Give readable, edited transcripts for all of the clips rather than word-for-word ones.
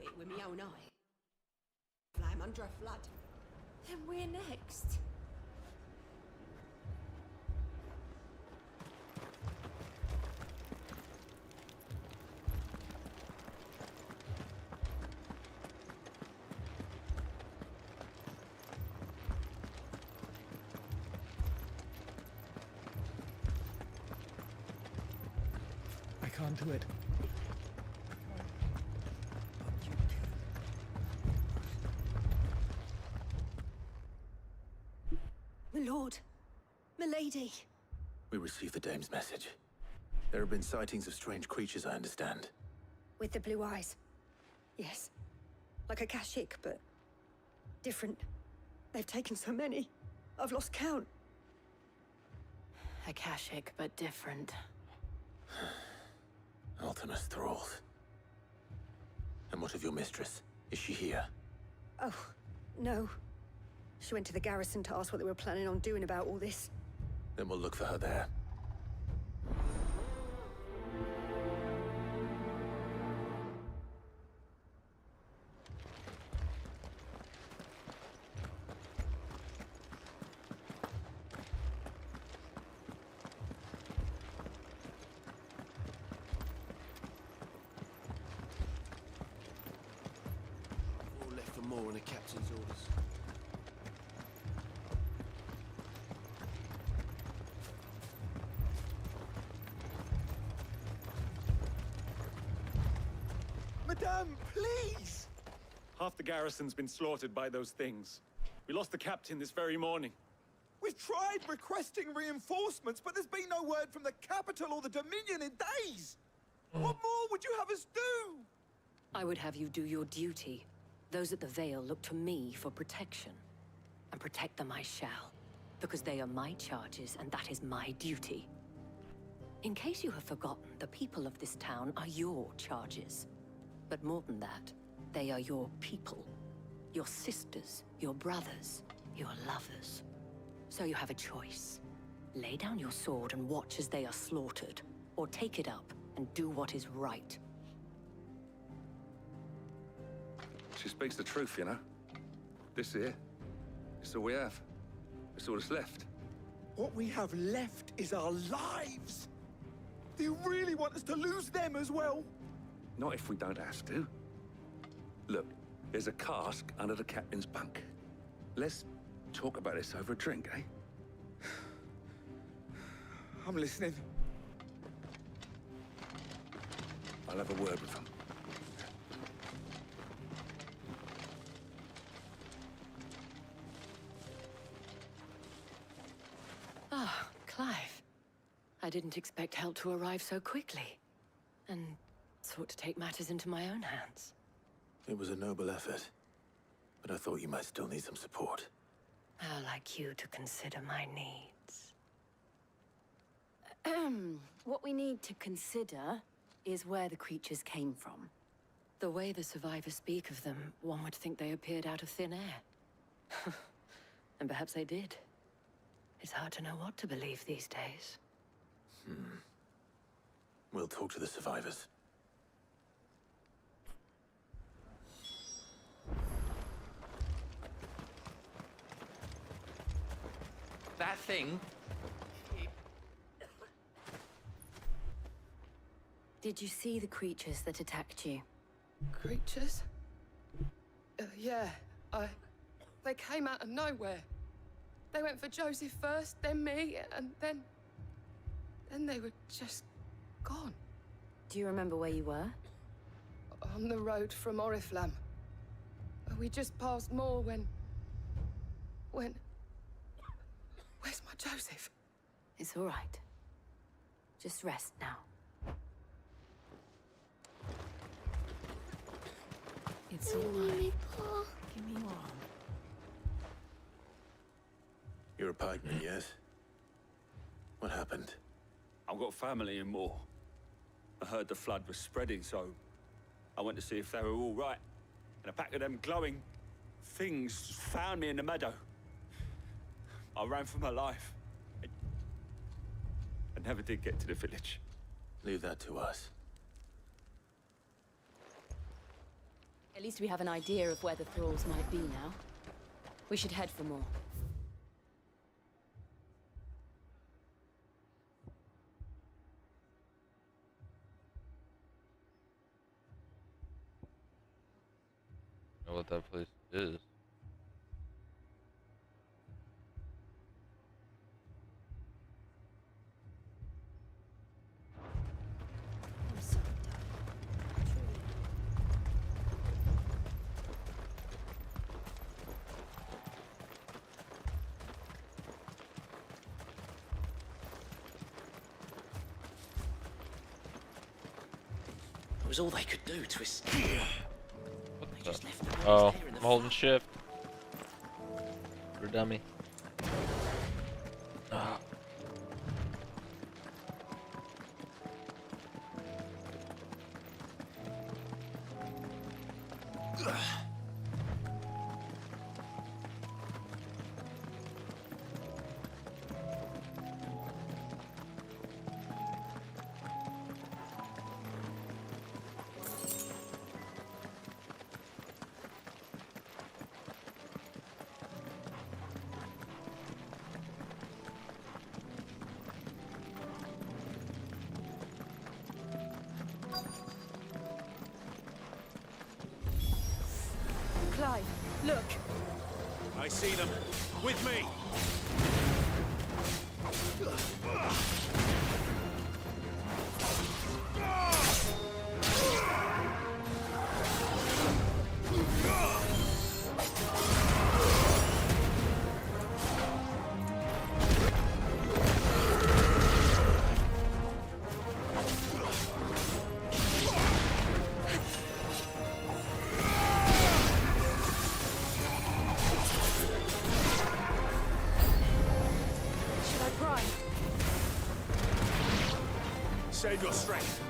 it with my own eye. Flame under a flood. Then we're next. I can't do it. My lord. Milady. We received the dame's message. There have been sightings of strange creatures, I understand. With the blue eyes. Yes. Like a Kashik, but different. They've taken so many. I've lost count. Akashic, but different. Ultimus thralls. And what of your mistress? Is she here? Oh, no. She went to the garrison to ask what they were planning on doing about all this. Then we'll look for her there. All left for more on the captain's orders. Madame, please! Half the garrison's been slaughtered by those things. We lost the captain this very morning. We've tried requesting reinforcements, but there's been no word from the capital or the Dominion in days! What more would you have us do? I would have you do your duty. Those at the Vale look to me for protection. And protect them I shall. Because they are my charges, and that is my duty. In case you have forgotten, the people of this town are your charges. But more than that, they are your people. Your sisters, your brothers, your lovers. So you have a choice. Lay down your sword and watch as they are slaughtered, or take it up and do what is right. She speaks the truth, you know. This here, it's all we have. It's all that's left. What we have left is our lives! Do you really want us to lose them as well? Not if we don't have to. Look, there's a cask under the captain's bunk. Let's talk about this over a drink, eh? I'm listening. I'll have a word with him. Ah, Clive. I didn't expect help to arrive so quickly. And sought to take matters into my own hands. It was a noble effort, but I thought you might still need some support. How like you to consider my needs. What we need to consider is where the creatures came from. The way the survivors speak of them, one would think they appeared out of thin air. And perhaps they did. It's hard to know what to believe these days. We'll talk to the survivors. That thing? Did you see the creatures that attacked you? Creatures? Yeah, they came out of nowhere. They went for Joseph first, then me, and then they were just gone. Do you remember where you were? On the road from Oriflamme. We just passed Moor when... Where's my Joseph? It's all right. Just rest now. It's all right. Give me your arm. You're a pikeman, yes? What happened? I've got family in Moor. I heard the flood was spreading, so I went to see if they were all right. And a pack of them glowing things found me in the meadow. I ran for my life. I never did get to the village. Leave that to us. At least we have an idea of where the thralls might be now. We should head for more. I don't know what that place is. I'm sorry, darling. Truly. It was all they could do to escape. They just left the Oh, bodies there in the I'm holding flood. shift. For dummy. Oh. Clive, look. I see them. With me. Should I pry? Save your strength.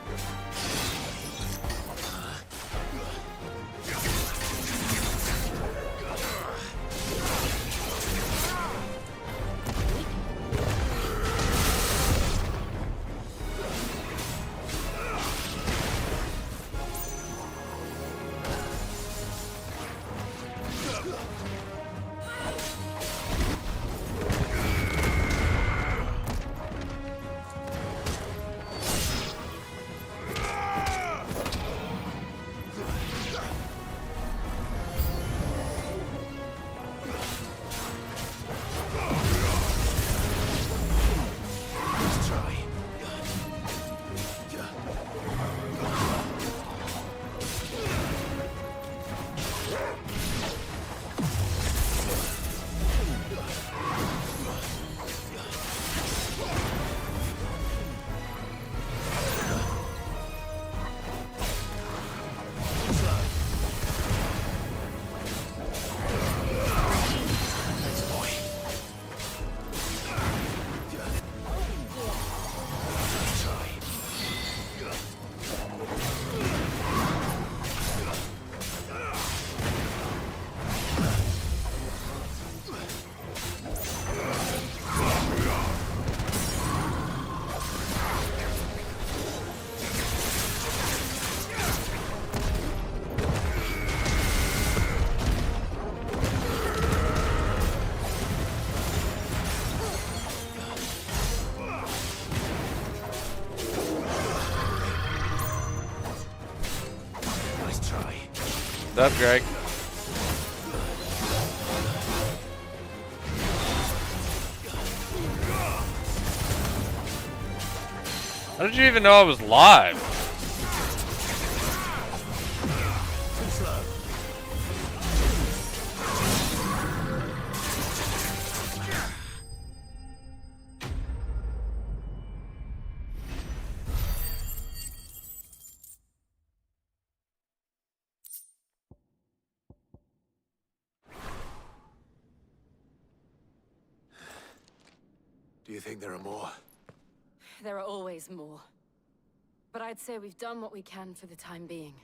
What's up, Greg? How did you even know I was live? Do you think there are more? There are always more. But I'd say we've done what we can for the time being.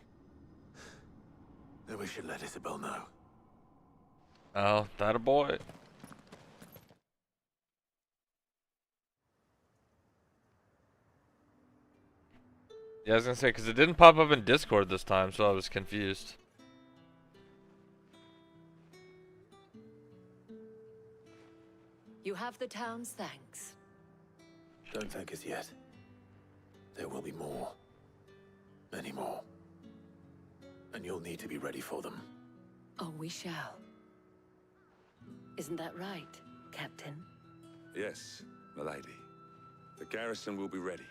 Then we should let Isabel know. Oh, that a boy. Yeah, I was gonna say, because it didn't pop up in Discord this time, so I was confused. You have the town's thanks. Don't thank us yet. There will be more. Many more. And you'll need to be ready for them. Oh, we shall. Isn't that right, Captain? Yes, milady. The garrison will be ready.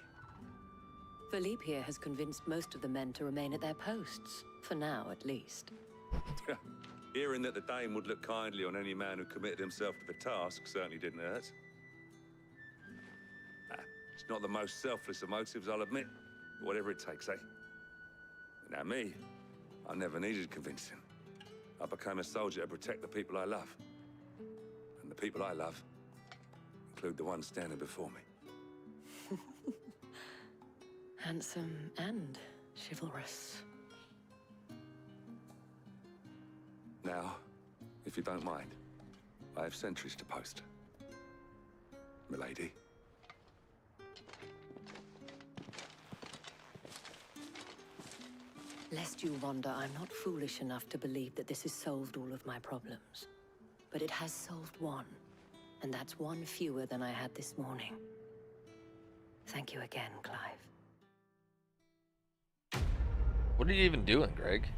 Philippe here has convinced most of the men to remain at their posts. For now, at least. Hearing that the Dame would look kindly on any man who committed himself to the task certainly didn't hurt. It's not the most selfless of motives, I'll admit. But whatever it takes, eh? Now me, I never needed convincing. I became a soldier to protect the people I love. And the people I love include the ones standing before me. Handsome and chivalrous. Now, if you don't mind, I have sentries to post. Milady. Lest you wonder, I'm not foolish enough to believe that this has solved all of my problems. But it has solved one, and that's one fewer than I had this morning. Thank you again, Clive. What are you even doing, Greg?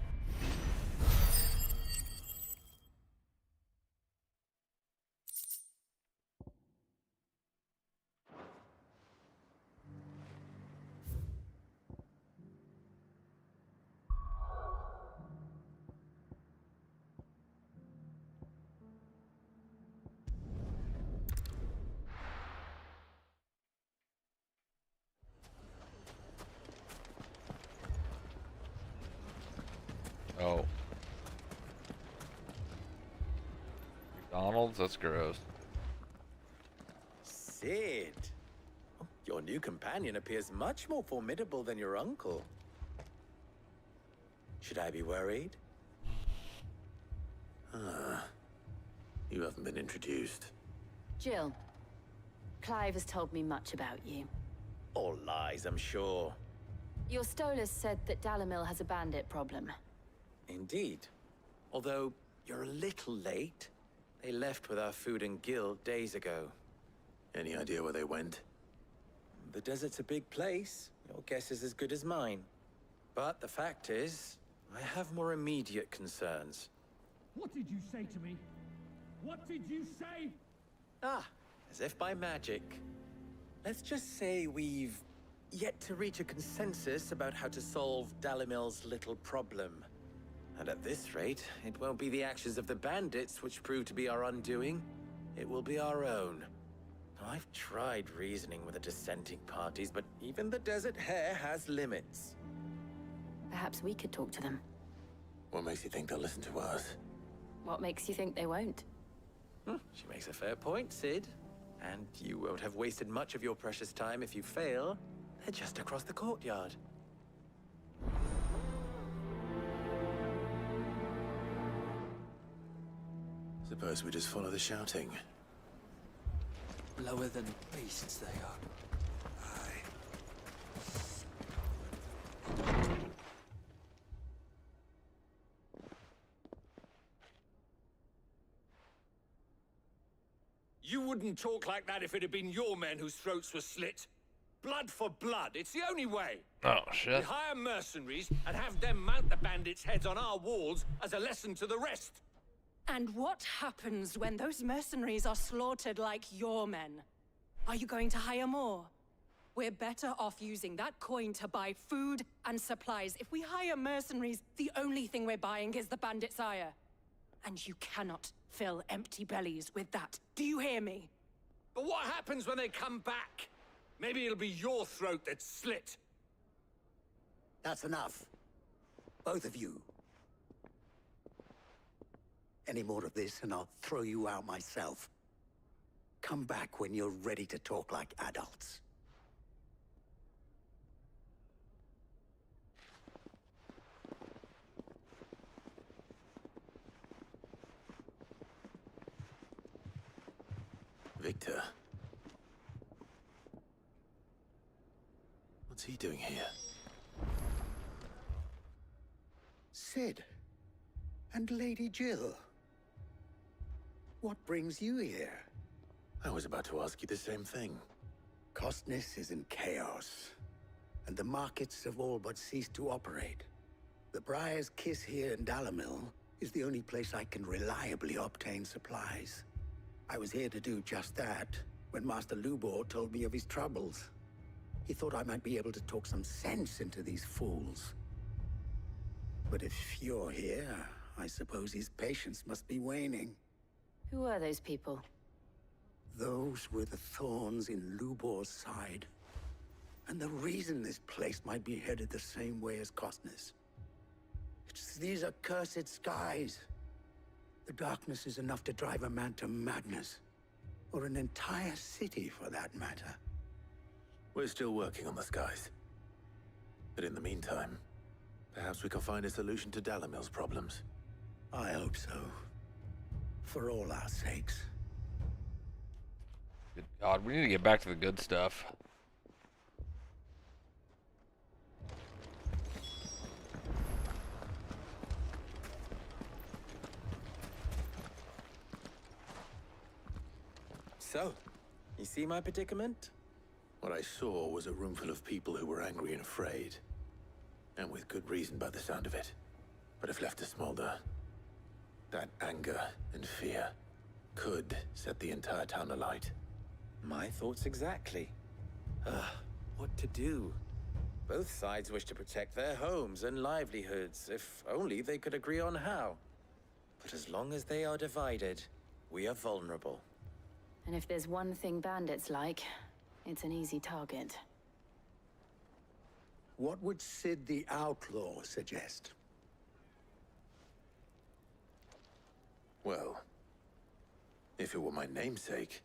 Oh. McDonald's? That's gross. Sid! Your new companion appears much more formidable than your uncle. Should I be worried? You haven't been introduced. Jill, Clive has told me much about you. All lies, I'm sure. Your Stolas said that Dalimil has a bandit problem. Indeed. Although, you're a little late. They left with our food and guild days ago. Any idea where they went? The desert's a big place. Your guess is as good as mine. But the fact is, I have more immediate concerns. What did you say to me? What did you say? Ah, as if by magic. Let's just say we've yet to reach a consensus about how to solve Dalimil's little problem. And at this rate, it won't be the actions of the bandits which prove to be our undoing. It will be our own. I've tried reasoning with the dissenting parties, but even the Desert Hare has limits. Perhaps we could talk to them. What makes you think they'll listen to us? What makes you think they won't? She makes a fair point, Sid. And you won't have wasted much of your precious time if you fail. They're just across the courtyard. Suppose we just follow the shouting. Lower than beasts they are. Aye. You wouldn't talk like that if it had been your men whose throats were slit. Blood for blood, it's the only way. Oh, shit. We hire mercenaries and have them mount the bandits' heads on our walls as a lesson to the rest. And what happens when those mercenaries are slaughtered like your men? Are you going to hire more? We're better off using that coin to buy food and supplies. If we hire mercenaries, the only thing we're buying is the bandit's ire. And you cannot fill empty bellies with that. Do you hear me? But what happens when they come back? Maybe it'll be your throat that's slit. That's enough. Both of you. Any more of this and I'll throw you out myself. Come back when you're ready to talk like adults. Victor. What's he doing here? Sid. And Lady Jill. What brings you here? I was about to ask you the same thing. Costness is in chaos, and the markets have all but ceased to operate. The Briar's Kiss here in Dalamil is the only place I can reliably obtain supplies. I was here to do just that when Master Lubor told me of his troubles. He thought I might be able to talk some sense into these fools. But if you're here, I suppose his patience must be waning. Who are those people? Those were the thorns in Lubor's side. And the reason this place might be headed the same way as Costness. It's these accursed skies. The darkness is enough to drive a man to madness. Or an entire city, for that matter. We're still working on the skies. But in the meantime, perhaps we can find a solution to Dalamil's problems. I hope so. For all our sakes. Good God, we need to get back to the good stuff. So, you see my predicament? What I saw was a room full of people who were angry and afraid. And with good reason by the sound of it. But if left to smolder, that anger and fear could set the entire town alight. My thoughts exactly. What to do? Both sides wish to protect their homes and livelihoods, if only they could agree on how. But as long as they are divided, we are vulnerable. And if there's one thing bandits like, it's an easy target. What would Sid the Outlaw suggest? Well, if it were my namesake,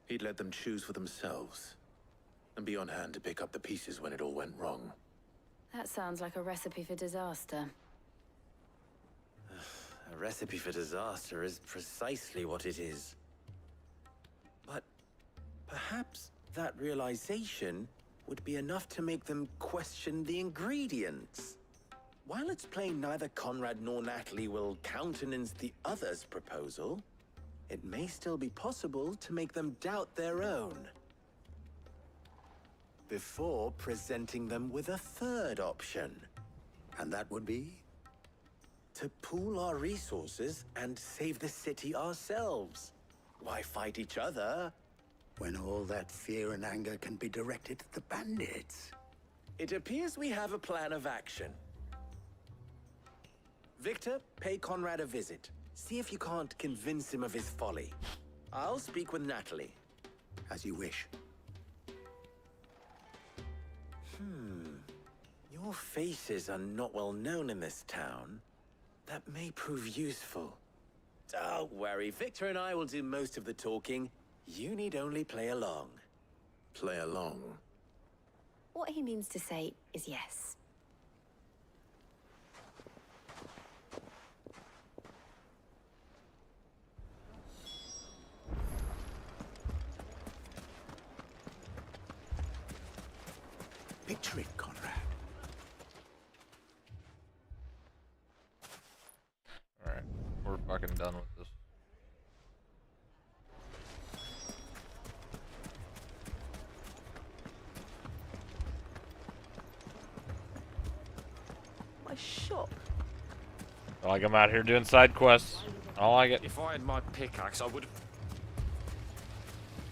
he'd let them choose for themselves, and be on hand to pick up the pieces when it all went wrong. That sounds like a recipe for disaster. A recipe for disaster is precisely what it is. But perhaps that realization would be enough to make them question the ingredients. While it's plain neither Conrad nor Natalie will countenance the other's proposal, it may still be possible to make them doubt their own. Before presenting them with a third option. And that would be? To pool our resources and save the city ourselves. Why fight each other? When all that fear and anger can be directed at the bandits. It appears we have a plan of action. Victor, pay Conrad a visit. See if you can't convince him of his folly. I'll speak with Natalie. As you wish. Your faces are not well known in this town. That may prove useful. Don't worry, Victor and I will do most of the talking. You need only play along. Play along? What he means to say is yes. Picture it, Conrad. Alright, we're fucking done with this. My shop. Like I'm out here doing side quests. I don't like it. If I had my pickaxe, I would have...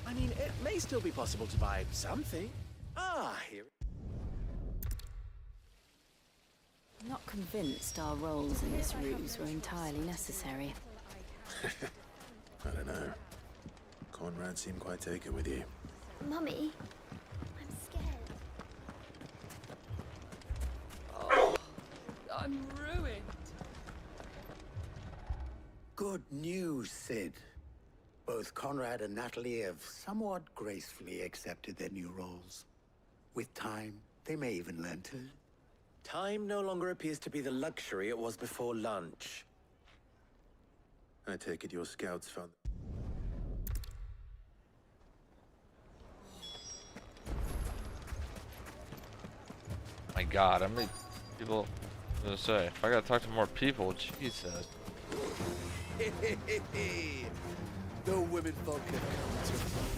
I mean, it may still be possible to buy something. Ah, here. I'm not convinced our roles in this ruse were entirely necessary. I don't know. Conrad seemed quite taken with you. Mummy, I'm scared. Oh, I'm ruined. Good news, Sid. Both Conrad and Natalie have somewhat gracefully accepted their new roles. With time, they may even learn to... Time no longer appears to be the luxury it was before lunch. I take it your scouts found... My God, how many people? I was gonna say, if I gotta talk to more people, Jesus. The women folk have come to fuck.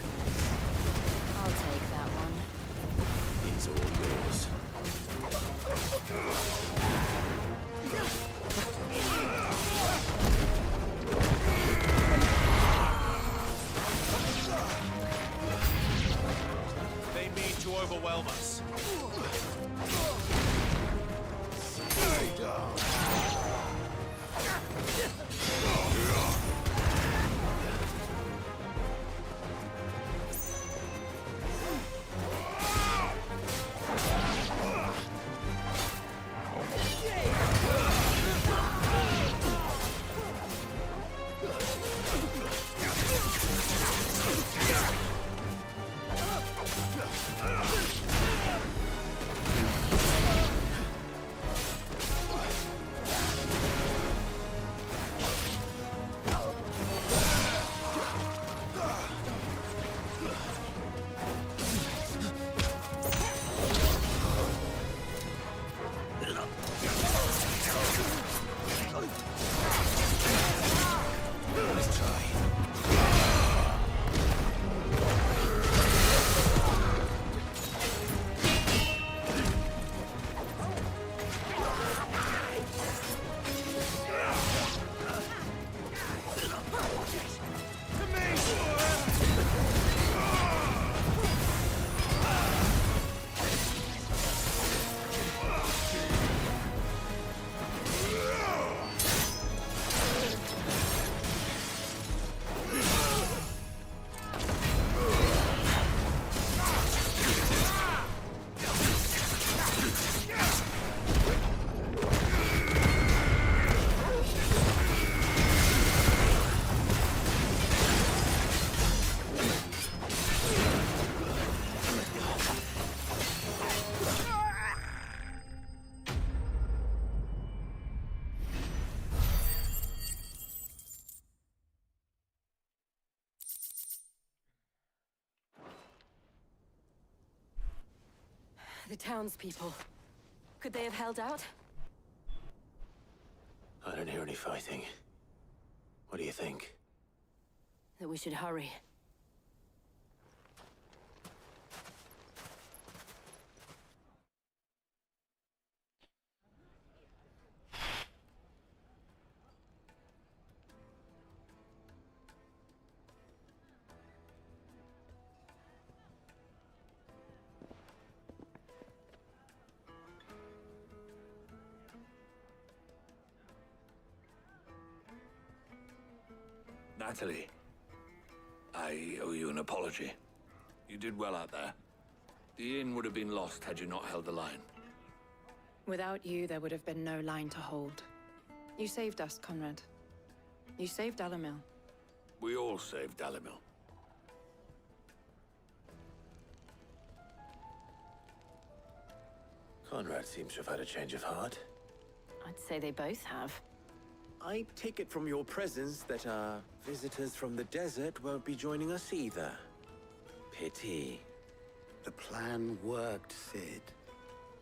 I'll take that one. It's all yours. They mean to overwhelm us. The townspeople. Could they have held out? I don't hear any fighting. What do you think? That we should hurry. Natalie, I owe you an apology. You did well out there. The inn would have been lost had you not held the line. Without you, there would have been no line to hold. You saved us, Conrad. You saved Dalimil. We all saved Dalimil. Conrad seems to have had a change of heart. I'd say they both have. I take it from your presence that our visitors from the desert won't be joining us either. Pity. The plan worked, Sid.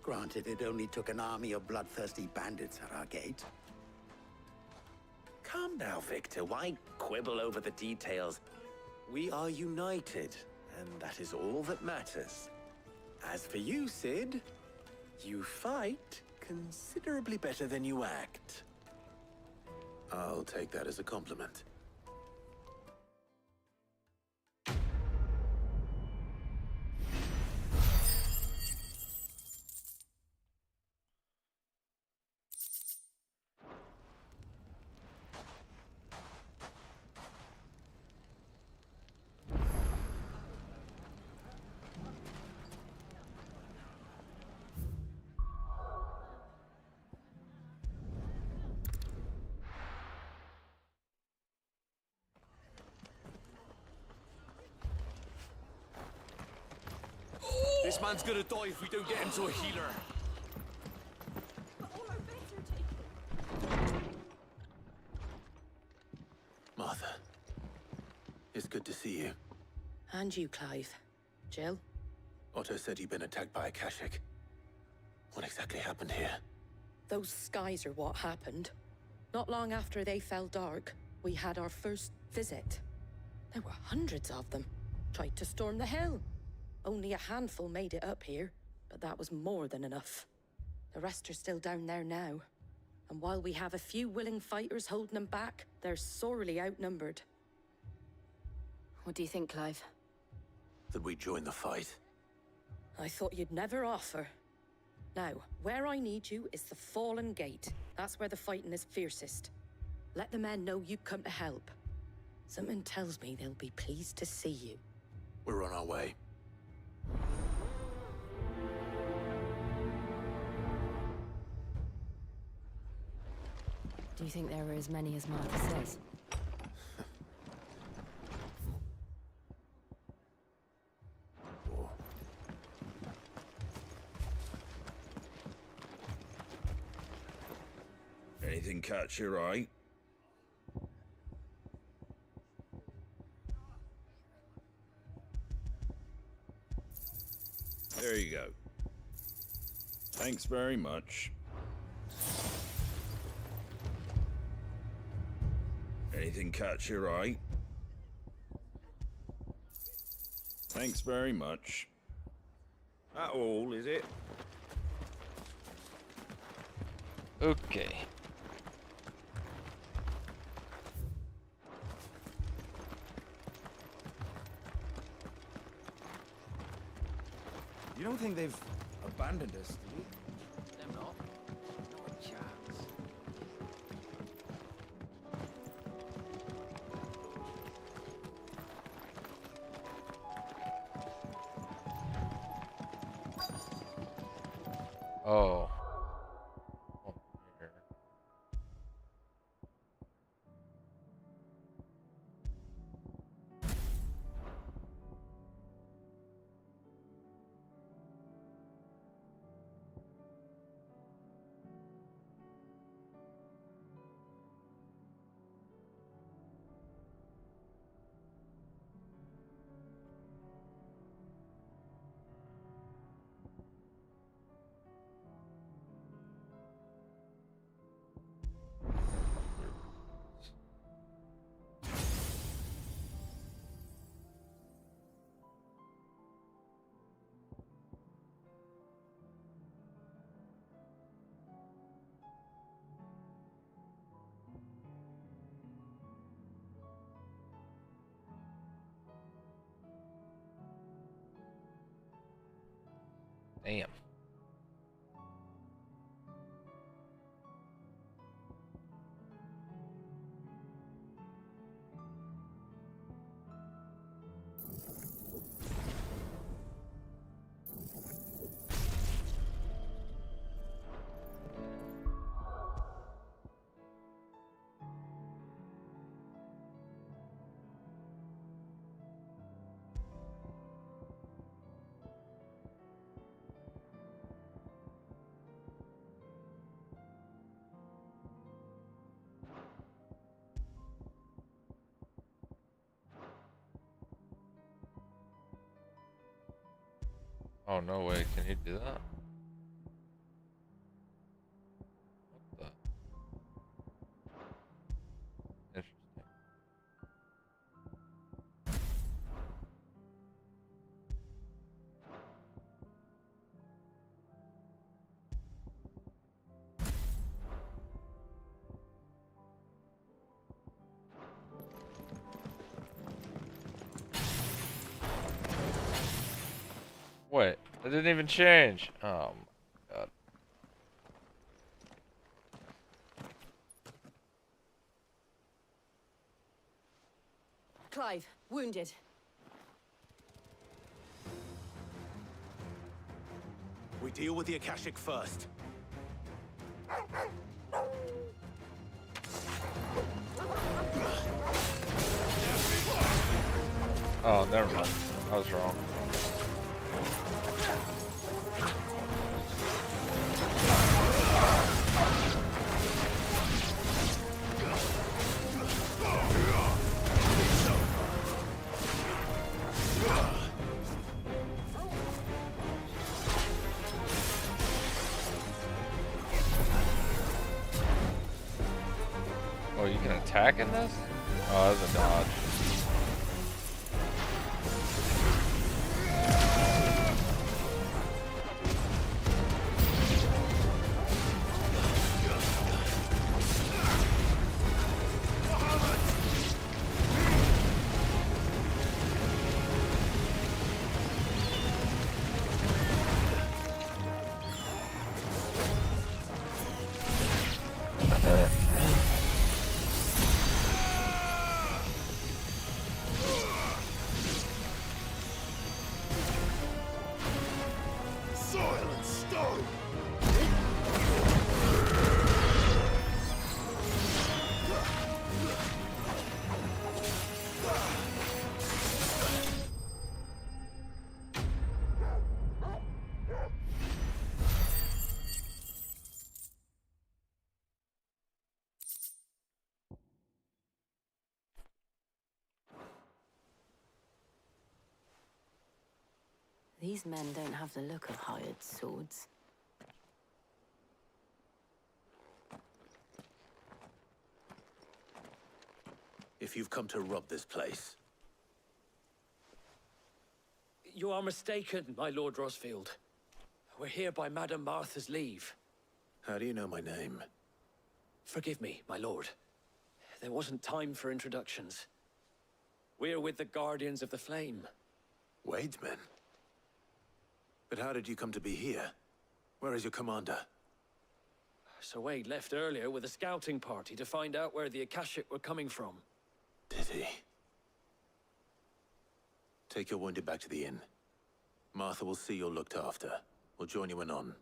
Granted, it only took an army of bloodthirsty bandits at our gate. Calm now, Victor. Why quibble over the details? We are united, and that is all that matters. As for you, Sid, you fight considerably better than you act. I'll take that as a compliment. This man's gonna die if we don't get him to a healer. Martha, it's good to see you. And you, Clive. Jill? Otto said you'd been attacked by a Kashik. What exactly happened here? Those skies are what happened. Not long after they fell dark, we had our first visit. There were hundreds of them. Tried to storm the hill. Only a handful made it up here, but that was more than enough. The rest are still down there now. And while we have a few willing fighters holding them back, they're sorely outnumbered. What do you think, Clive? That we join the fight. I thought you'd never offer. Now, where I need you is the Fallen Gate. That's where the fighting is fiercest. Let the men know you come to help. Something tells me they'll be pleased to see you. We're on our way. Do you think there were as many as Martha says? Anything catch your eye? There you go. Thanks very much. Anything catch your eye? Thanks very much. That all, is it? Okay. You don't think they've abandoned us, do you? They're not. Not a chance. Oh. Damn. Oh, no way. Can you do that? What the? Interesting. Wait, it didn't even change. Oh my god. Clive, wounded. We deal with the Akashic first. Oh, never mind. I was wrong. Oh, you can attacking this? Oh, that's a dodge. These men don't have the look of hired swords. If you've come to rob this place, You are mistaken, my Lord Rosfield. We're here by Madame Martha's leave. how do you know my name? Forgive me, my lord. There wasn't time for introductions. We're with the Guardians of the Flame. Wade's men? But how did you come to be here? Where is your commander? Sir Wade left earlier with a scouting party to find out where the Akashic were coming from. Did he? Take your wounded back to the inn. Martha will see you're looked after. We'll join you in on.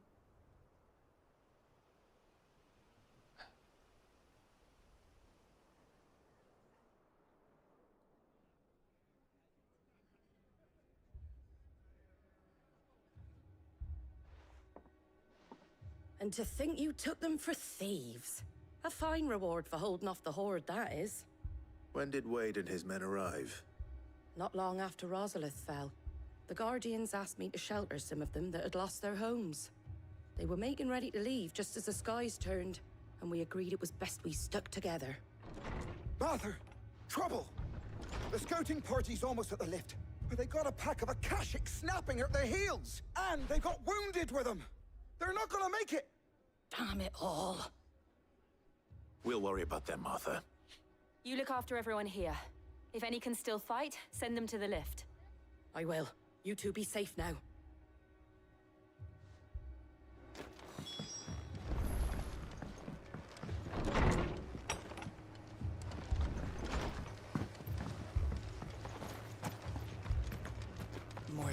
And to think you took them for thieves. A fine reward for holding off the horde, that is. When did Wade and his men arrive? Not long after Rosalith fell. The Guardians asked me to shelter some of them that had lost their homes. They were making ready to leave just as the skies turned, and we agreed it was best we stuck together. Martha! Trouble! The scouting party's almost at the lift, but they got a pack of Akashic snapping at their heels! And they got wounded with them! They're not gonna make it! Damn it all. We'll worry about them, Martha. You look after everyone here. If any can still fight, send them to the lift. I will. You two be safe now. Moi.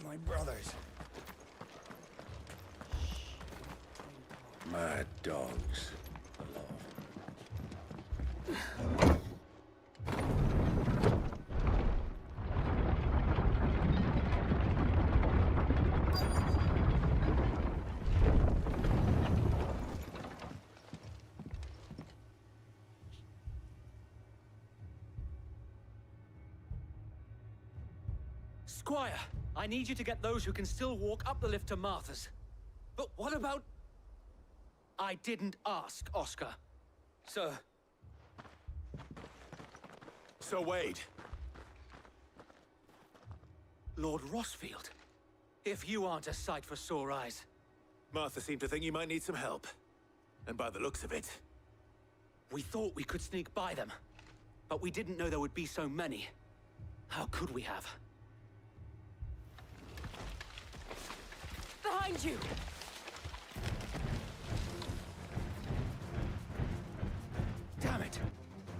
My brothers. Mad dogs. Squire, I need you to get those who can still walk up the lift to Martha's. But what about... I didn't ask, Oscar. Sir. Sir Wade. Lord Rosfield. If you aren't a sight for sore eyes. Martha seemed to think you might need some help. And by the looks of it... We thought we could sneak by them. But we didn't know there would be so many. How could we have? Behind you!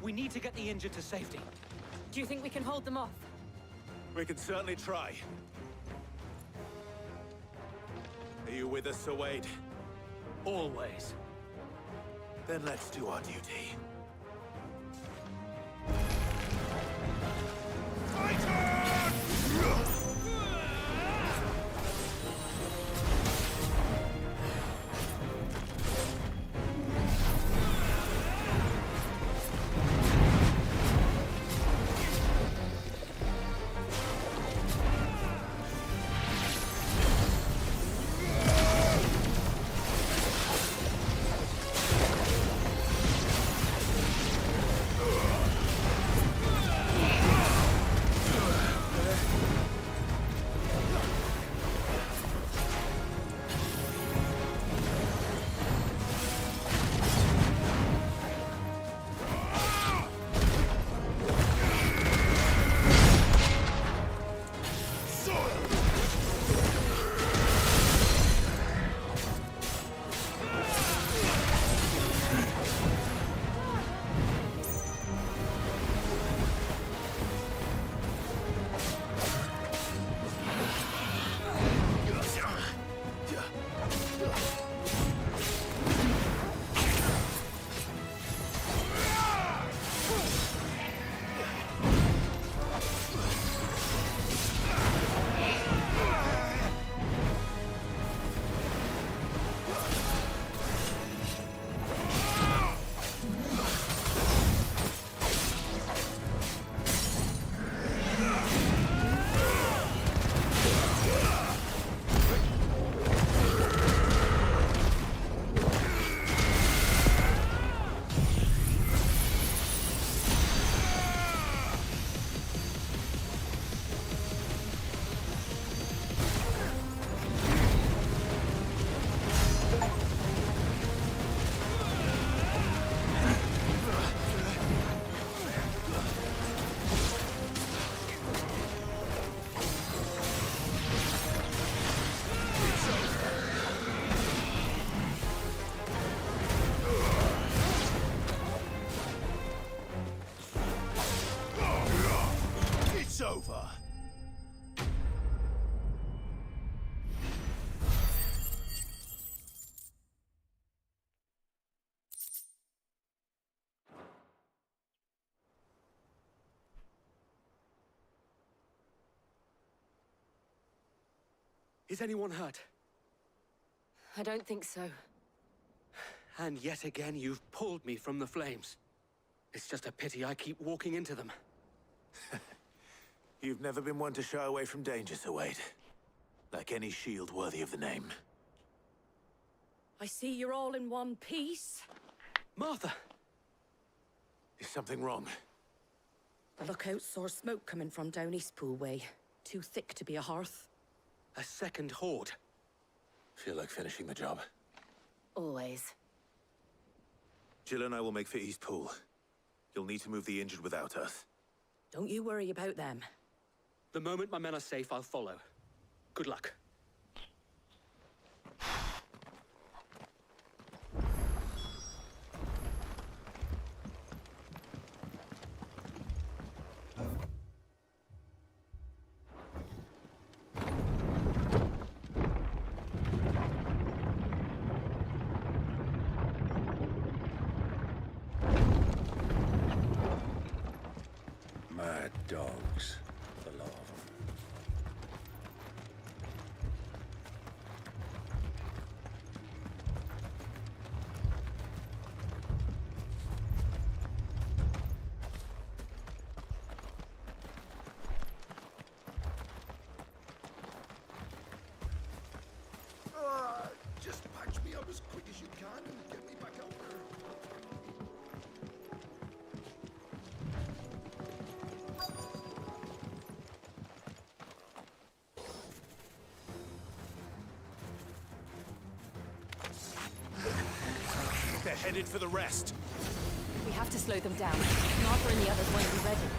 We need to get the injured to safety. Do you think we can hold them off? We can certainly try. Are you with us, Sir Wade? Always. Then let's do our duty. Is anyone hurt? I don't think so. And yet again, you've pulled me from the flames. It's just a pity I keep walking into them. You've never been one to shy away from danger, Sir Wade. Like any shield worthy of the name. I see you're all in one piece. Martha! Is something wrong? The lookout saw smoke coming from down Eastpool way. Too thick to be a hearth. A second horde. Feel like finishing the job. Always. Jill and I will make for Eastpool. You'll need to move the injured without us. Don't you worry about them. The moment my men are safe, I'll follow. Good luck. Mad dogs, the lot of them. Just patch me up as quick as you can and get me back out there. They're headed for the rest. We have to slow them down. Martha and the others won't be ready.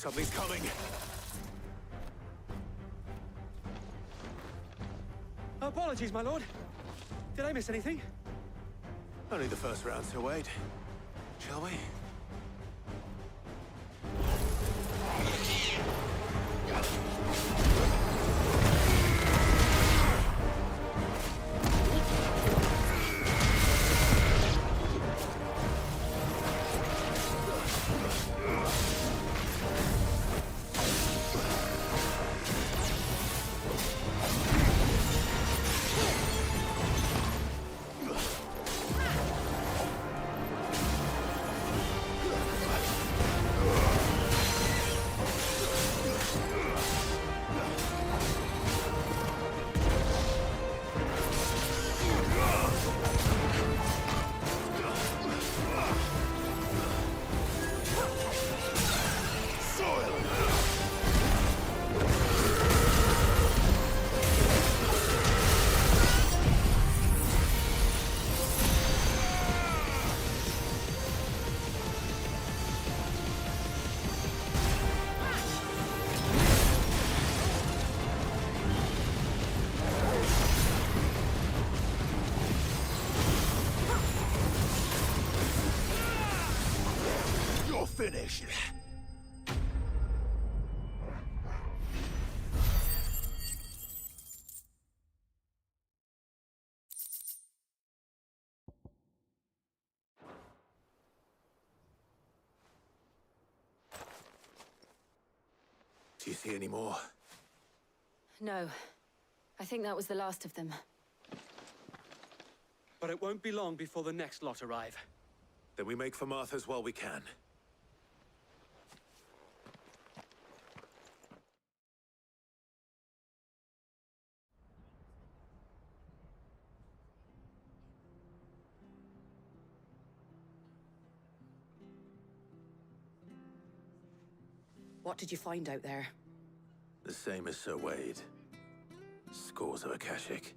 Something's coming! Apologies, my lord. Did I miss anything? Only the first round, so wait. Shall we? Finished. Do you see any more? No. I think that was the last of them. But it won't be long before the next lot arrive. Then we make for Martha's while we can. What did you find out there? The same as Sir Wade. Scores of Akashic.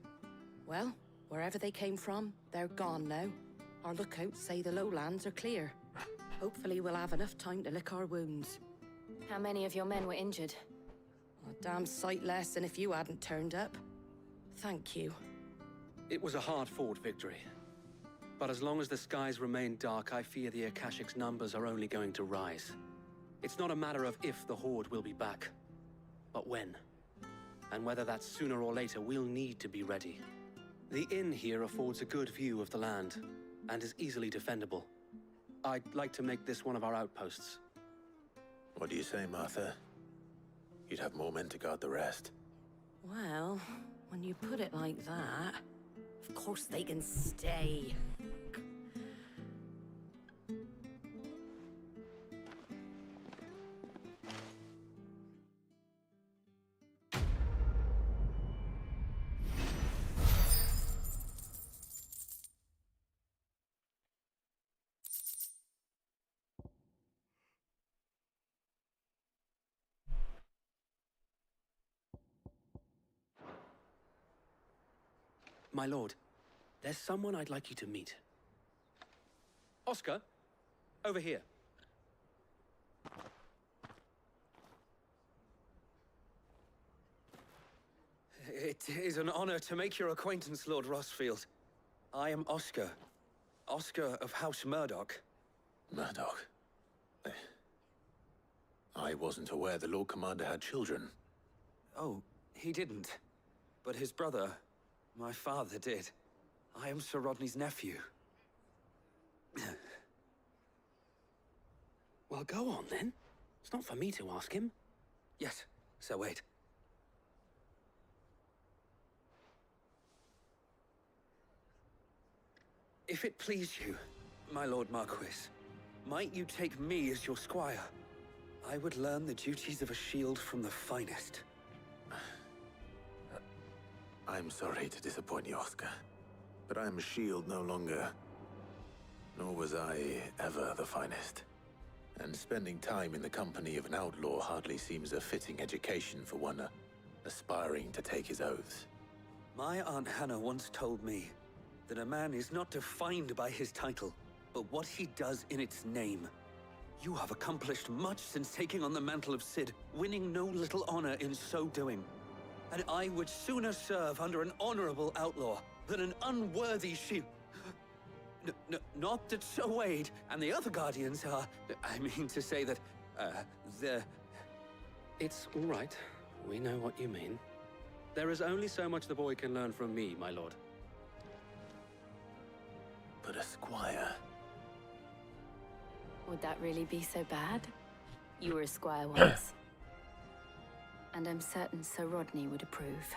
Well, wherever they came from, they're gone now. Our lookouts say the lowlands are clear. Hopefully we'll have enough time to lick our wounds. How many of your men were injured? A damn sight less than if you hadn't turned up. Thank you. It was a hard-fought victory. But as long as the skies remain dark, I fear the Akashic's numbers are only going to rise. It's not a matter of if the Horde will be back, but when. And whether that's sooner or later, we'll need to be ready. The inn here affords a good view of the land, and is easily defendable. I'd like to make this one of our outposts. What do you say, Martha? You'd have more men to guard the rest. Well, when you put it like that, of course they can stay. My lord, there's someone I'd like you to meet. Oscar, over here. It is an honor to make your acquaintance, Lord Rossfield. I am Oscar. Oscar of House Murdoch. Murdoch? I wasn't aware the Lord Commander had children. Oh, he didn't. But his brother, my father, did. I am Sir Rodney's nephew. Well, go on, then. It's not for me to ask him. Yes, Sir Wade. If it please you, my Lord Marquis, might you take me as your squire? I would learn the duties of a shield from the finest. I'm sorry to disappoint you, Oscar, but I am a shield no longer. Nor was I ever the finest. And spending time in the company of an outlaw hardly seems a fitting education for one aspiring to take his oaths. My Aunt Hannah once told me that a man is not defined by his title, but what he does in its name. You have accomplished much since taking on the mantle of Cid, winning no little honor in so doing. And I would sooner serve under an honorable outlaw than an unworthy shield. Not that Sir Wade and the other Guardians are... I mean to say that, they're... It's all right. We know what you mean. There is only so much the boy can learn from me, my lord. But a squire... Would that really be so bad? You were a squire once. And I'm certain Sir Rodney would approve.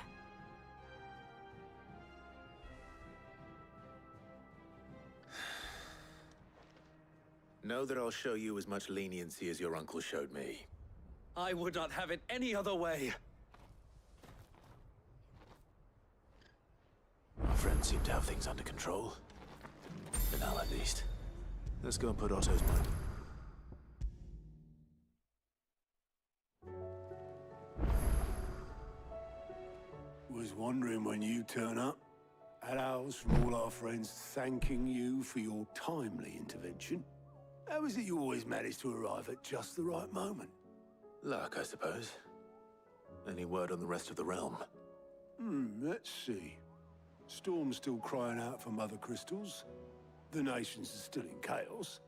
Know that I'll show you as much leniency as your uncle showed me. I would not have it any other way. Our friends seem to have things under control. For now, at least. Let's go and put Otto's mind. Was wondering when you turn up. Had owls from all our friends thanking you for your timely intervention. How is it you always manage to arrive at just the right moment? Luck, I suppose. Any word on the rest of the realm? Let's see. Storm's still crying out for mother crystals. The nations are still in chaos.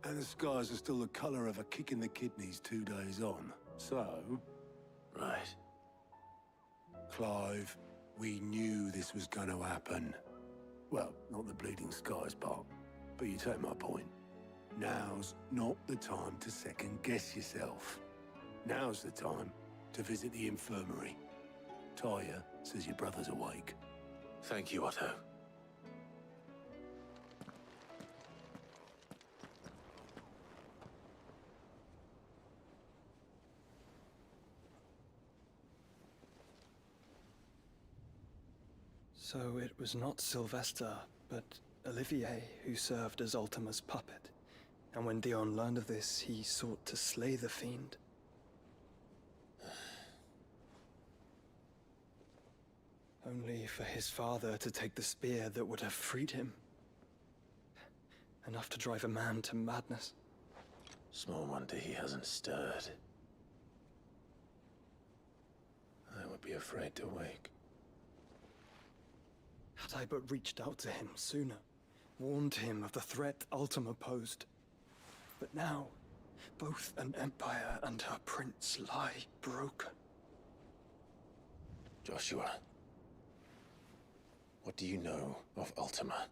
And the skies are still the color of a kick in the kidneys 2 days on. So... Right. Clive, we knew this was going to happen. Well, not the bleeding skies part, but you take my point. Now's not the time to second-guess yourself. Now's the time to visit the infirmary. Talia says your brother's awake. Thank you, Otto. So it was not Sylvester, but Olivier who served as Ultima's puppet. And when Dion learned of this, he sought to slay the fiend. Only for his father to take the spear that would have freed him. Enough to drive a man to madness. Small wonder he hasn't stirred. I would be afraid to wake. Had I but reached out to him sooner, warned him of the threat Ultima posed. But now, both an empire and her prince lie broken. Joshua, what do you know of Ultima?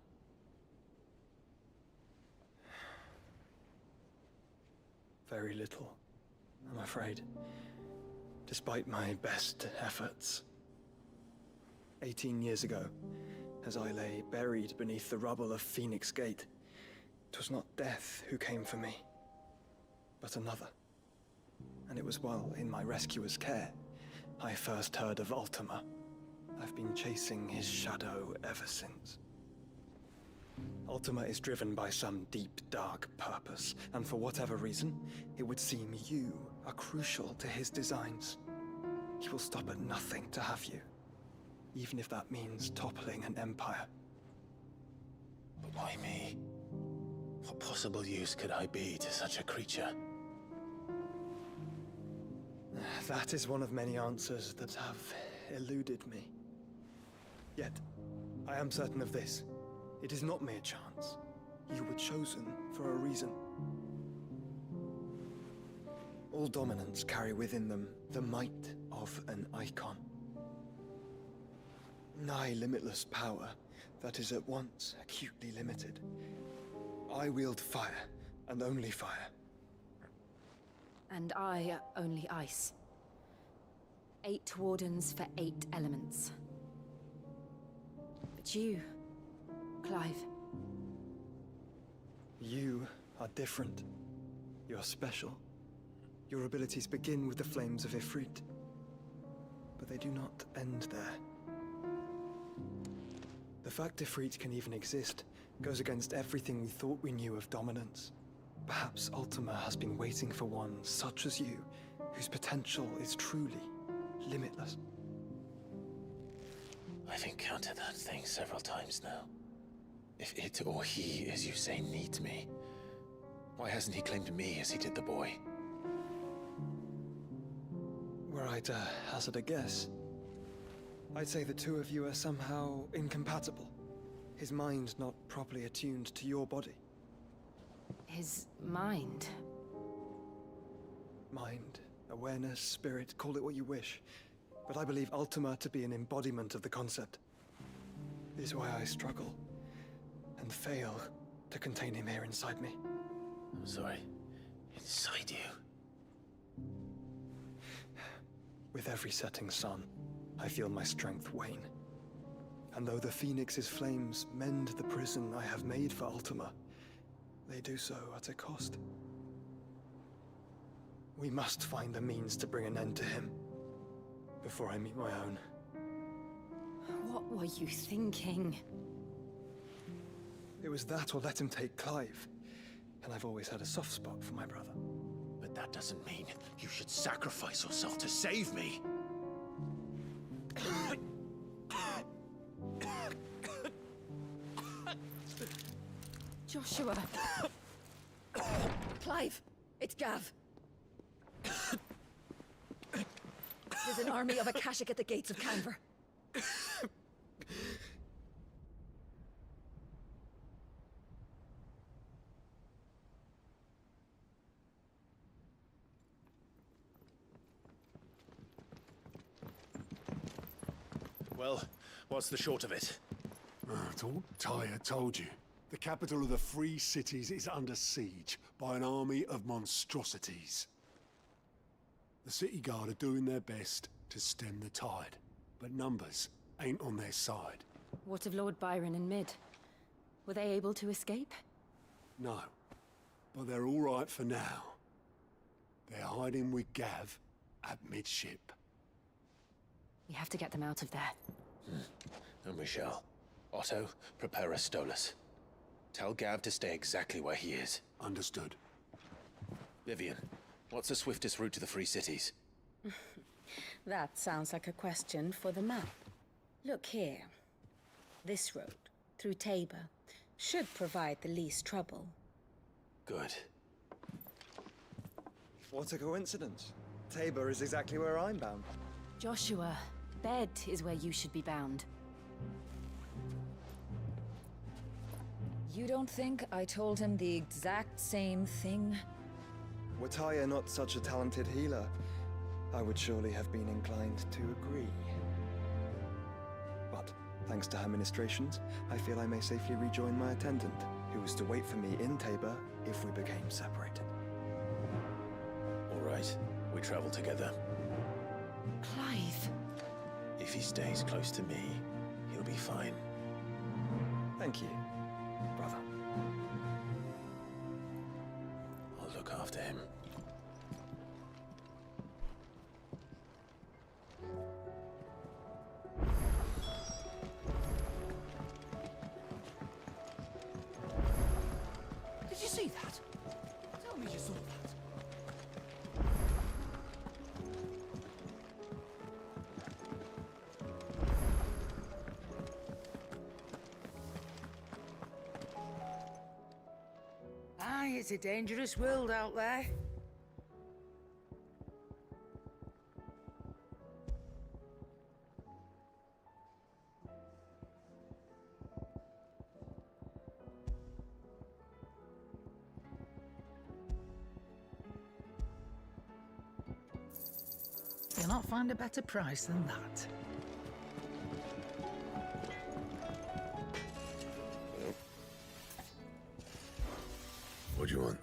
Very little, I'm afraid. Despite my best efforts. 18 years ago, as I lay buried beneath the rubble of Phoenix Gate, it was not death who came for me, but another. And it was while in my rescuer's care, I first heard of Ultima. I've been chasing his shadow ever since. Ultima is driven by some deep, dark purpose, and for whatever reason, it would seem you are crucial to his designs. He will stop at nothing to have you, even if that means toppling an empire. But why me? What possible use could I be to such a creature? That is one of many answers that have eluded me. Yet, I am certain of this. It is not mere chance. You were chosen for a reason. All dominants carry within them the might of an icon. Nigh limitless power that is at once acutely limited. I wield fire, and only fire. And I only ice. 8 wardens for 8 elements. But you, Clive. You are different. You're special. Your abilities begin with the flames of Ifrit. But they do not end there. The fact Ifrit can even exist goes against everything we thought we knew of dominance. Perhaps Ultima has been waiting for one such as you, whose potential is truly limitless. I've encountered that thing several times now. If it or he, as you say, needs me, Why hasn't he claimed me as he did the boy? Were I to hazard a guess, I'd say the two of you are somehow incompatible. His mind not properly attuned to your body. His mind? Mind, awareness, spirit, call it what you wish. But I believe Ultima to be an embodiment of the concept. This is why I struggle and fail to contain him here inside me. I'm sorry. Inside you? With every setting sun, I feel my strength wane. And though the Phoenix's flames mend the prison I have made for Ultima, they do so at a cost. We must find the means to bring an end to him before I meet my own. What were you thinking? It was that or let him take Clive. And I've always had a soft spot for my brother. But that doesn't mean you should sacrifice yourself to save me. Joshua. Clive, it's Gav. There's an army of Akashic at the gates of Canver. Well, what's the short of it? Tyre told you. The capital of the Free Cities is under siege by an army of monstrosities. The city guard are doing their best to stem the tide, but numbers ain't on their side. What of Lord Byron and Mid? Were they able to escape? No, but they're all right for now. They're hiding with Gav at midship. We have to get them out of there. And we shall. Otto, prepare a Stolas. Tell Gav to stay exactly where he is. Understood. Vivian, what's the swiftest route to the Free Cities? That sounds like a question for the map. Look here. This road, through Tabor, should provide the least trouble. Good. What a coincidence. Tabor is exactly where I'm bound. Joshua, bed is where you should be bound. You don't think I told him the exact same thing? Were Tyre not such a talented healer, I would surely have been inclined to agree. But, thanks to her ministrations, I feel I may safely rejoin my attendant, who was to wait for me in Tabor if we became separated. All right, we travel together. Clive! If he stays close to me, he'll be fine. Thank you, brother. I'll look after him. Did you see that? Tell me you saw that. Aye, it's a dangerous world out there. You'll not find a better price than that. What do you want?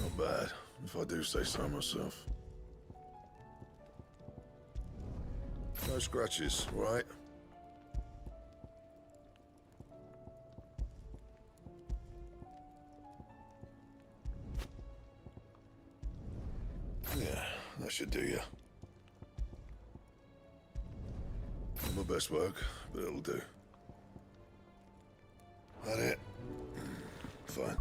Not bad, if I do say so myself. No scratches, right? Yeah, that should do you. Not my best work, but it'll do. That it? Fine.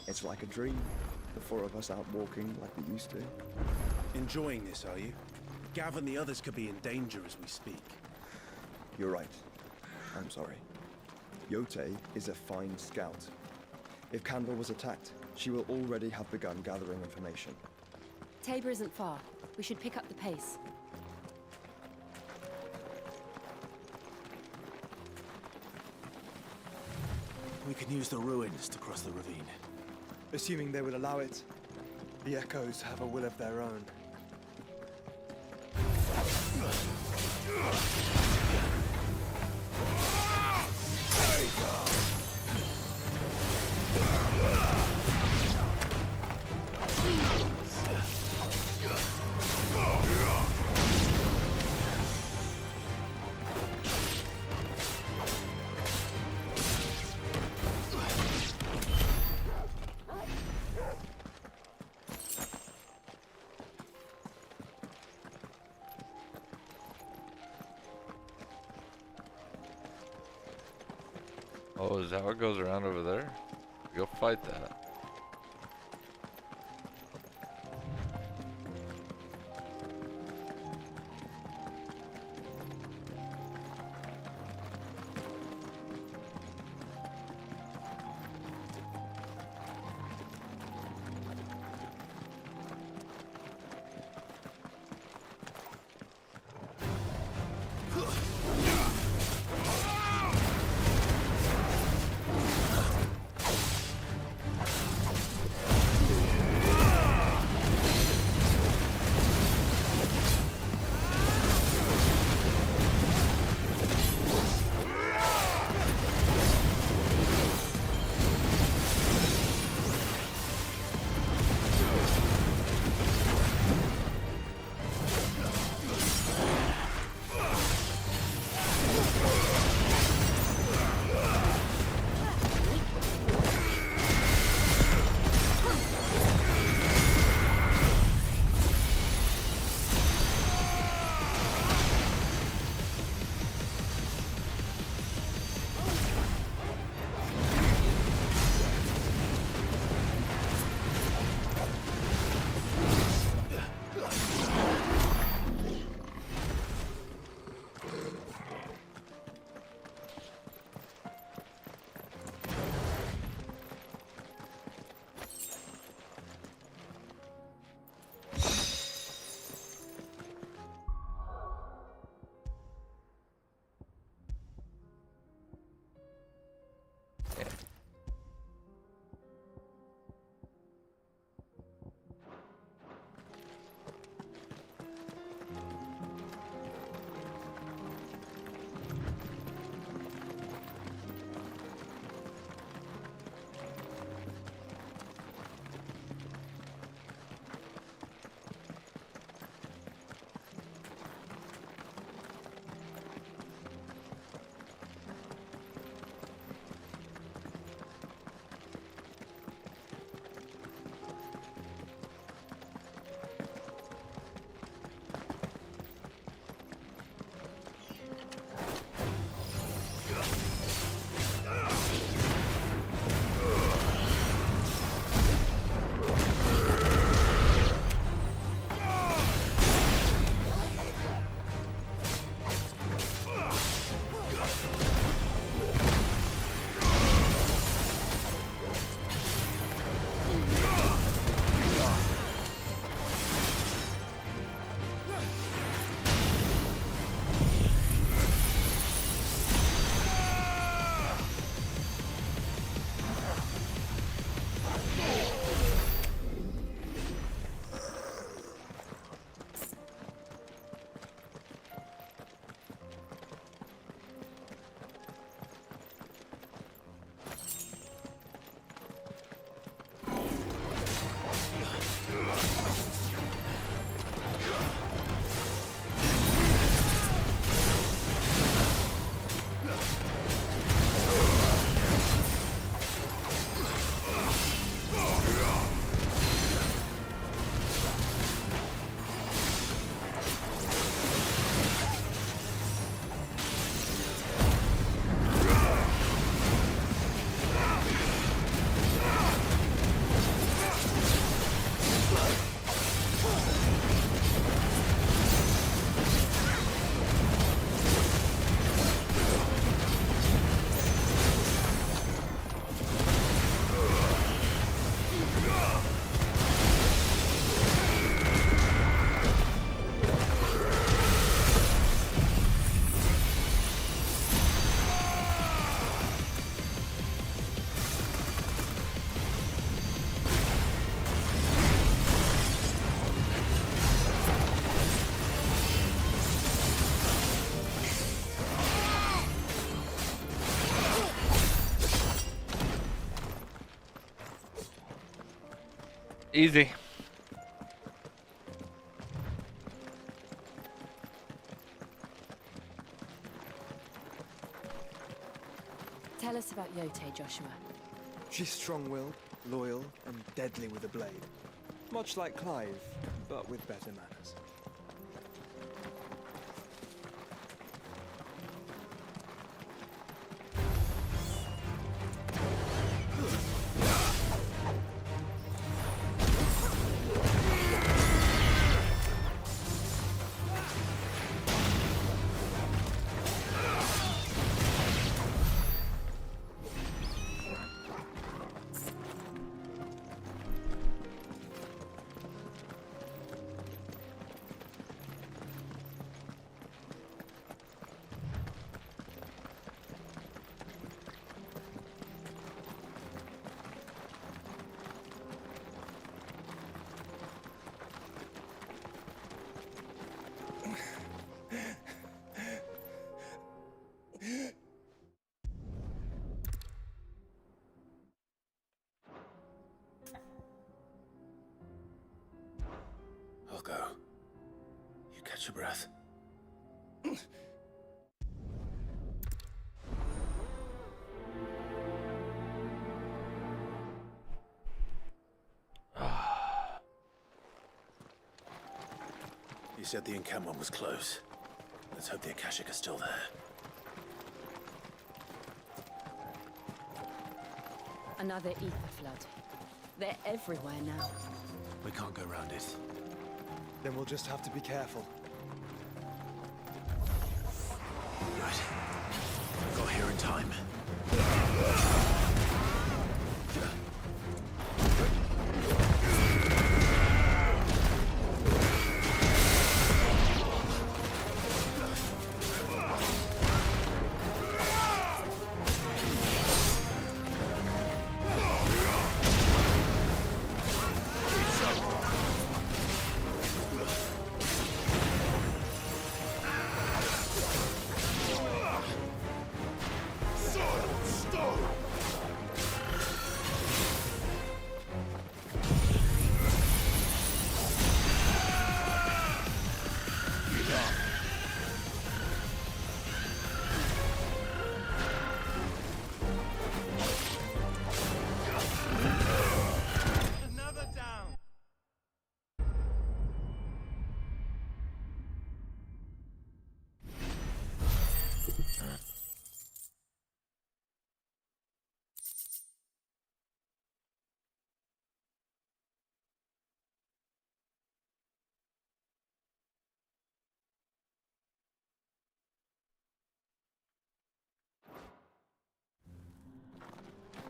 It's like a dream. The four of us out walking like we used to. Enjoying this, are you? Gav and the others could be in danger as we speak. You're right. I'm sorry. Yote is a fine scout. If Candle was attacked, she will already have begun gathering information. Tabor isn't far. We should pick up the pace. We can use the ruins to cross the ravine. Assuming they will allow it. The Echoes have a will of their own. Oh, is that what goes around over there? Go fight that. Easy. Tell us about Yote, Joshua. She's strong-willed, loyal, and deadly with a blade. Much like Clive, but with better manners. I'll go. You catch your breath. You said the encampment was close. Let's hope the Akashic are still there. Another ether flood. They're everywhere now. We can't go around it. Then we'll just have to be careful. Right. Got here in time.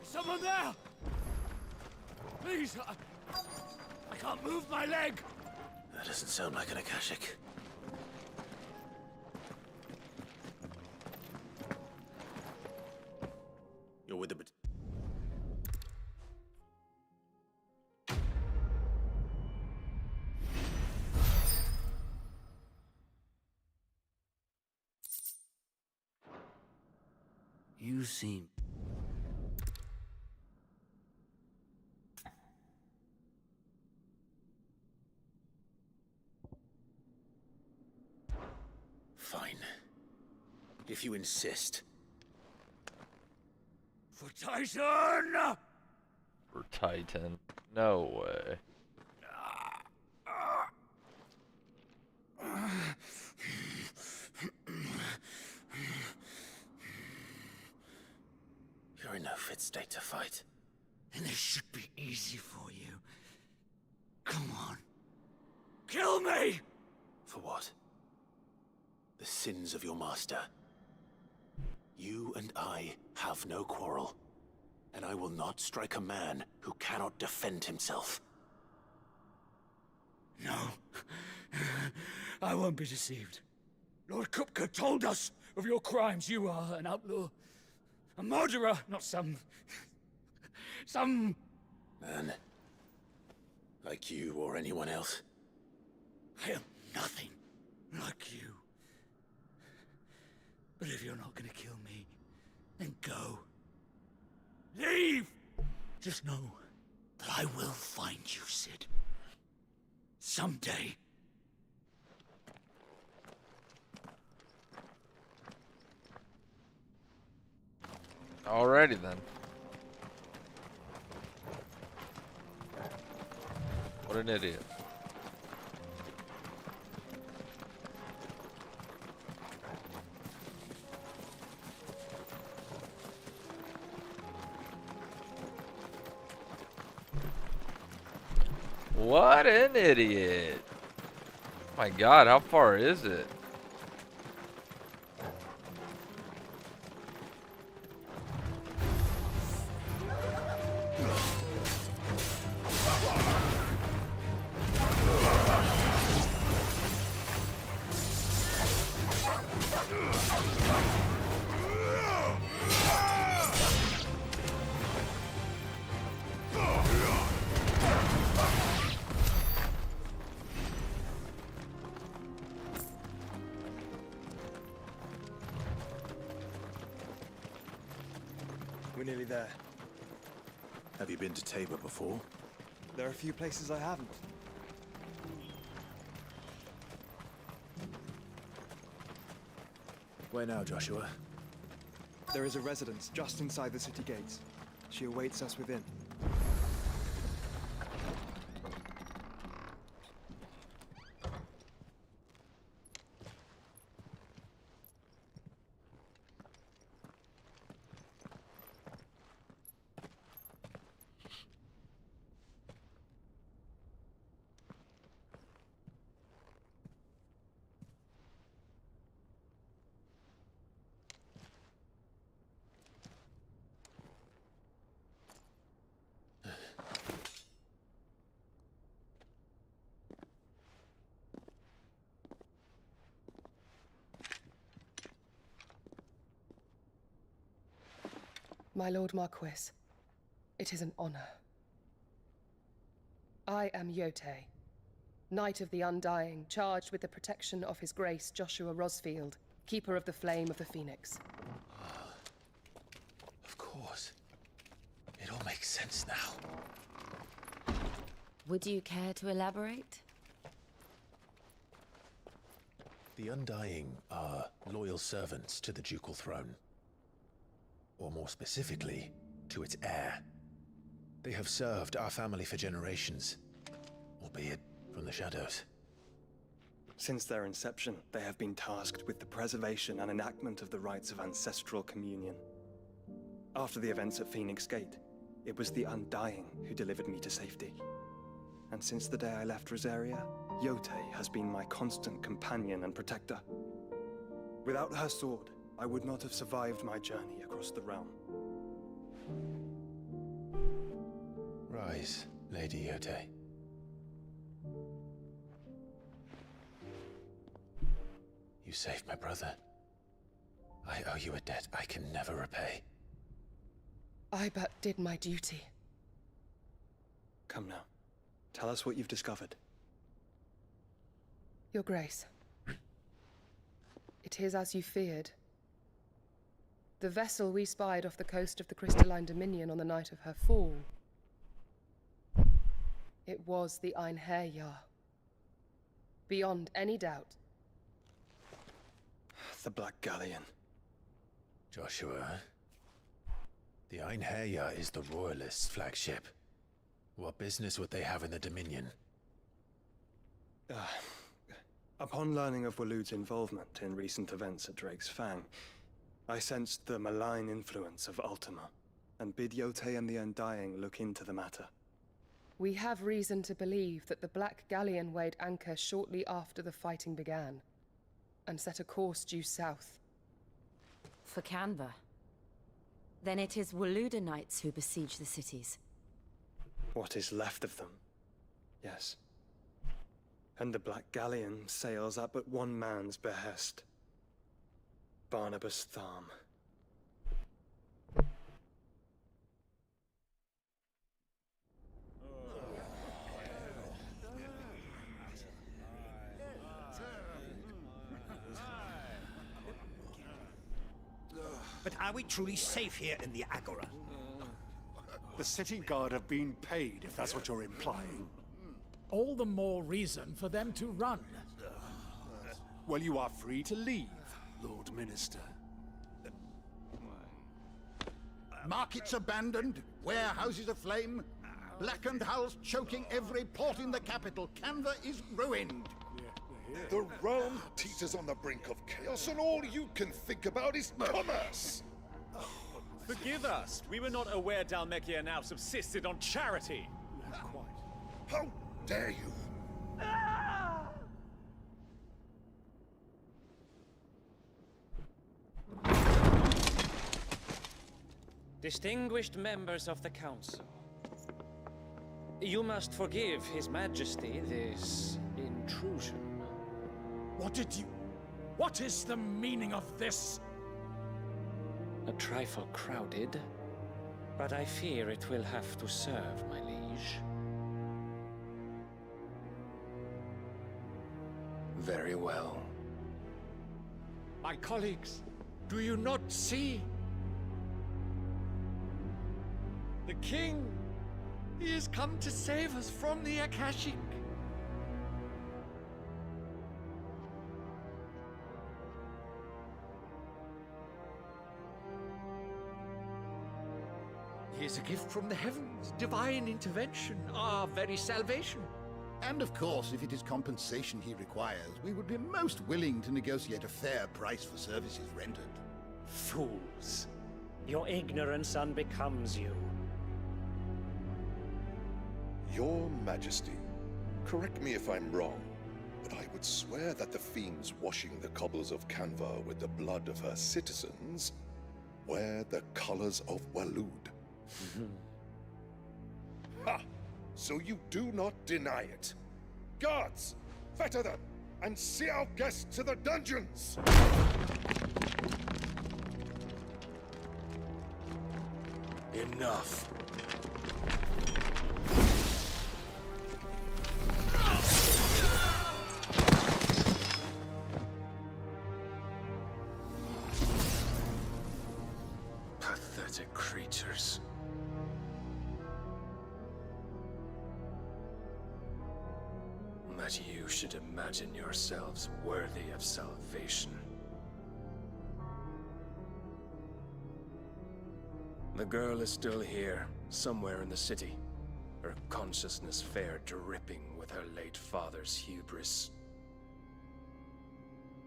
Someone there! Please, I can't move my leg! That doesn't sound like an Akashic. You're with the... You seem... Fine. If you insist. For Titan! For Titan. No way. You're in no fit state to fight. And this should be easy for you. Come on. Kill me! For what? The sins of your master. You and I have no quarrel, and I will not strike a man who cannot defend himself. No. I won't be deceived. Lord Kupka told us of your crimes. You are an outlaw. A murderer, not some Man. Like you or anyone else. I am nothing like you. But if you're not gonna kill me, then go. Leave! Just know that I will find you, Sid. Someday. Alrighty then. What an idiot. What an idiot. My God, how far is it? We're nearly there. Have you been to Tabor before? There are a few places I haven't. Where now, Joshua? There is a residence just inside the city gates. She awaits us within. My Lord Marquis, it is an honor. I am Yotei, Knight of the Undying, charged with the protection of His Grace Joshua Rosfield, Keeper of the Flame of the Phoenix. Of course. It all makes sense now. Would you care to elaborate? The Undying are loyal servants to the ducal throne. Or more specifically, to its heir. They have served our family for generations, albeit from the shadows. Since their inception, they have been tasked with the preservation and enactment of the rites of ancestral communion. After the events at Phoenix Gate, it was the Undying who delivered me to safety. And since the day I left Rosaria, Yotei has been my constant companion and protector. Without her sword, I would not have survived my journey across the realm. Rise, Lady Yotei. You saved my brother. I owe you a debt I can never repay. I but did my duty. Come now. Tell us what you've discovered. Your Grace. It is as you feared. The vessel we spied off the coast of the Crystalline Dominion on the night of her fall. It was the Einherjar. Beyond any doubt. The Black Galleon. Joshua, the Einherjar is the Royalists' flagship. What business would they have in the Dominion? Upon learning of Waloed's involvement in recent events at Drake's Fang, I sensed the malign influence of Ultima, and bid Yotei and the Undying look into the matter. We have reason to believe that the Black Galleon weighed anchor shortly after the fighting began, and set a course due south. For Canva. Then it is Waloed Knights who besiege the cities. What is left of them, yes. And the Black Galleon sails at but one man's behest. Barnabas Tharm. But are we truly safe here in the Agora? the city guard have been paid, if that's what you're implying. All the more reason for them to run. Well, you are free to leave, Lord Minister. Markets abandoned, warehouses aflame, blackened hulls choking every port in the capital. Canva is ruined. The realm teeters on the brink of chaos, and all you can think about is commerce! Forgive us. We were not aware Dhalmekia now subsisted on charity. How dare you! Distinguished members of the Council, you must forgive His Majesty this intrusion. What is the meaning of this? A trifle crowded, but I fear it will have to serve, my liege. Very well. My colleagues, do you not see? The king! He has come to save us from the Akashic! He is a gift from the heavens, divine intervention, our very salvation. And of course, if it is compensation he requires, we would be most willing to negotiate a fair price for services rendered. Fools. Your ignorance unbecomes you. Your Majesty, correct me if I'm wrong, but I would swear that the fiends washing the cobbles of Canva with the blood of her citizens wear the colors of Waloed. Ha! So you do not deny it. Guards, fetter them, and see our guests to the dungeons! Enough. Pathetic creatures. That you should imagine yourselves worthy of salvation. The girl is still here, somewhere in the city, her consciousness fair dripping with her late father's hubris.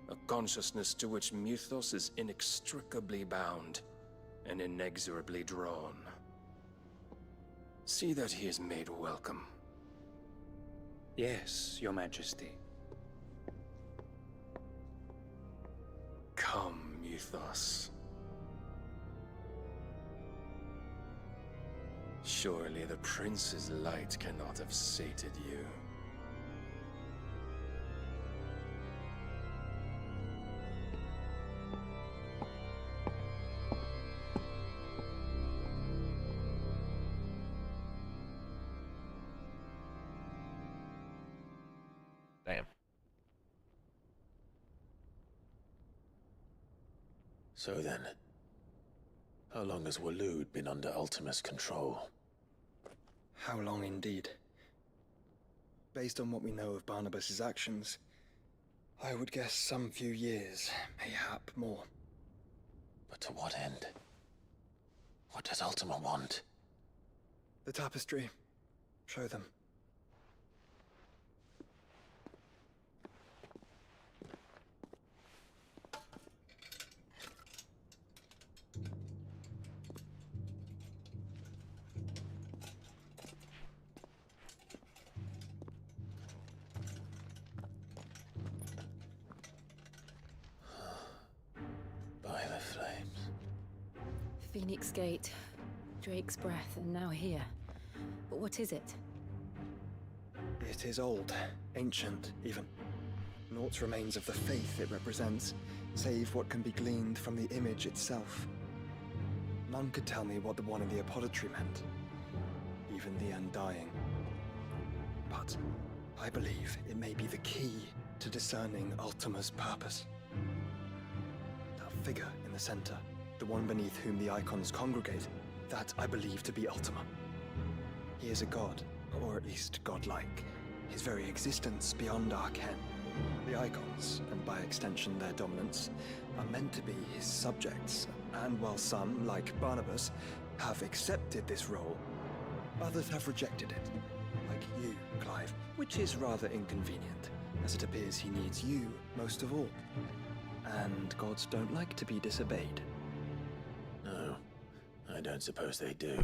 A consciousness to which Mythos is inextricably bound and inexorably drawn. See that he is made welcome. Yes, Your Majesty. Come, Mythos. Surely the prince's light cannot have sated you. Damn. So then, how long has Waloed been under Ultima's control? How long indeed? Based on what we know of Barnabas's actions, I would guess some few years, mayhap more. But to what end? What does Ultima want? The tapestry. Show them. Phoenix Gate, Drake's Breath, and now here. But what is it? It is old, ancient, even. Naught remains of the faith it represents, save what can be gleaned from the image itself. None could tell me what the one in the apothecary meant, even the Undying. But I believe it may be the key to discerning Ultima's purpose. That figure in the center, the one beneath whom the icons congregate, that I believe to be Ultima. He is a god, or at least godlike. His very existence beyond our ken. The icons, and by extension their dominants, are meant to be his subjects, and while some, like Barnabas, have accepted this role, others have rejected it. Like you, Clive, which is rather inconvenient, as it appears he needs you most of all. And gods don't like to be disobeyed. No, I don't suppose they do.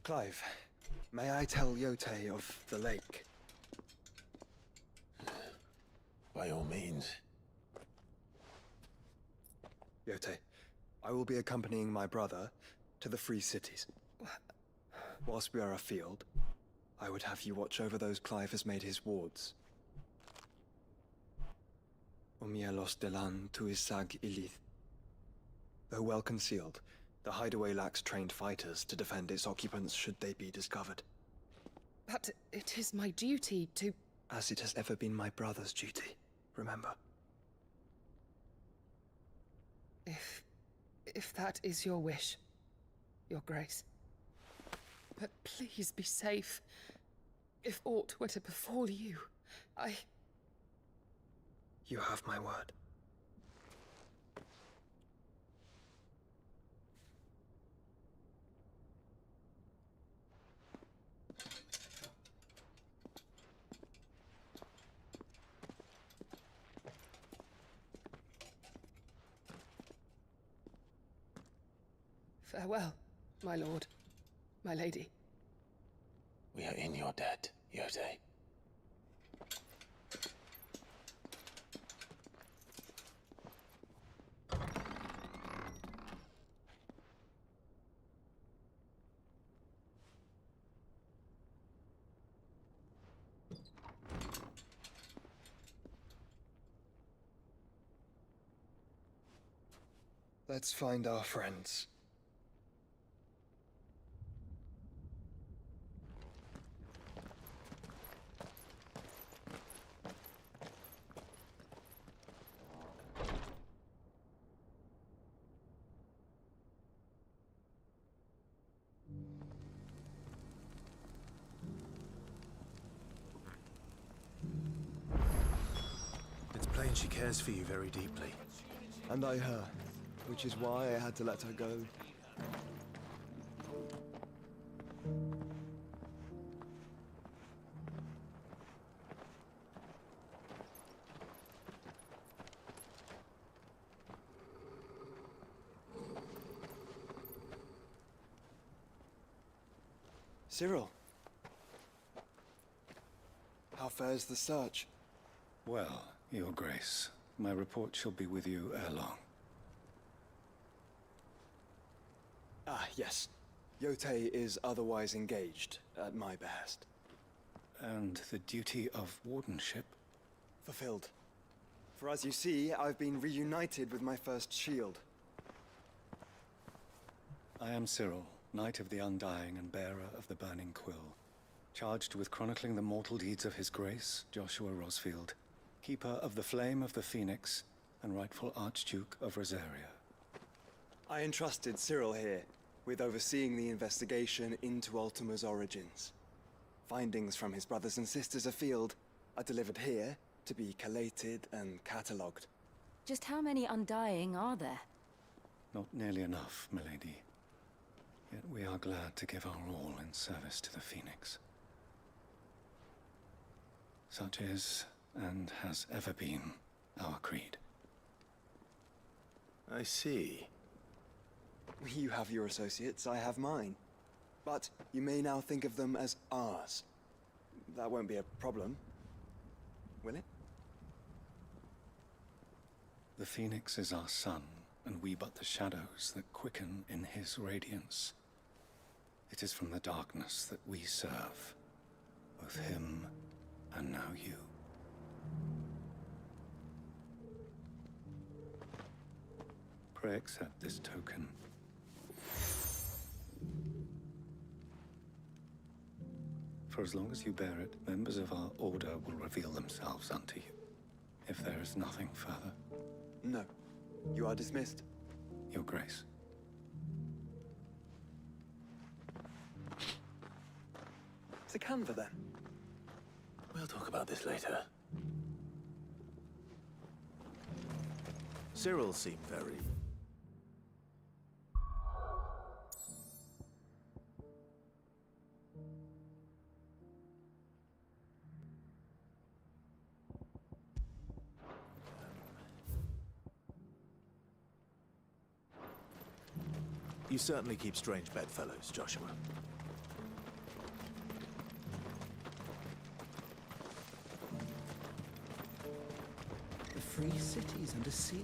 Clive, may I tell Yote of the lake? By all means. Yote, I will be accompanying my brother to the Free Cities. Whilst we are afield, I would have you watch over those Clive has made his wards. Umielos delan tuisag ilith. Though well concealed, the hideaway lacks trained fighters to defend its occupants should they be discovered. But it is my duty to... As it has ever been my brother's duty, remember. If that is your wish, Your Grace. But please be safe. If aught were to befall you, You have my word. Farewell, my lord, my lady. We are in your debt, Yote. Let's find our friends. It's plain she cares for you very deeply. And I her, which is why I had to let her go. Cyril. How fares the search? Well, Your Grace, my report shall be with you ere long. Ah, yes. Yote is otherwise engaged, at my behest. And the duty of wardenship? Fulfilled. For as you see, I've been reunited with my first shield. I am Cyril, Knight of the Undying and bearer of the Burning Quill, charged with chronicling the mortal deeds of His Grace, Joshua Rosfield, keeper of the Flame of the Phoenix and rightful Archduke of Rosaria. I entrusted Cyril here with overseeing the investigation into Ultima's origins. Findings from his brothers and sisters afield are delivered here to be collated and catalogued. Just how many Undying are there? Not nearly enough, milady. Yet we are glad to give our all in service to the Phoenix. Such is, and has ever been, our creed. I see. You have your associates, I have mine. But you may now think of them as ours. That won't be a problem, will it? The Phoenix is our sun, and we but the shadows that quicken in his radiance. It is from the darkness that we serve, both him and now you. Pray accept this token. For as long as you bear it, members of our order will reveal themselves unto you. If there is nothing further. No. You are dismissed. Your Grace. To Canva, then? We'll talk about this later. Cyril seemed very... You certainly keep strange bedfellows, Joshua. The free cities under siege.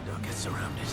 Don't get surrounded.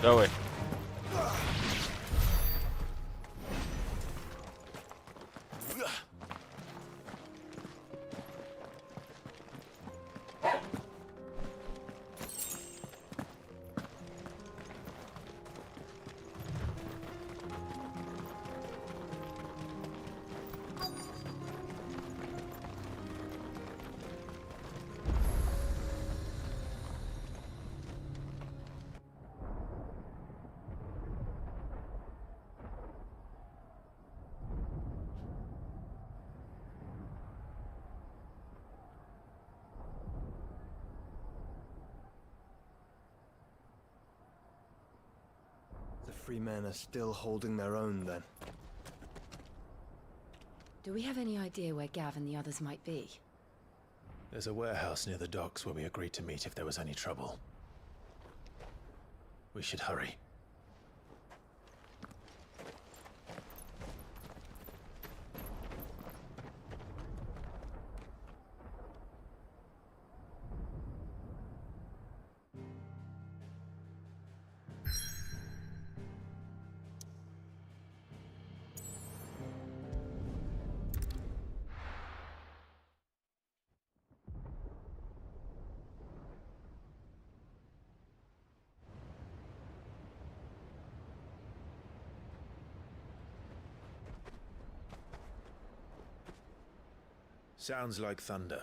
Go away. Joffrey men are still holding their own, then. Do we have any idea where Gav and the others might be? There's a warehouse near the docks where we agreed to meet if there was any trouble. We should hurry. Sounds like thunder.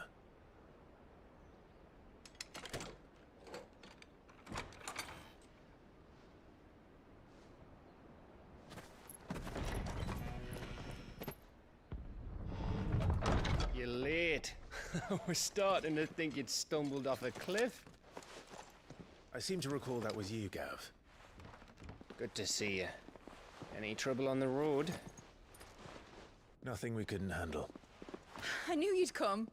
You're late. We're starting to think you'd stumbled off a cliff. I seem to recall that was you, Gav. Good to see you. Any trouble on the road? Nothing we couldn't handle. I knew you'd come.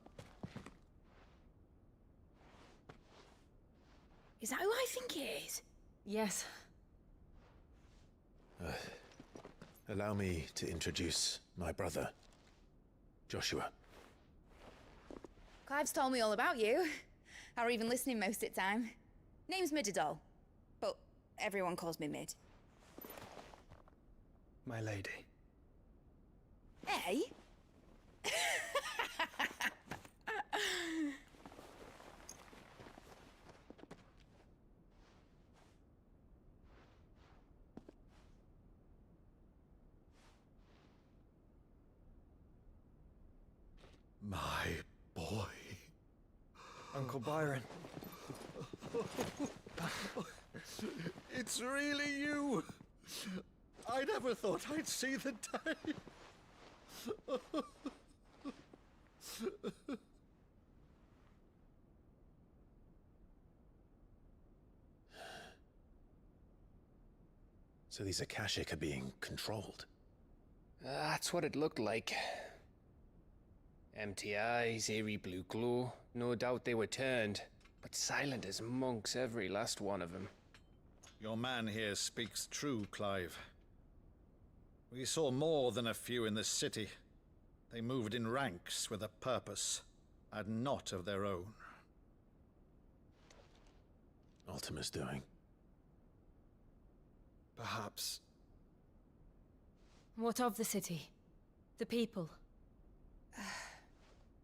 Is that who I think it is? Yes. Allow me to introduce my brother, Joshua. Clive's told me all about you. Or even listening most of the time. Name's Midadol, but everyone calls me Mid. My lady. Hey? My boy. Uncle Byron. It's really you. I never thought I'd see the day. So these Akashic are being controlled? That's what it looked like. Empty eyes, eerie blue glow. No doubt they were turned, but silent as monks, every last one of them. Your man here speaks true, Clive. We saw more than a few in this city. They moved in ranks with a purpose, and not of their own. Ultima's doing. Perhaps. What of the city? The people?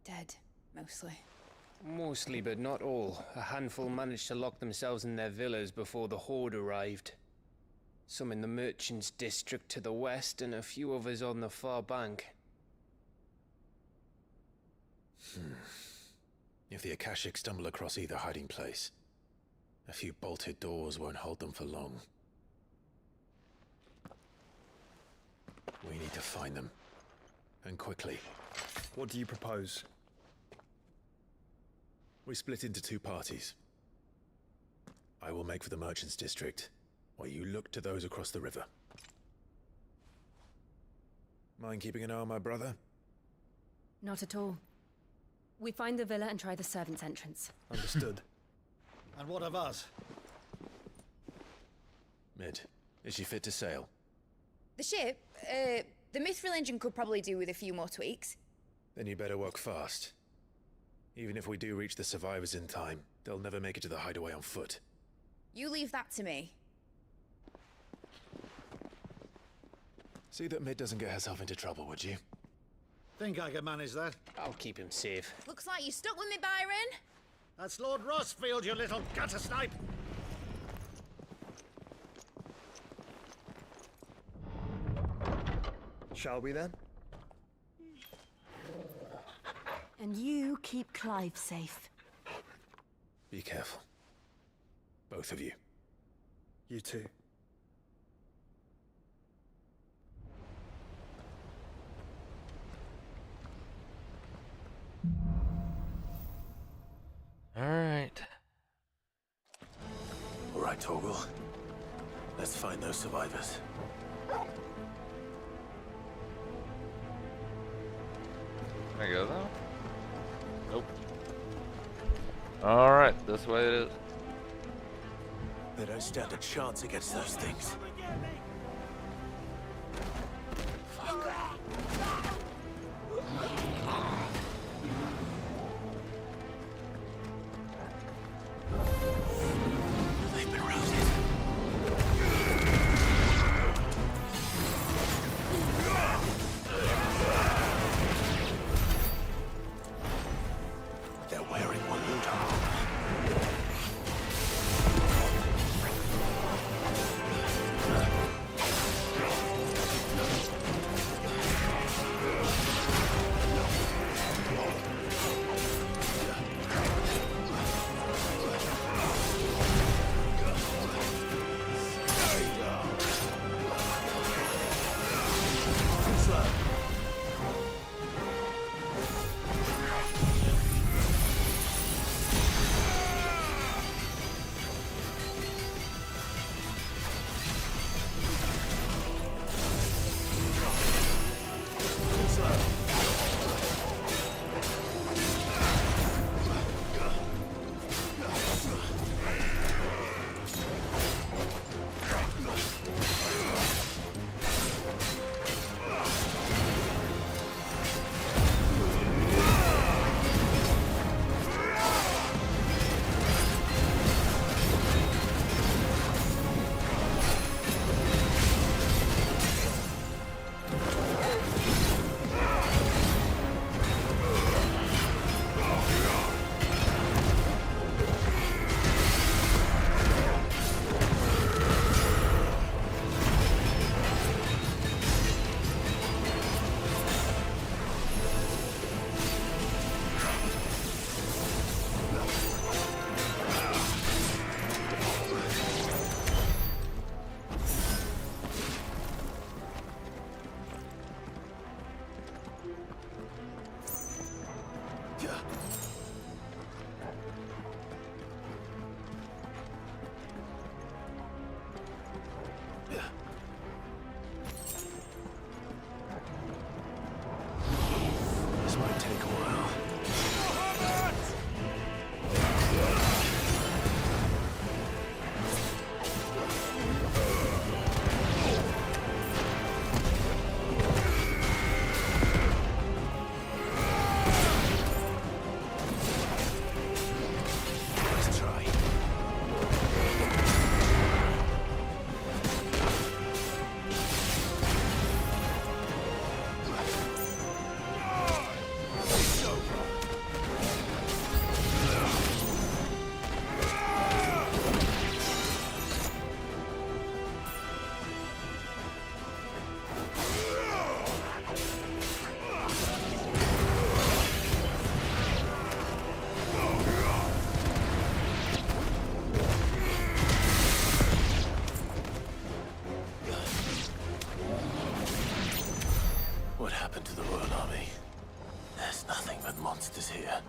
Dead, mostly. Mostly, but not all. A handful managed to lock themselves in their villas before the Horde arrived. Some in the Merchants' District to the west, and a few others on the far bank. If the Akashic stumble across either hiding place, a few bolted doors won't hold them for long. We need to find them. And quickly. What do you propose? We split into two parties. I will make for the Merchants' District, while you look to those across the river. Mind keeping an eye on my brother? Not at all. We find the villa and try the servants' entrance. Understood. And what of us? Mid, is she fit to sail? The ship, the Mithril engine could probably do with a few more tweaks. Then you better work fast. Even if we do reach the survivors in time, they'll never make it to the hideaway on foot. You leave that to me. See that Mid doesn't get herself into trouble, would you? Think I can manage that? I'll keep him safe. Looks like you stuck with me, Byron. That's Lord Rossfield, you little gutter snipe! Shall we then? And you keep Clive safe. Be careful. Both of you. You too. All right. All right, Torgal. Let's find those survivors. Can I go though? Nope. Alright, this way it is. They don't stand a chance against those things. They've been routed. They're wearing Waloed armor. This might take a while. Let's try. What happened to the Royal Army? There's nothing but monsters here.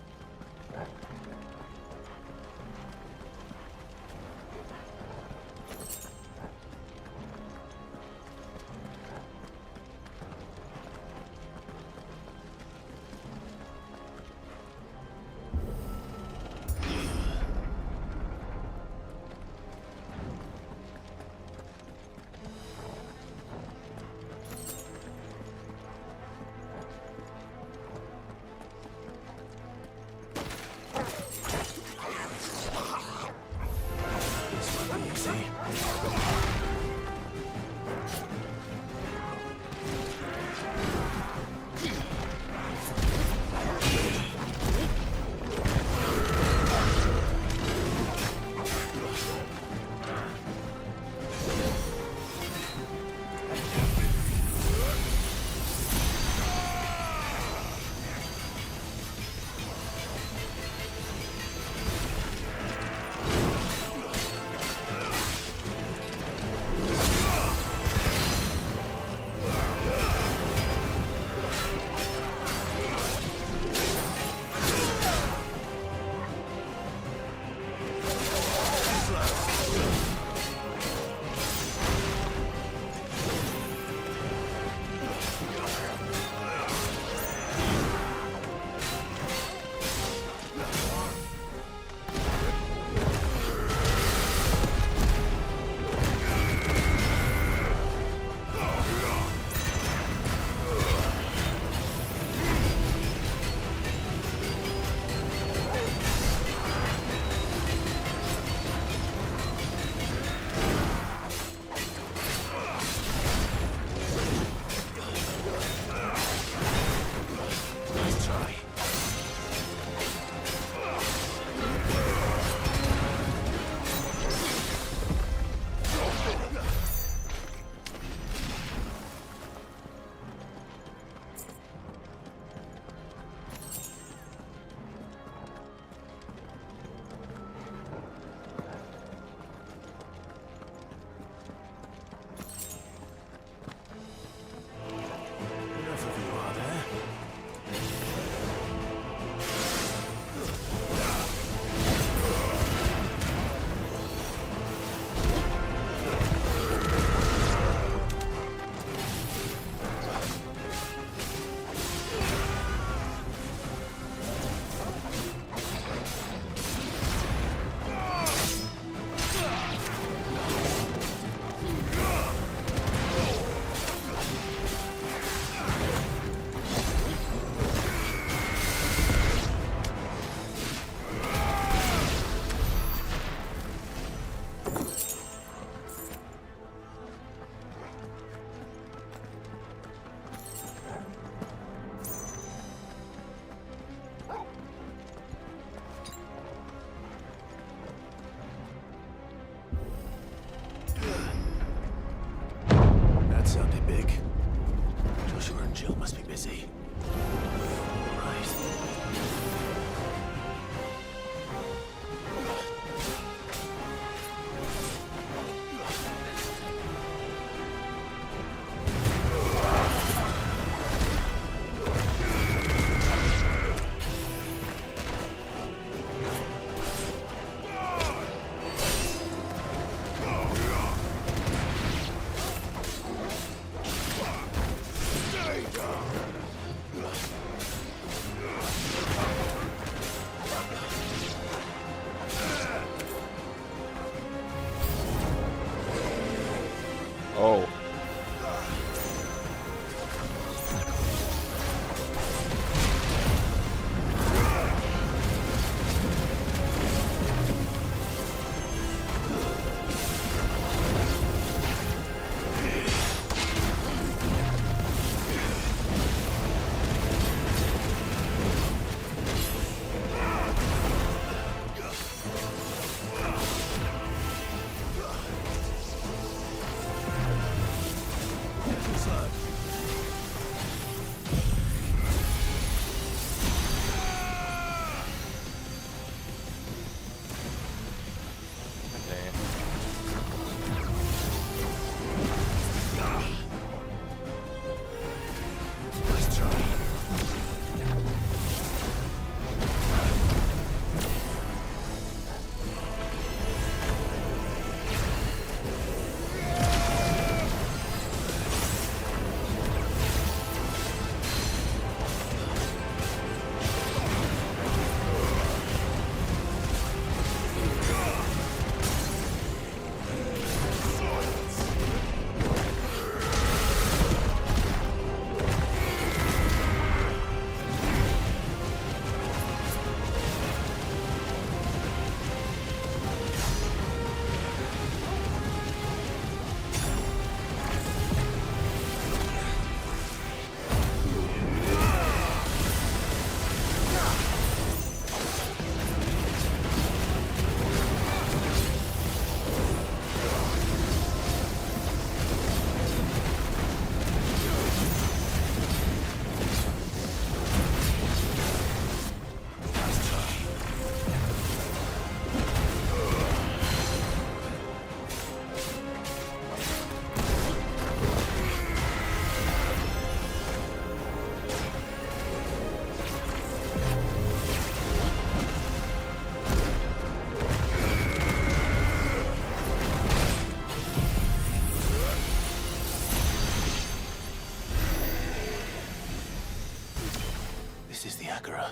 This is the Agora,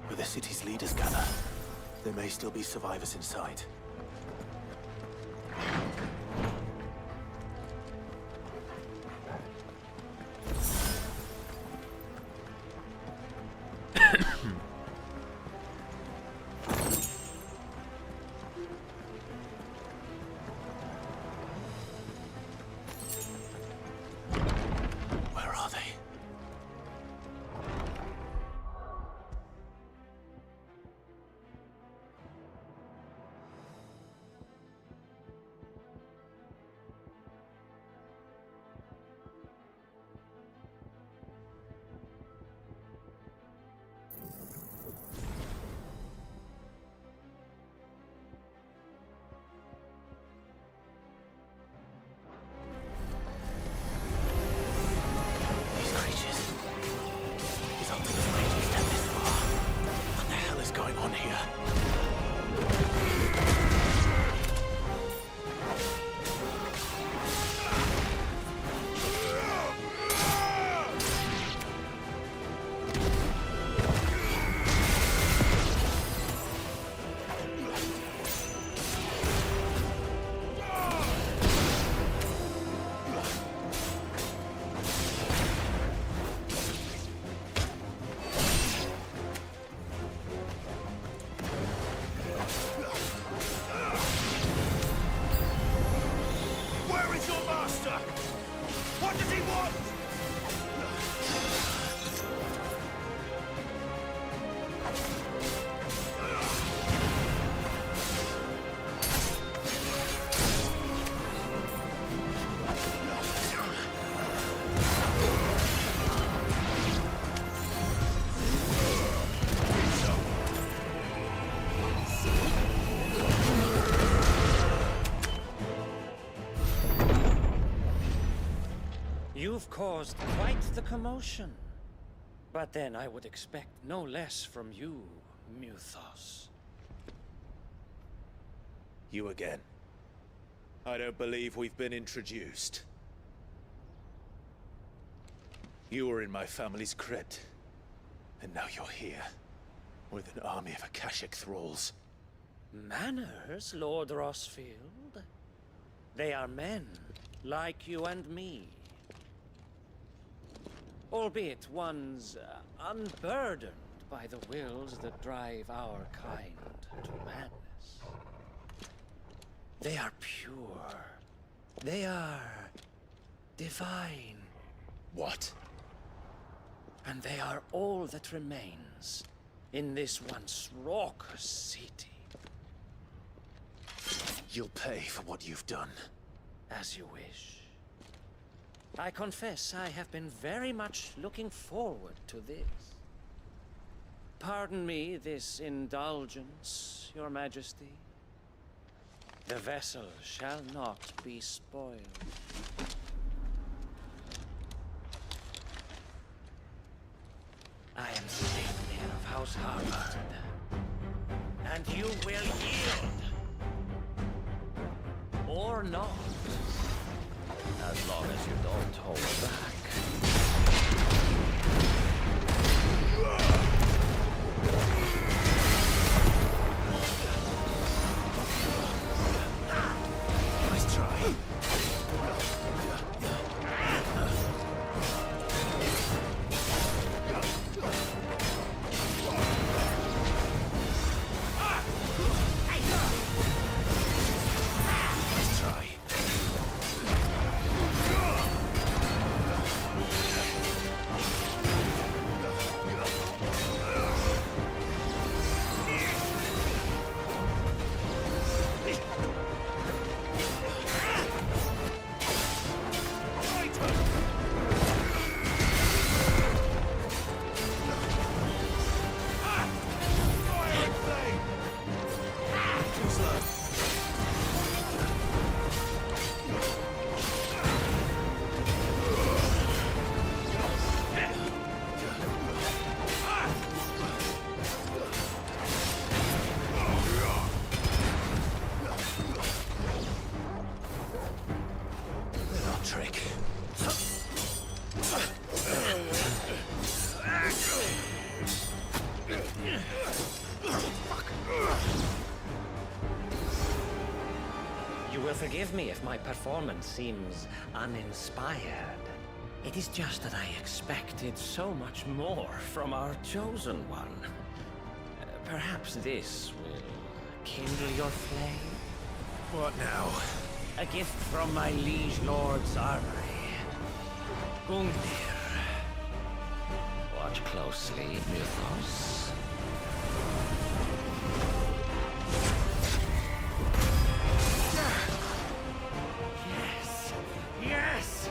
where the city's leaders gather. There may still be survivors inside. Where are they? These creatures. These ultimate creatures step this far. What the hell is going on here? Where is your master? What does he want? You've caused quite the commotion. But then I would expect no less from you, Muthos. You again. I don't believe we've been introduced. You were in my family's crypt. And now you're here. With an army of Akashic thralls. Manners, Lord Rosfield? They are men, like you and me. Albeit ones unburdened by the wills that drive our kind to madness. They are pure. They are divine. What? And they are all that remains in this once raucous city. You'll pay for what you've done. As you wish. I confess I have been very much looking forward to this. Pardon me this indulgence, Your Majesty. The vessel shall not be spoiled. I am Savior of House Harvard, and you will yield. Or not. As long as you don't hold back. Nice try. Nice try. will forgive me if my performance seems uninspired. It is just that I expected so much more from our chosen one. Perhaps this will kindle your flame? What now? A gift from my liege lord's armory. Gungnir. Watch closely, Mythos. Yes! Yes!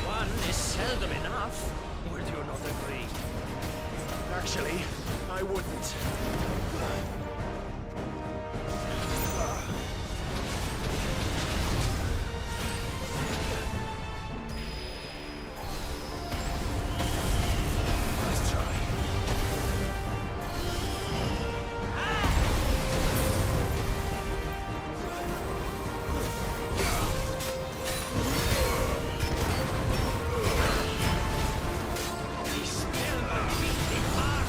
One is seldom enough. Would you not agree? Actually, I wouldn't. Let's try. He's still a beating heart.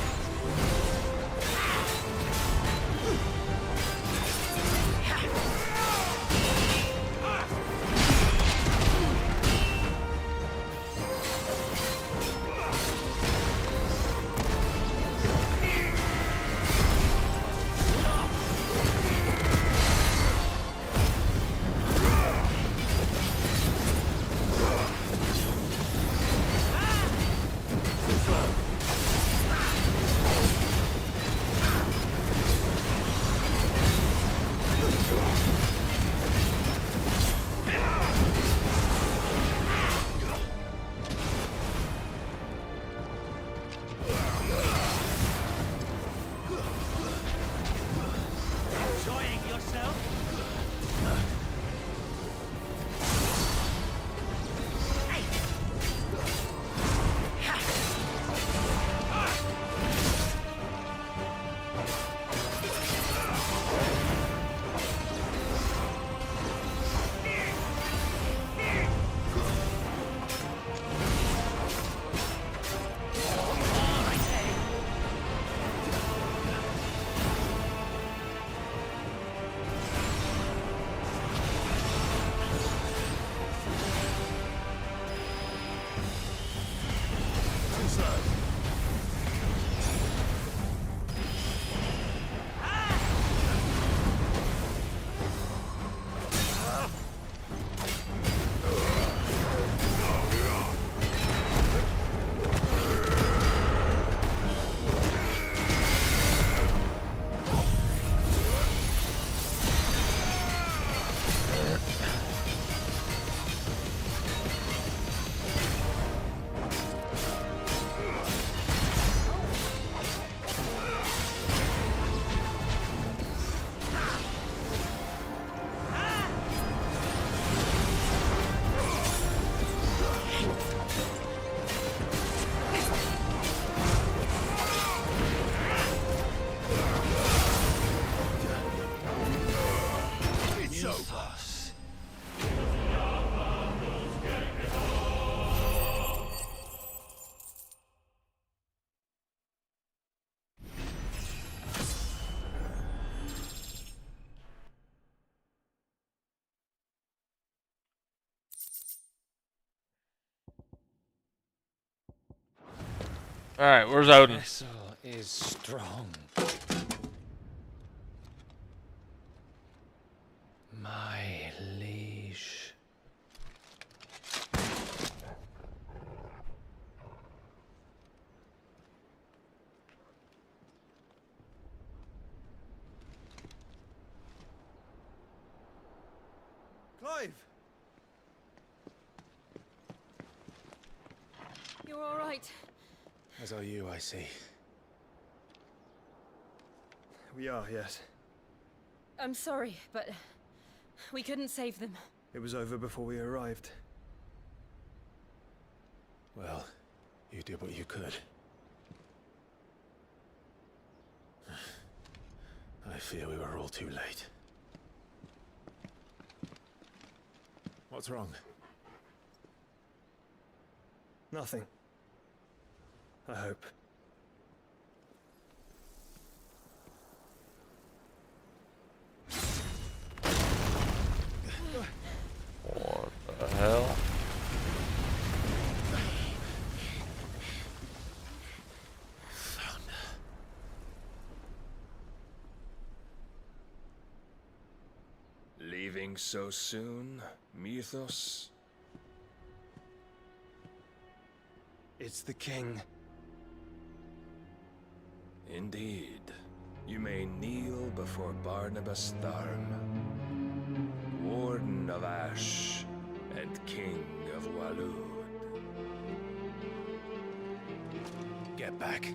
Enjoying yourself? It's over. Alright, where's Odin? Vessel is strong. My liege. Clive! You're all right. As are you, I see. We are, yes. I'm sorry, but we couldn't save them. It was over before we arrived. Well, you did what you could. I fear we were all too late. What's wrong? Nothing. I hope. What the hell? Leaving so soon, Mythos? It's the king. Indeed. You may kneel before Barnabas Tharm, Warden of Ash and King of Waloed. Get back.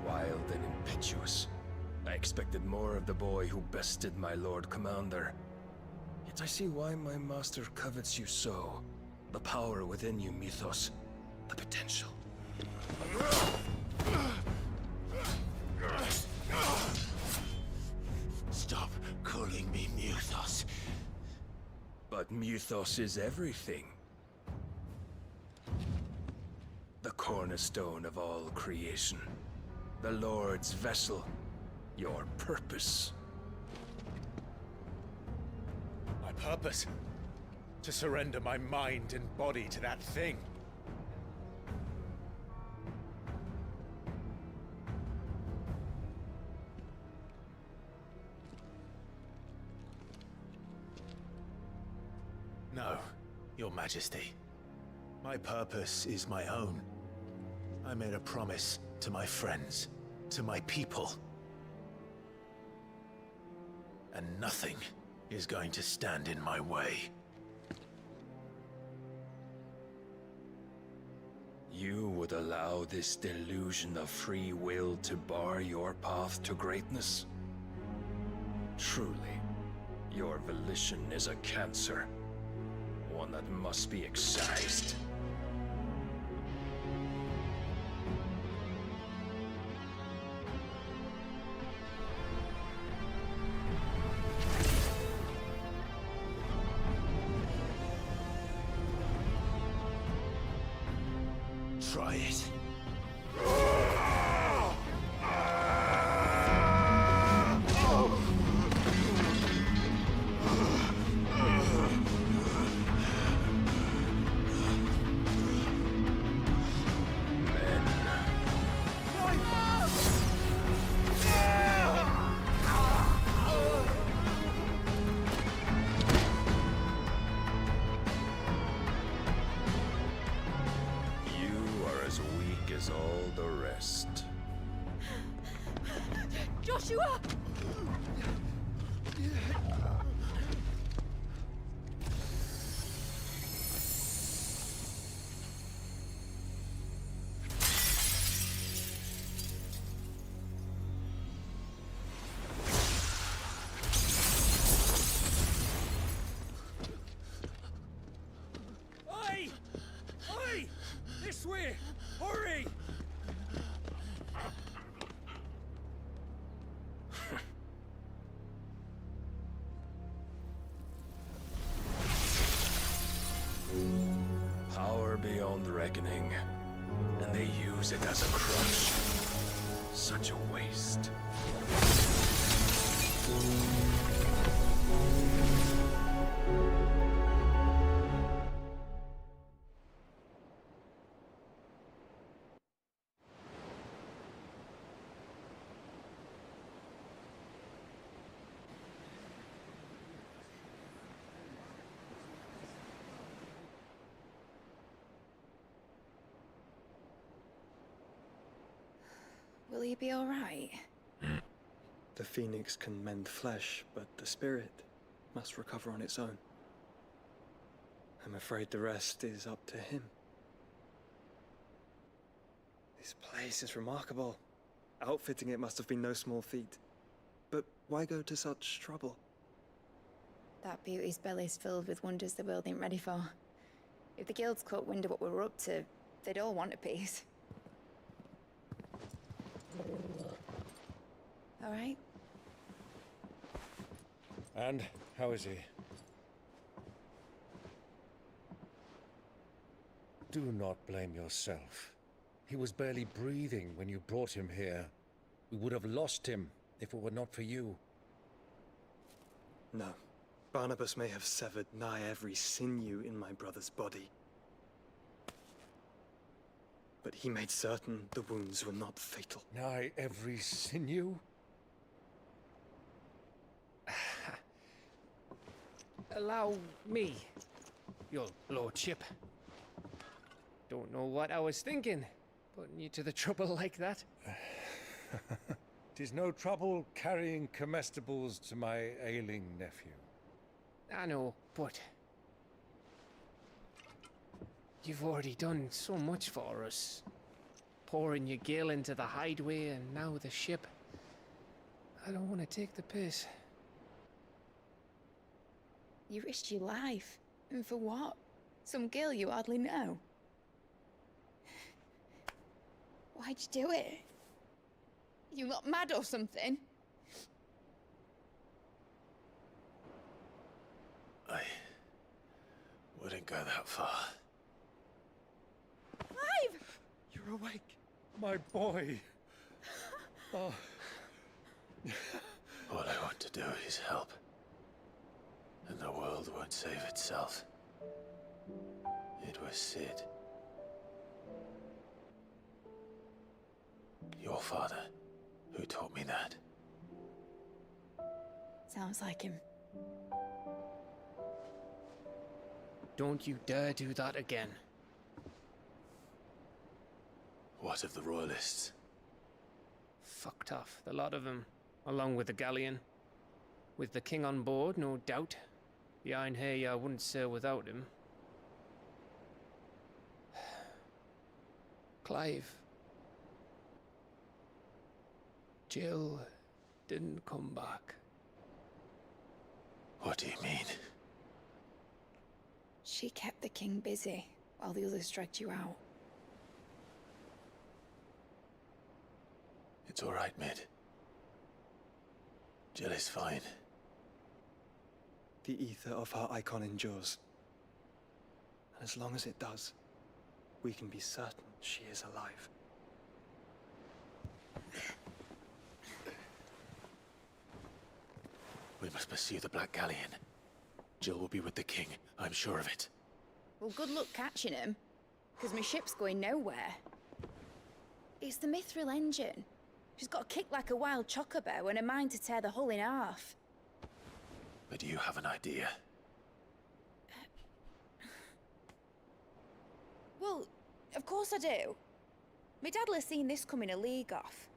Wild and impetuous. I expected more of the boy who bested my Lord Commander. Yet I see why my master covets you so. The power within you, Mythos. The potential. Stop calling me Mythos. But Mythos is everything. The cornerstone of all creation. The Lord's vessel. Your purpose. My purpose? To surrender my mind and body to that thing. No, Your Majesty. My purpose is my own. I made a promise to my friends, to my people. And nothing is going to stand in my way. You would allow this delusion of free will to bar your path to greatness? Truly, your volition is a cancer. One that must be excised. Try it. All the rest. Joshua! Oi! Oi! This way! Hurry! Power beyond reckoning. and they use it as a crutch. Such a waste. Will he be all right? The phoenix can mend flesh, but the spirit must recover on its own. I'm afraid the rest is up to him. This place is remarkable. Outfitting it must have been no small feat. But why go to such trouble? That beauty's belly's filled with wonders the world ain't ready for. If the guilds caught wind of what we're up to, they'd all want a piece. All right? And how is he? Do not blame yourself. He was barely breathing when you brought him here. We would have lost him if it were not for you. No. Barnabas may have severed nigh every sinew in my brother's body. But he made certain the wounds were not fatal. Nigh every sinew? Allow me, your lordship. Don't know what I was thinking, putting you to the trouble like that. 'Tis no trouble carrying comestibles to my ailing nephew. I know, but you've already done so much for us. Pouring your gil into the hideaway and now the ship. I don't want to take the piss. You risked your life. And for what? Some girl you hardly know. Why'd you do it? You not mad or something? I wouldn't go that far. Clive! You're awake, my boy. Oh. All I want to do is help. And the world won't save itself. It was Sid. Your father, who taught me that. Sounds like him. Don't you dare do that again. What of the Royalists? Fucked off, the lot of them, along with the galleon. With the king on board, no doubt. Behind here, I wouldn't sail without him. Clive. Jill didn't come back. What do you mean? She kept the king busy while the others dragged you out. It's all right, Mid. Jill is fine. The ether of her icon endures. And as long as it does, we can be certain she is alive. We must pursue the Black Galleon. Jill will be with the king, I'm sure of it. Well, good luck catching him, because my ship's going nowhere. It's the Mithril engine. She's got a kick like a wild chocobo and a mind to tear the hull in half. But you have an idea. Well, of course I do. My dad'll have seen this coming a league off.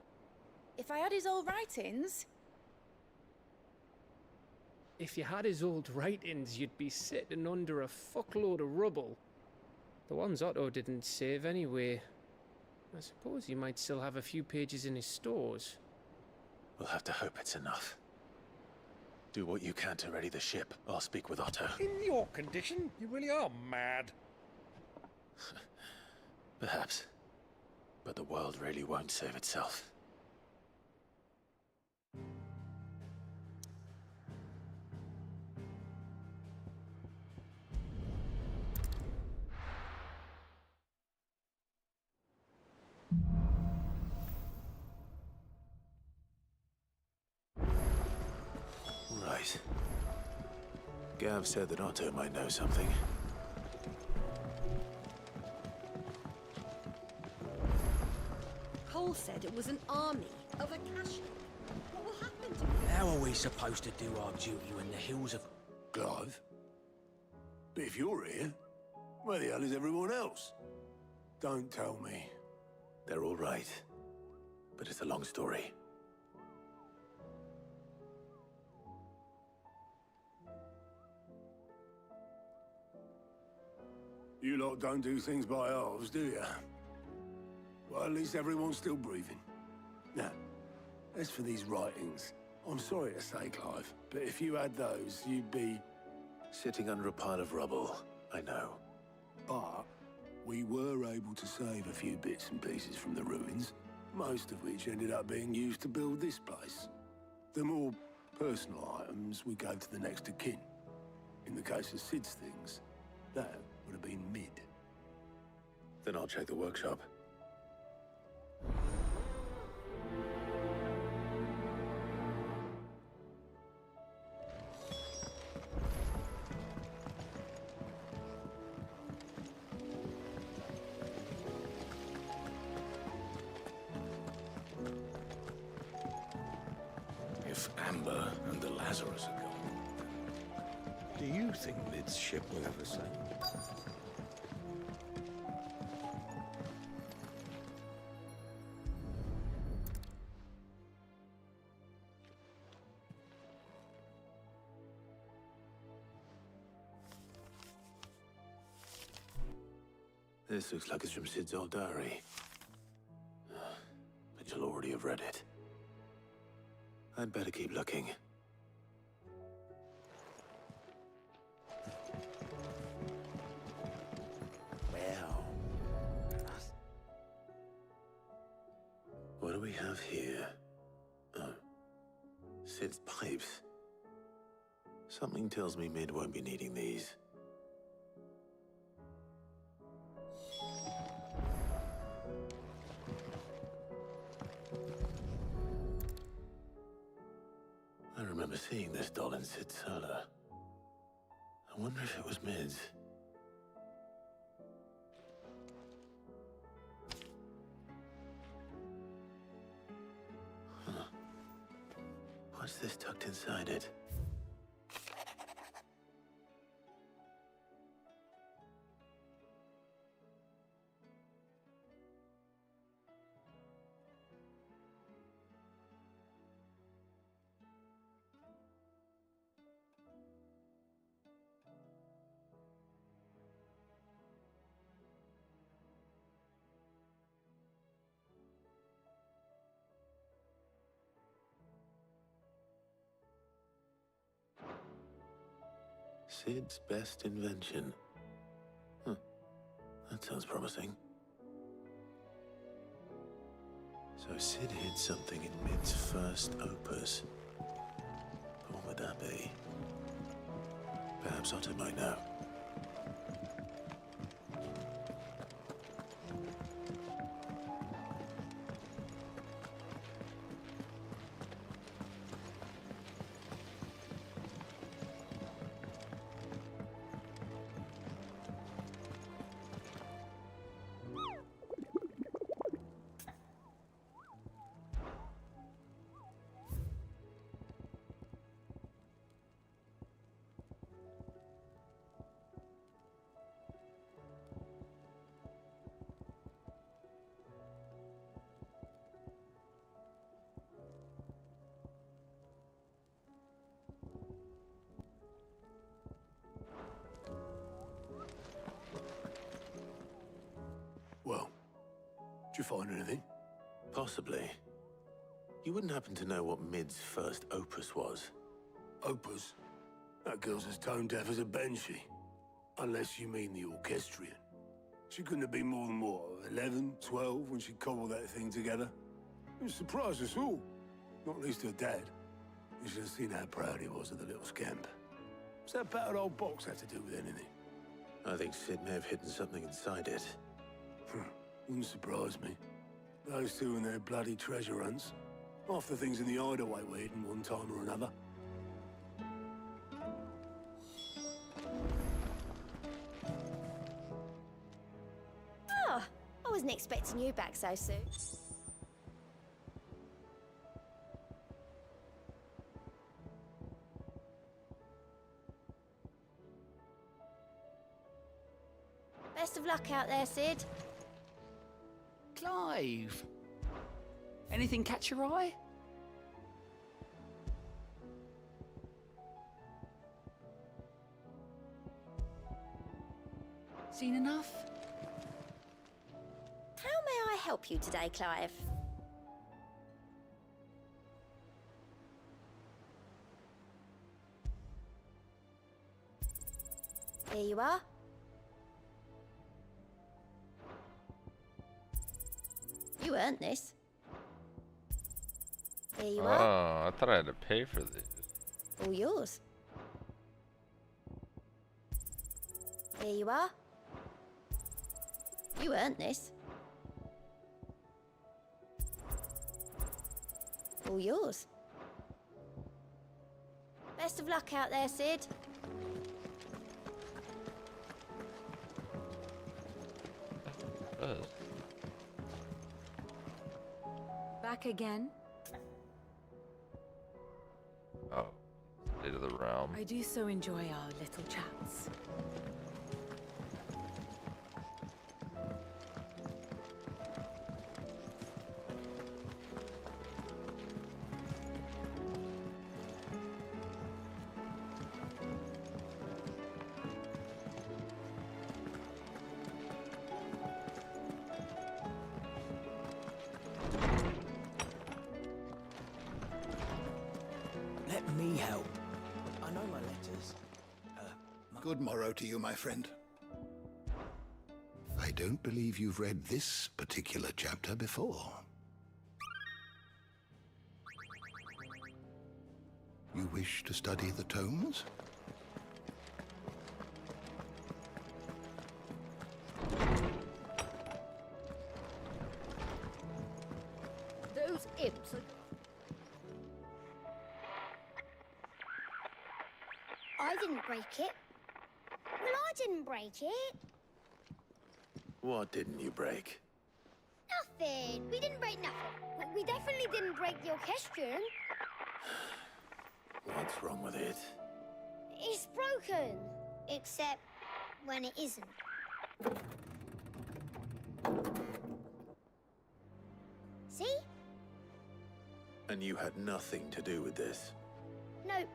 If I had his old writings... If you had his old writings, you'd be sitting under a fuckload of rubble. The ones Otto didn't save anyway. I suppose he might still have a few pages in his stores. We'll have to hope it's enough. Do what you can to ready the ship. I'll speak with Otto. In your condition, you really are mad. Perhaps. But the world really won't save itself. boys. Gav said that Otto might know something. Cole said it was an army of Akashi. What will happen to me? How are we supposed to do our duty when the hills of... Clive? But if you're here, where the hell is everyone else? Don't tell me. They're all right. But it's a long story. You lot don't do things by halves, do you? Well, at least everyone's still breathing. Now, as for these writings, I'm sorry to say, Clive, but if you had those, you'd be... Sitting under a pile of rubble, I know. But we were able to save a few bits and pieces from the ruins, most of which ended up being used to build this place. The more personal items we gave to the next of kin. In the case of Sid's things, that would have been mid. Then I'll check the workshop. If Amber and the Lazarus are gone, do you think Mid's ship will ever sail? This looks like it's from Sid's old diary. But you'll already have read it. I'd better keep looking. Well... What do we have here? Oh. Sid's pipes. Something tells me Mid won't be needing these. I remember seeing this doll in Sid's cellar. I wonder if it was Mid's. Huh. What's this tucked inside it? Sid's best invention. Huh. That sounds promising. So Sid hid something in Mid's first opus. But what would that be? Perhaps Otto might know. Well, did you find anything? Possibly. You wouldn't happen to know what Mid's first opus was? Opus? That girl's as tone deaf as a banshee. Unless you mean the orchestrion. She couldn't have been more than, what, 11, 12 when she cobbled that thing together? It surprised us all. Not least her dad. You should have seen how proud he was of the little scamp. What's that battered old box have to do with anything? I think Sid may have hidden something inside it. Wouldn't surprise me. Those two and their bloody treasure hunts. Half the things in the hideaway were hidden one time or another. wasn't expecting you back so soon. Best of luck out there, Sid. Clive! Anything catch your eye? Seen enough? How may I help you today, Clive? Here you are. You earned this. Here you are. Oh, I thought I had to pay for this. All yours. Here you are. You earned this. All yours. Best of luck out there, Sid. Back again? Oh, state of the realm. I do so enjoy our little chats. Let me help. I know my letters. Good morrow to you, my friend. I don't believe you've read this particular chapter before. You wish to study the tomes? Those imps are... I didn't break it. Well, I didn't break it. What didn't you break? Nothing. We didn't break nothing. We definitely didn't break the orchestrion. What's wrong with it? It's broken. Except when it isn't. See? And you had nothing to do with this. Nope.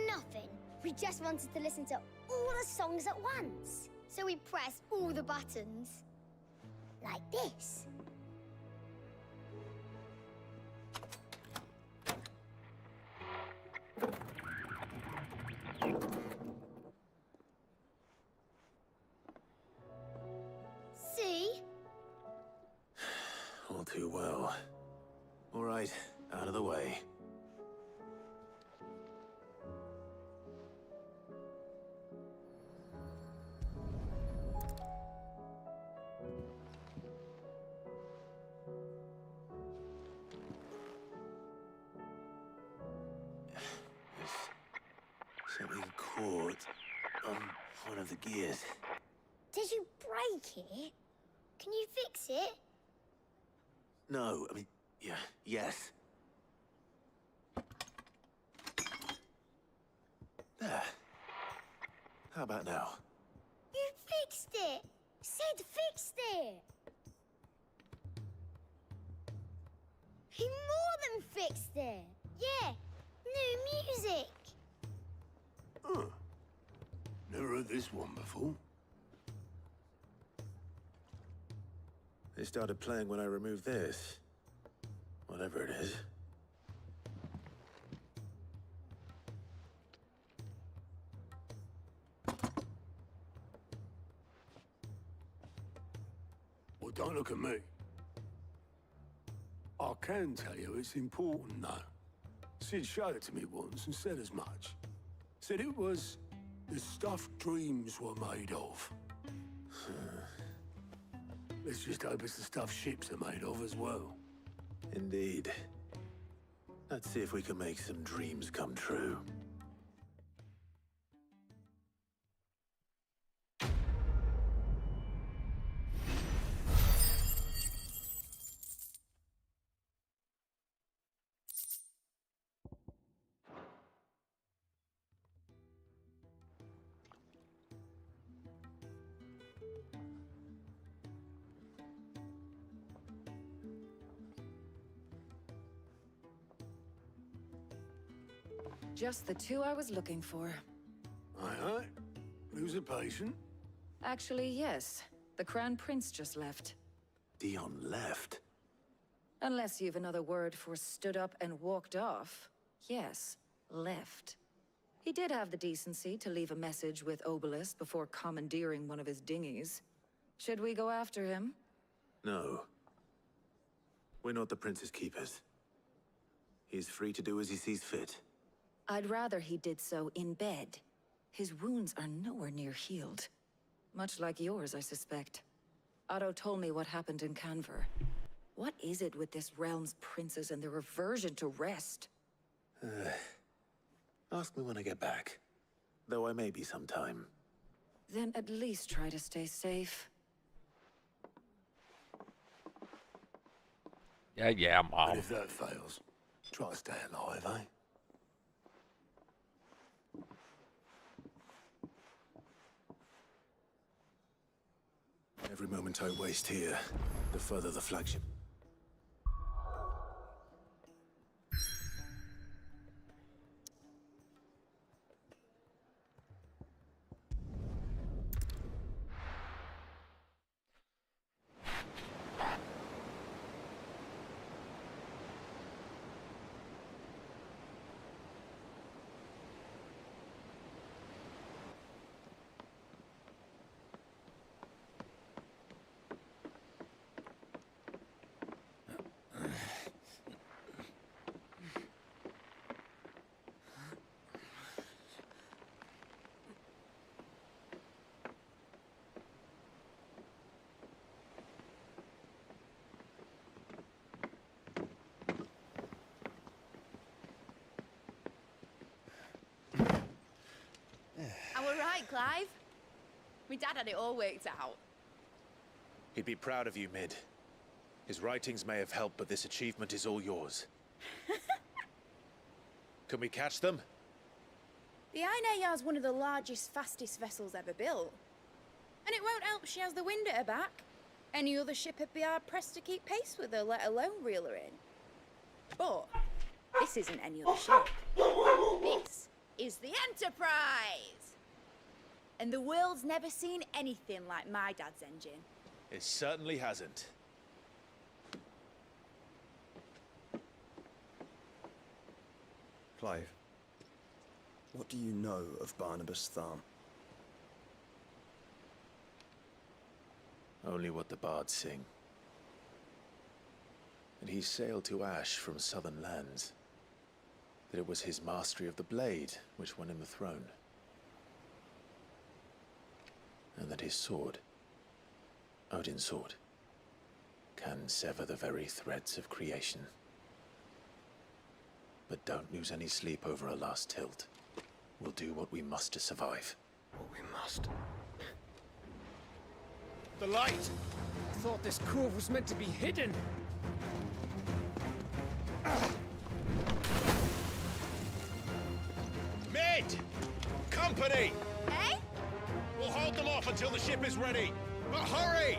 Nothing. We just wanted to listen to all the songs at once. So we pressed all the buttons. Like this. See? All too well. All right, out of the way. Something caught on one of the gears. Did you break it? Can you fix it? No, I mean, yeah, yes. There. How about now? You fixed it! Sid fixed it! He more than fixed it! Yeah, new music! Huh. Never heard this one before. They started playing when I removed this. Whatever it is. Well, don't look at me. I can tell you it's important, though. Sid showed it to me once and said as much. Said it was the stuff dreams were made of. Let's just hope it's the stuff ships are made of as well. Indeed. Let's see if we can make some dreams come true. Just the two I was looking for. Aye. Lose a patient? Actually, yes. The Crown Prince just left. Dion left? Unless you've another word for stood up and walked off. Yes, left. He did have the decency to leave a message with Obelisk before commandeering one of his dinghies. Should we go after him? No. We're not the Prince's keepers. He's free to do as he sees fit. I'd rather he did so in bed. His wounds are nowhere near healed. Much like yours, I suspect. Otto told me what happened in Canver. What is it with this realm's princes and their aversion to rest? Ask me when I get back. Though I may be sometime. Then at least try to stay safe. Yeah, Mom. And if that fails, try to stay alive, eh? Every moment I waste here, the further the flagship. I were right, Clive. My dad had it all worked out. He'd be proud of you, Mid. His writings may have helped, but this achievement is all yours. Can we catch them? The Ainayar's one of the largest, fastest vessels ever built. And it won't help she has the wind at her back. Any other ship would be hard-pressed to keep pace with her, let alone reel her in. But this isn't any other ship. This is the Enterprise! And the world's never seen anything like my dad's engine. It certainly hasn't. Clive, what do you know of Barnabas Tharm? Only what the bards sing. And he sailed to Ash from southern lands. That it was his mastery of the blade which won him the throne. And that his sword, Odin's sword, can sever the very threads of creation. But don't lose any sleep over a last tilt. We'll do what we must to survive. What we must. The light! I thought this cove was meant to be hidden. Mid! Company! Eh? We'll hold them off until the ship is ready. But hurry!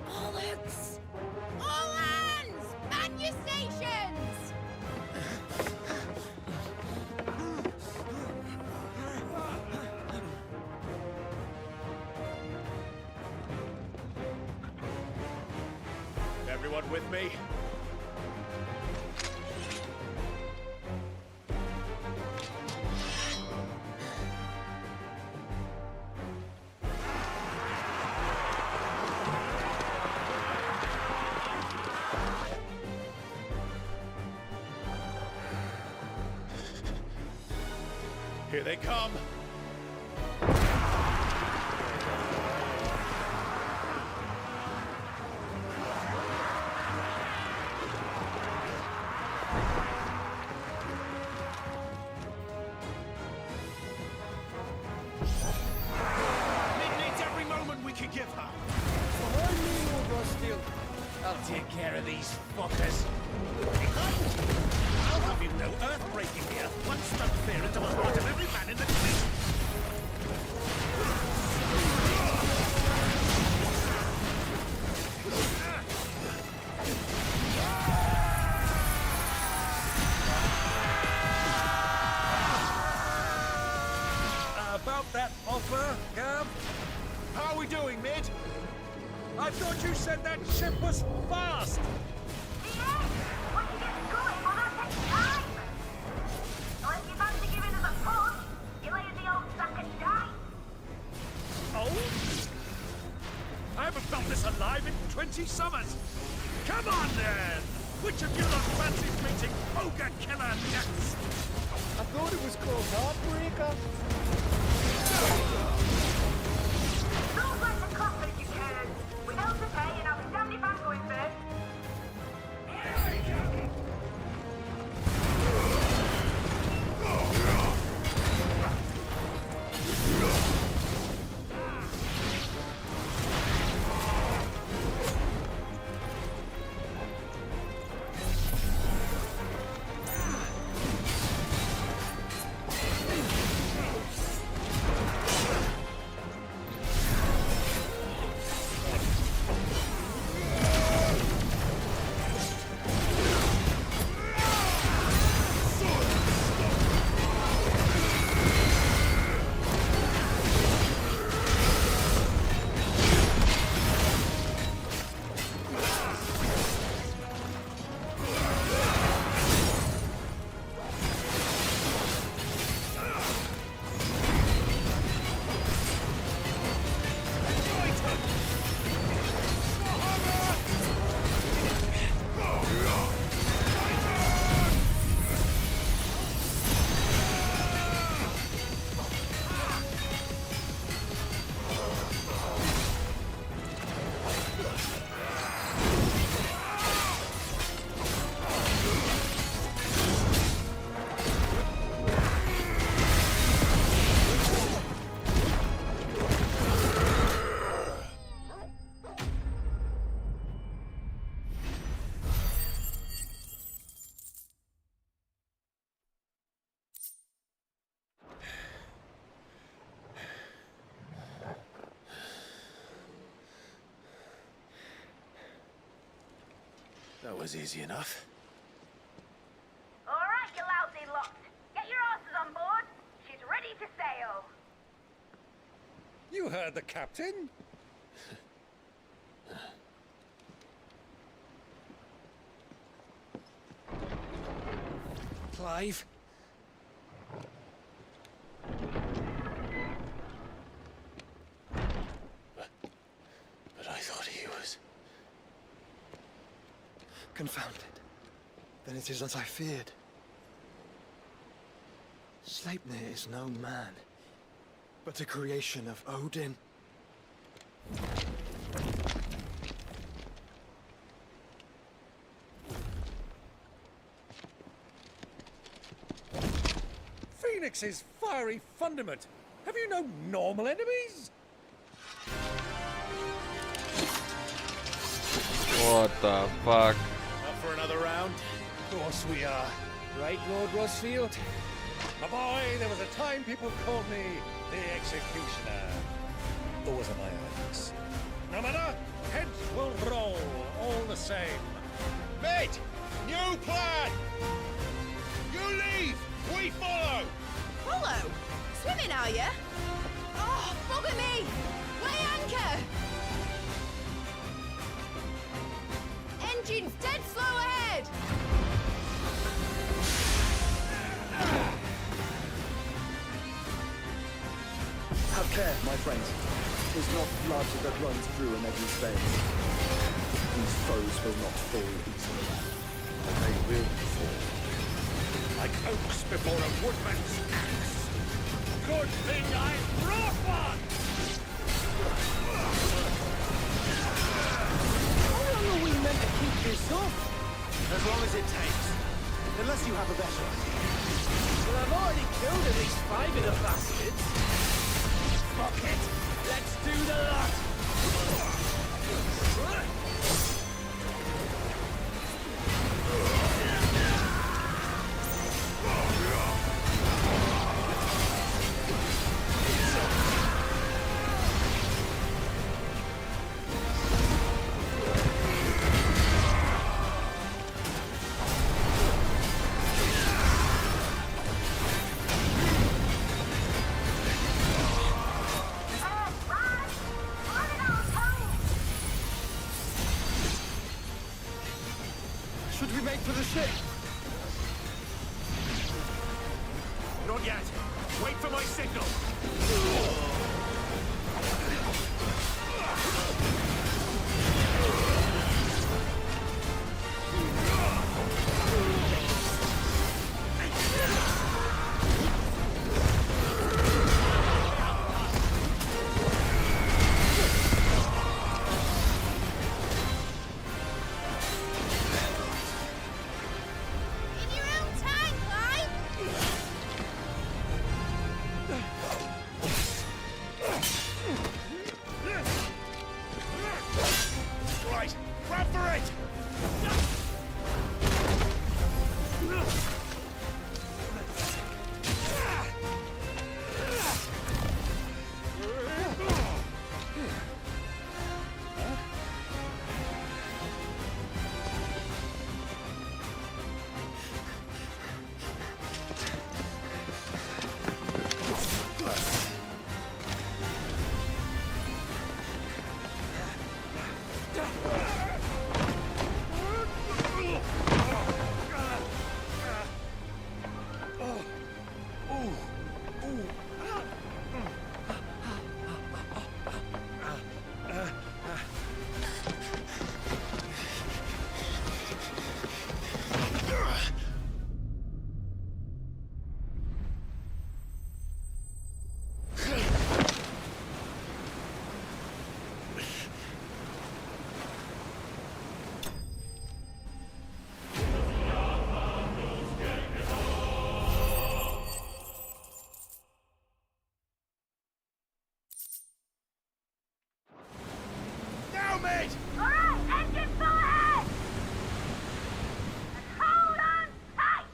Bollocks! All hands! Man your stations! Everyone with me? Here they come! Needs every moment we can give her. Behind me, Lord Rossfield. I'll take care of these fuckers. I'll have you know, earth-breaking here. One stone fear into the heart of every man in the fleet. that offer, Gav? How are we doing, Mid? I thought you said that ship was fast! Oh? I haven't felt this alive in 20 summers! Come on, then! Which of you lot fancies meeting Ogre Killer next? I thought it was called Heartbreaker. Don't let the cost if you can. We know to pay and I'll be damned if I'm going first. That was easy enough. All right, you lousy lot. Get your asses on board. She's ready to sail. You heard the captain? Clive? But I thought he was... Confounded. Then it is as I feared. Sleipnir is no man, but a creation of Odin. Phoenix's fiery fundament. Have you no normal enemies? What the fuck? Up for another round? Of course we are. Right, Lord Rosfield? My boy, there was a time people called me the Executioner. Those are my earnings. No matter, heads will roll all the same. Mate! New plan! You leave! We follow! Follow? Swimming, are you? Oh, bugger me! Weigh anchor! Engine's dead slow ahead! Have care, my friends. 'Tis not blood that runs through a Nebu's veins. These foes will not fall easily. But they will fall. Like oaks before a woodman's axe. Good thing I brought one! How long are we meant to keep this up? As long as it takes. Unless you have a better idea. Well, I've already killed at least 5 of the bastards. Fuck it! Let's do the lot! Wait for the ship! Not yet. Wait for my signal. In your own time, Clive! Right, run for it! Now, mate! Alright, engine full ahead! And hold on tight!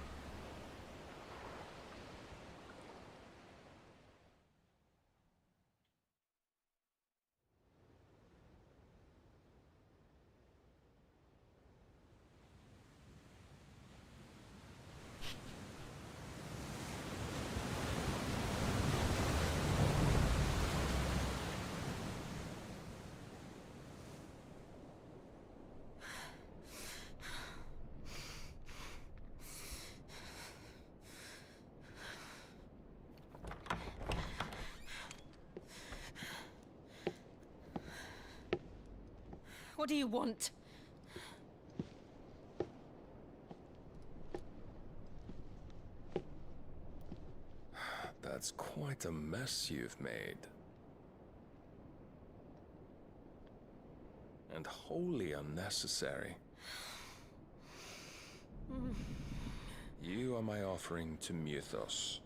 What do you want? That's quite a mess you've made. And wholly unnecessary. You are my offering to Mythos.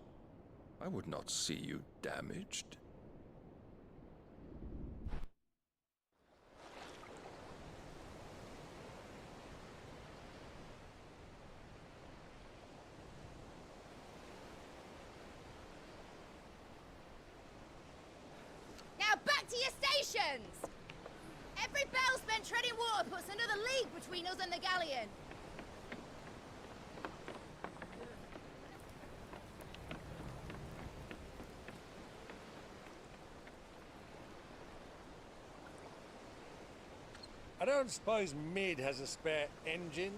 I would not see you damaged. Now back to your stations! Every bell spent treading water puts another league between us and the galleon. I don't suppose Mid has a spare engine?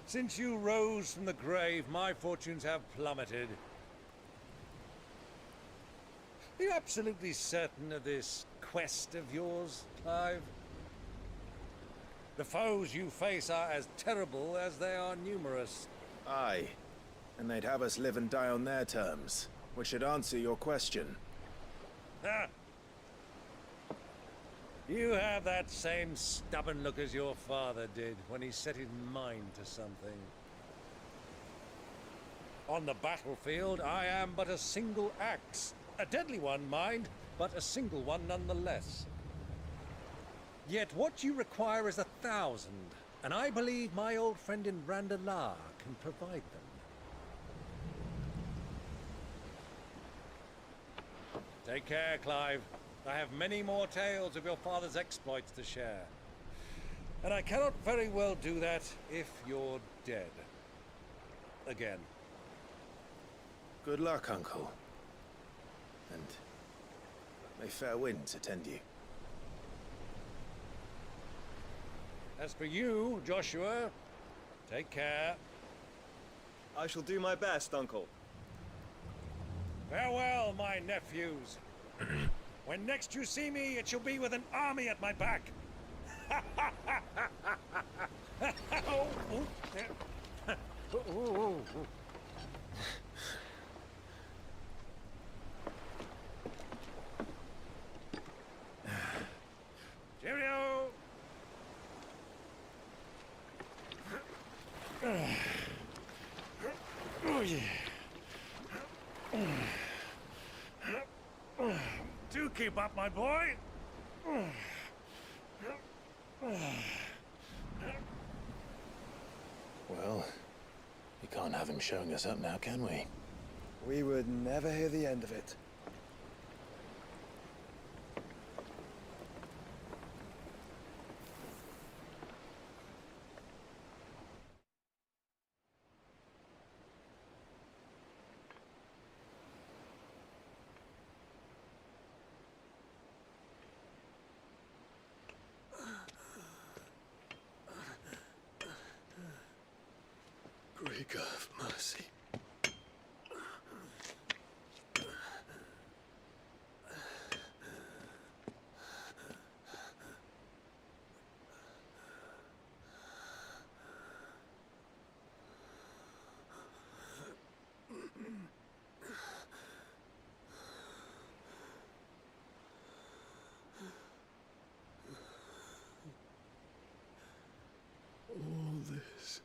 Since you rose from the grave, my fortunes have plummeted. Are you absolutely certain of this quest of yours, Clive? The foes you face are as terrible as they are numerous. Aye. And they'd have us live and die on their terms, which should answer your question. Ha! You have that same stubborn look as your father did when he set his mind to something. On the battlefield, I am but a single axe. A deadly one, mind, but a single one nonetheless. Yet what you require is 1,000, and I believe my old friend in Randalar can provide them. Take care, Clive. I have many more tales of your father's exploits to share. And I cannot very well do that if you're dead. Again. Good luck, Uncle. And may fair winds attend you. As for you, Joshua, take care. I shall do my best, Uncle. Farewell, my nephews. When next you see me, it shall be with an army at my back. Oh, oh. Cheerio! Oh, yeah. Do keep up, my boy. Well, we can't have him showing us up now, can we? We would never hear the end of it. Great God of mercy. All this.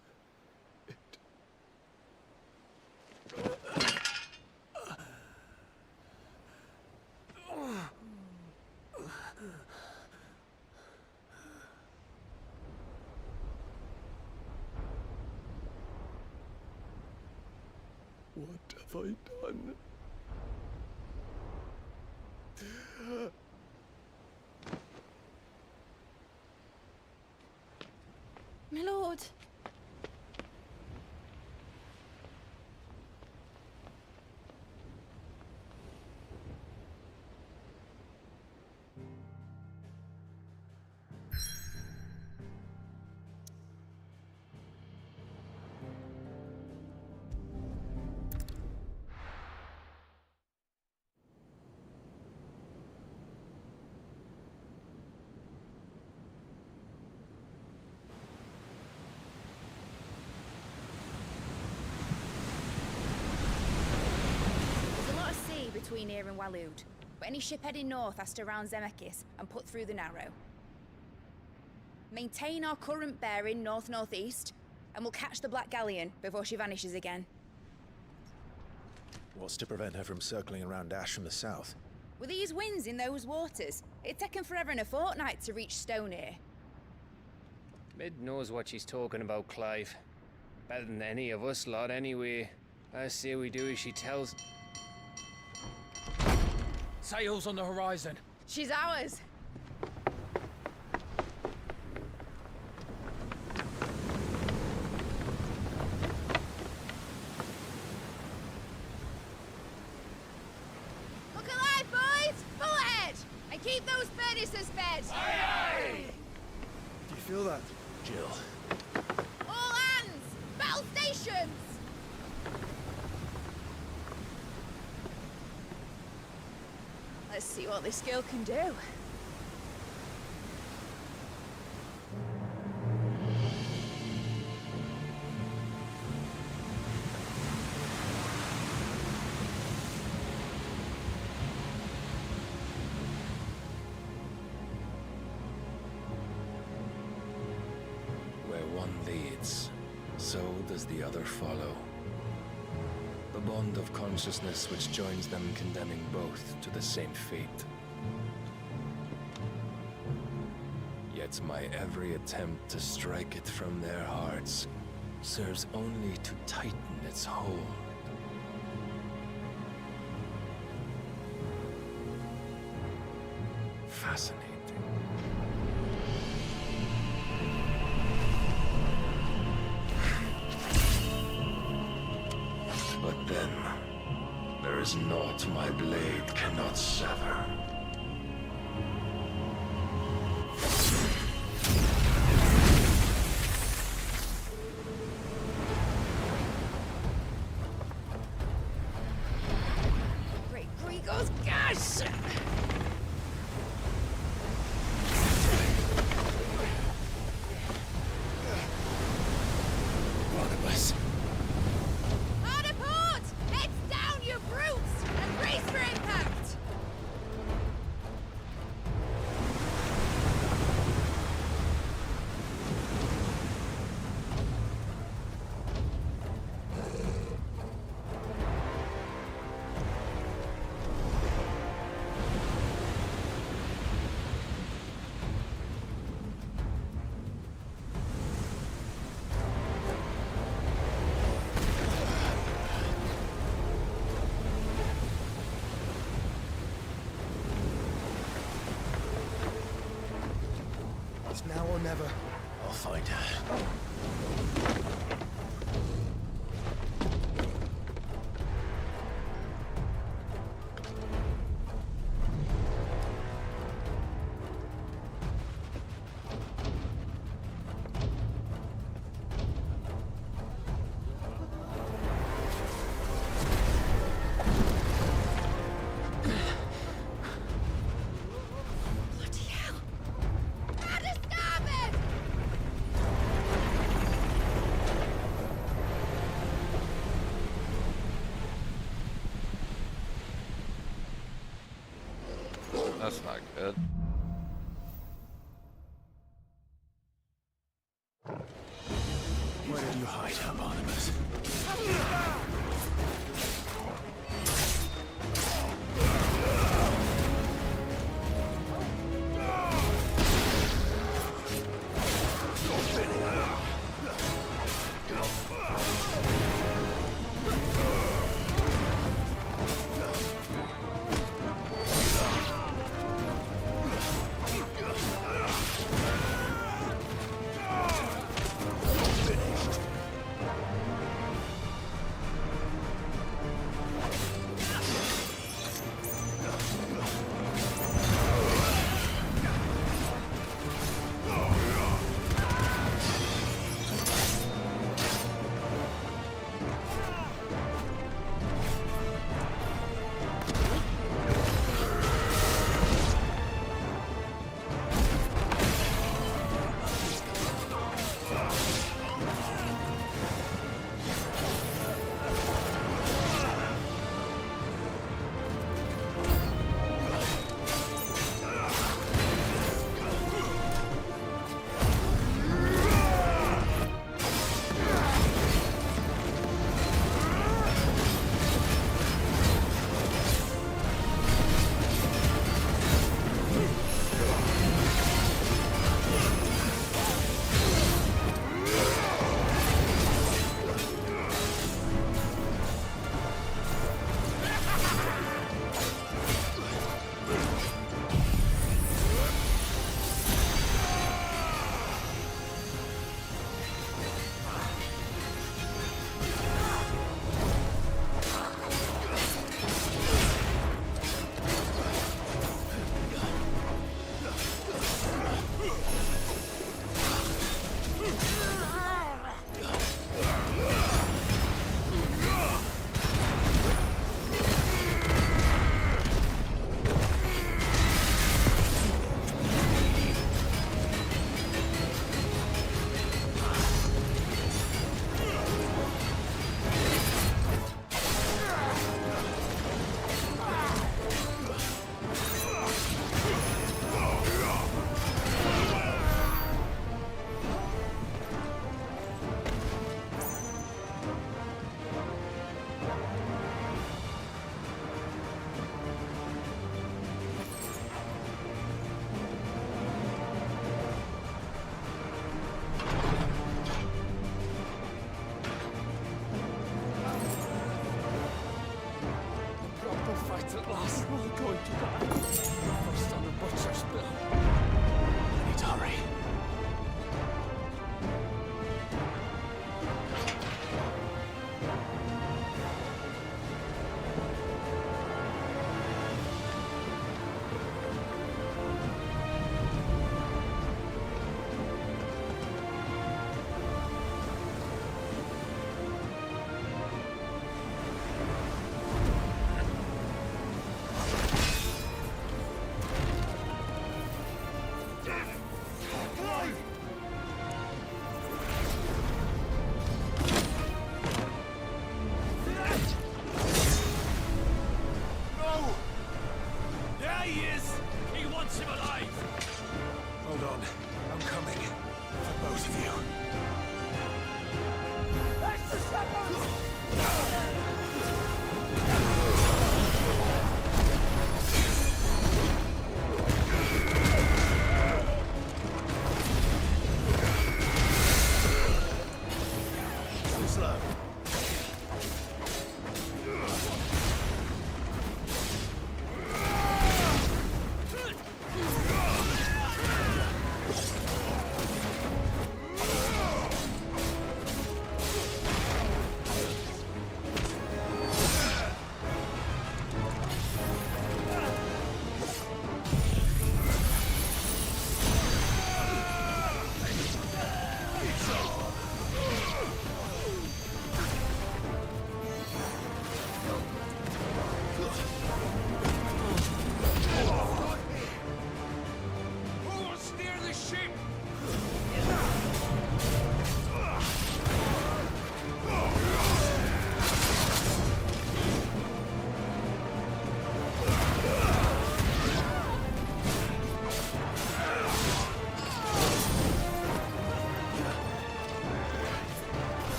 What have I done? My lord. Between here and Waloed, but any ship heading north has to round Zemeckis and put through the Narrow. Maintain our current bearing north-northeast, and we'll catch the Black Galleon before she vanishes again. What's to prevent her from circling around Ash from the south? With these winds in those waters, it'd take 'em forever and a fortnight to reach Stonehere. Mid knows what she's talking about, Clive. Better than any of us lot, anyway. I say we do as she tells. Sails on the horizon. She's ours. Look alive, boys! Pull ahead! And keep those Bernices fed! Aye, aye! Do you feel that? Jill. All hands! Battle stations! Let's see what this girl can do. Where one leads, so does the other follow. The bond of consciousness which joins them condemning both to the same fate. Yet my every attempt to strike it from their hearts serves only to tighten its hold. Fascinating. But then, there is naught my blade cannot sever. this. Barnabas. Hard port! Heads down, you brutes! And brace for impact! It's now or never. I'll find her. That's not good. Where did you hide her, Barnabas?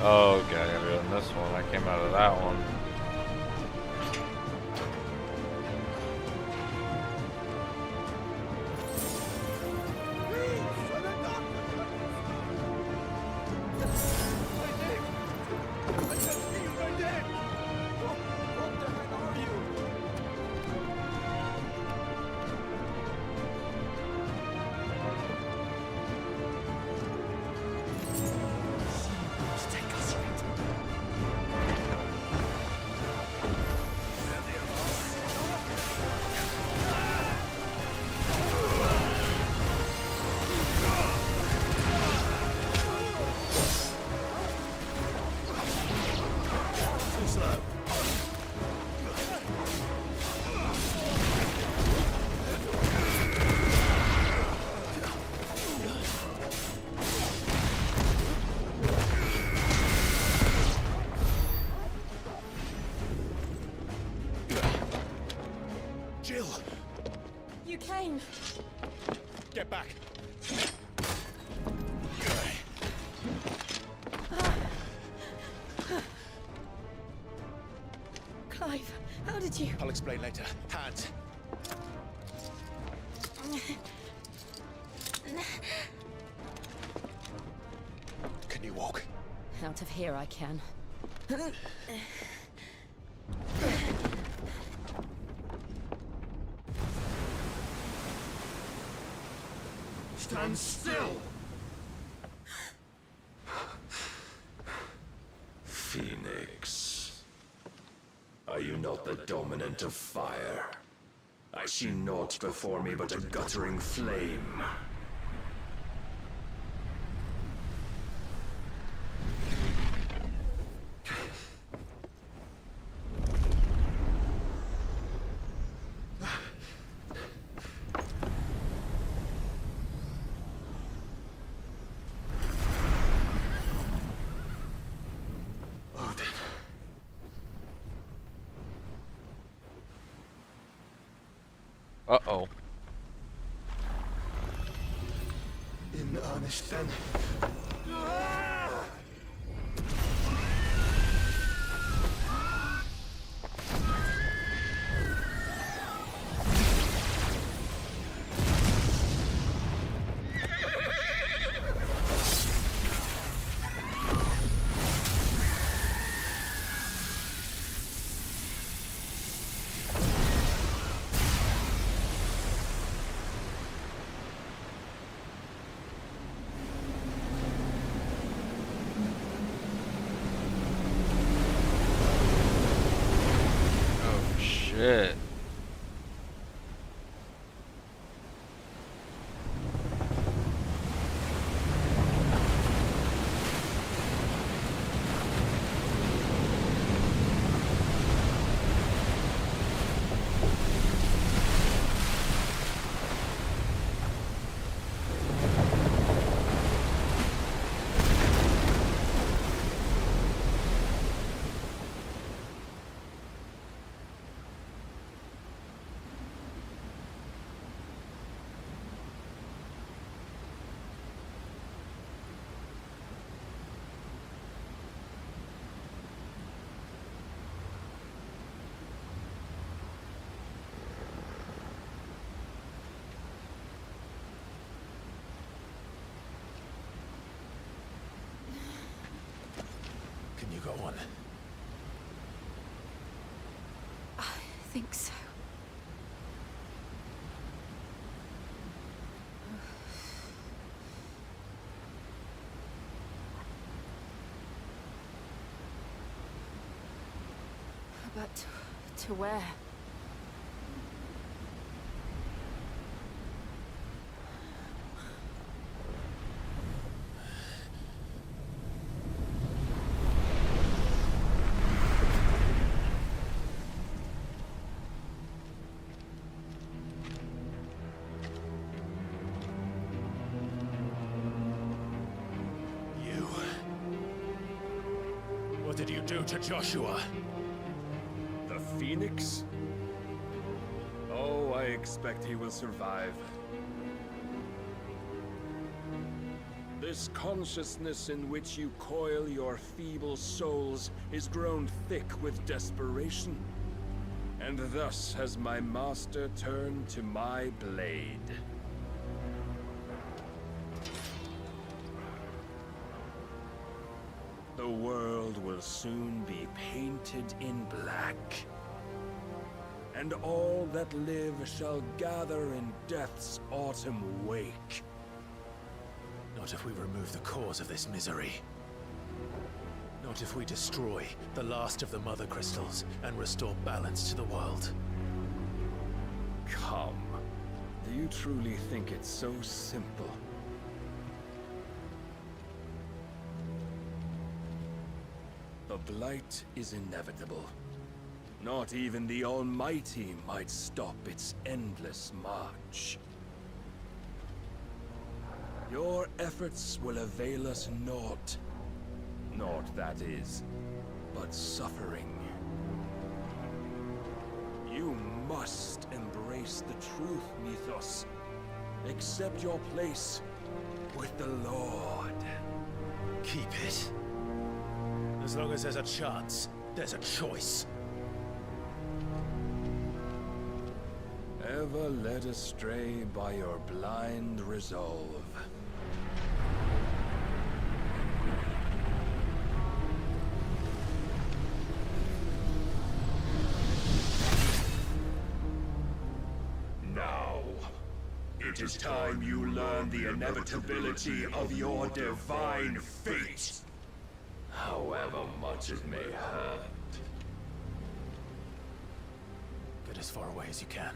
Oh, okay, I gotta go in this one. I came out of that one. Jill! You came. Get back! Clive, how did you... I'll explain later. Hands! Can you walk? Out of here I can. Stand still! Phoenix. Are you not the dominant of fire? I see naught before me but a guttering flame. Uh-oh. In earnest then. Shit. Can you go on? I think so. But to where? What did you do to Joshua? The Phoenix? Oh, I expect he will survive. This consciousness in which you coil your feeble souls is grown thick with desperation. And thus has my master turned to my blade. The world will soon be painted in black. And all that live shall gather in death's autumn wake. Not if we remove the cause of this misery. Not if we destroy the last of the Mother Crystals and restore balance to the world. Come. Do you truly think it's so simple? The blight is inevitable. Not even the Almighty might stop its endless march. Your efforts will avail us naught. Naught, that is, but suffering. You must embrace the truth, Mythos. Accept your place with the Lord. Keep it. As long as there's a chance, there's a choice. Ever led astray by your blind resolve. Now, it is time you learn the inevitability of your divine fate. However much it may hurt. Get as far away as you can.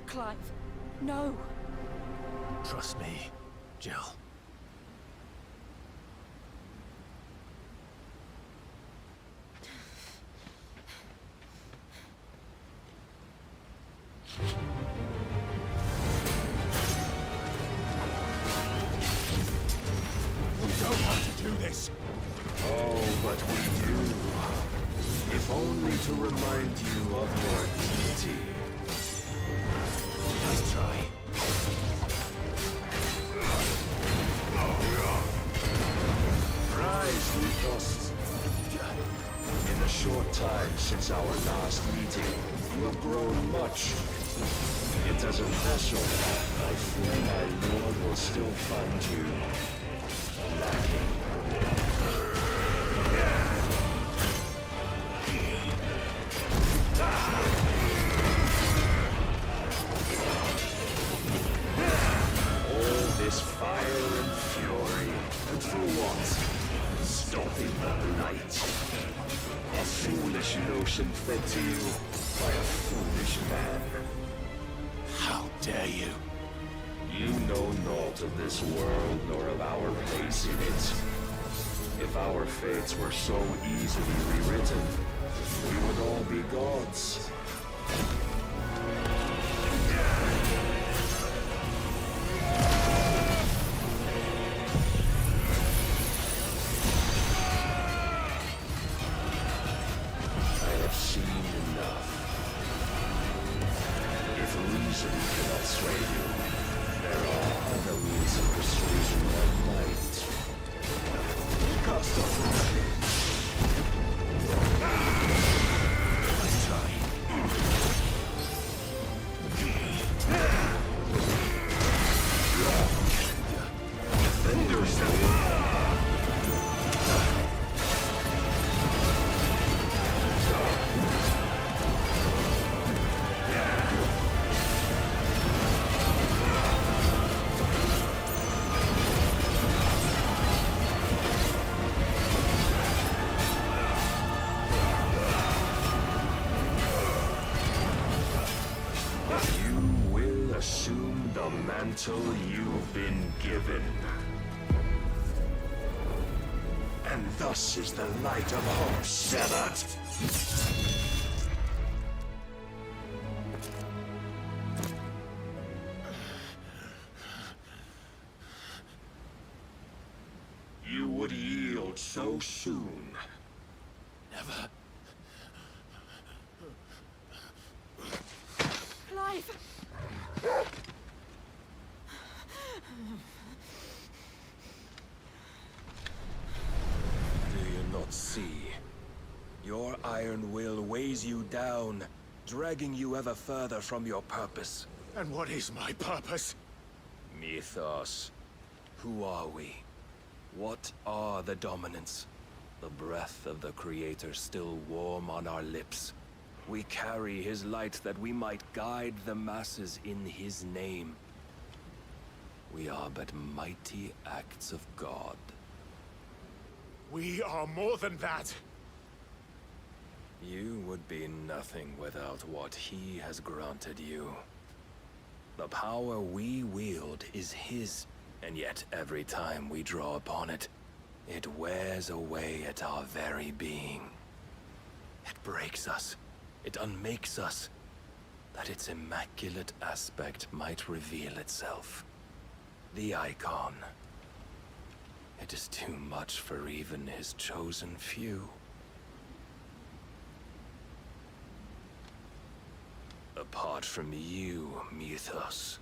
Clive, no! Trust me, Jill. We don't have to do this. Oh, but we do. If only to remind you of your duty. Nice try. Rise, Mythos. In the short time since our last meeting, you have grown much. Yet as a vessel, I fear my lord will still find you lacking. All this fire and fury, and for what? Stopping the blight. A foolish notion fed to you by a foolish man. How dare you? You know naught of this world, nor of our place in it. If our fates were so easily rewritten, we would all be gods. I have seen enough. If reason cannot sway you, there are other means of persuasion that might. Cast off. Nice try. Assume the mantle you've been given. And thus is the light of hope severed. You would yield so soon. Never. Clive! iron will weighs you down, dragging you ever further from your purpose. And what is my purpose? Mythos. Who are we? What are the dominants? The breath of the Creator still warm on our lips. We carry his light that we might guide the masses in his name. We are but mighty acts of God. We are more than that. You would be nothing without what he has granted you. The power we wield is his, and yet every time we draw upon it, it wears away at our very being. It breaks us. It unmakes us, that its immaculate aspect might reveal itself. The icon. It is too much for even his chosen few. Apart from you, Mythos,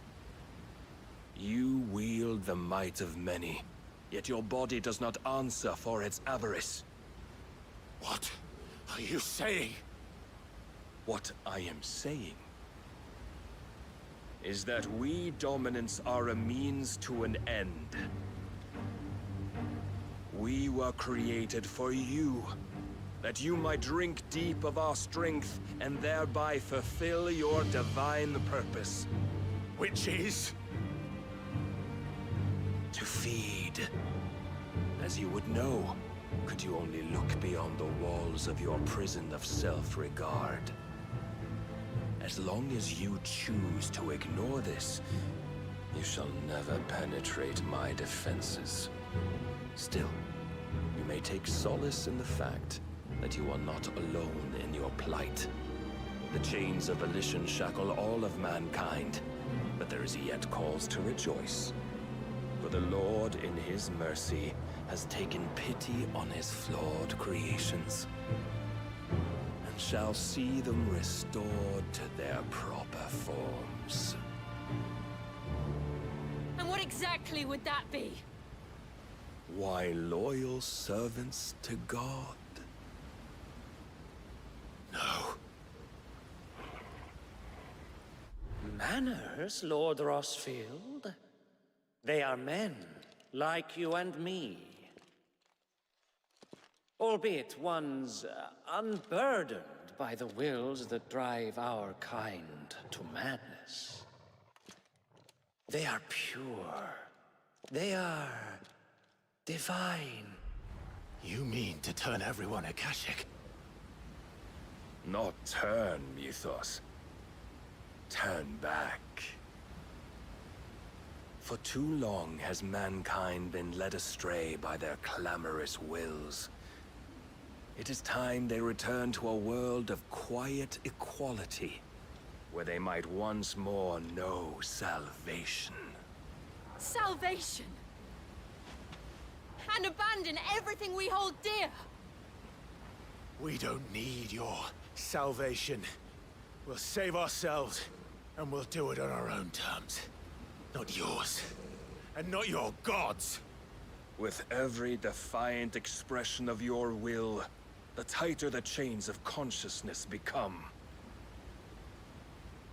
you wield the might of many, yet your body does not answer for its avarice. What are you saying? What I am saying is that we dominants are a means to an end. We were created for you, that you might drink deep of our strength and thereby fulfill your divine purpose. Which is? To feed. As you would know, could you only look beyond the walls of your prison of self-regard. As long as you choose to ignore this, you shall never penetrate my defenses. Still, you may take solace in the fact that you are not alone in your plight. The chains of volition shackle all of mankind, but there is yet cause to rejoice. For the Lord, in his mercy, has taken pity on his flawed creations, and shall see them restored to their proper forms. And what exactly would that be? Why, loyal servants to God. No. Manners, Lord Rossfield? They are men, like you and me. Albeit ones unburdened by the wills that drive our kind to madness. They are pure. They are divine. You mean to turn everyone Akashic? Not turn, Mythos. Turn back. For too long has mankind been led astray by their clamorous wills. It is time they return to a world of quiet equality, where they might once more know salvation. Salvation? And abandon everything we hold dear? We don't need your salvation. We'll save ourselves, and we'll do it on our own terms. Not yours. And not your gods. With every defiant expression of your will, the tighter the chains of consciousness become.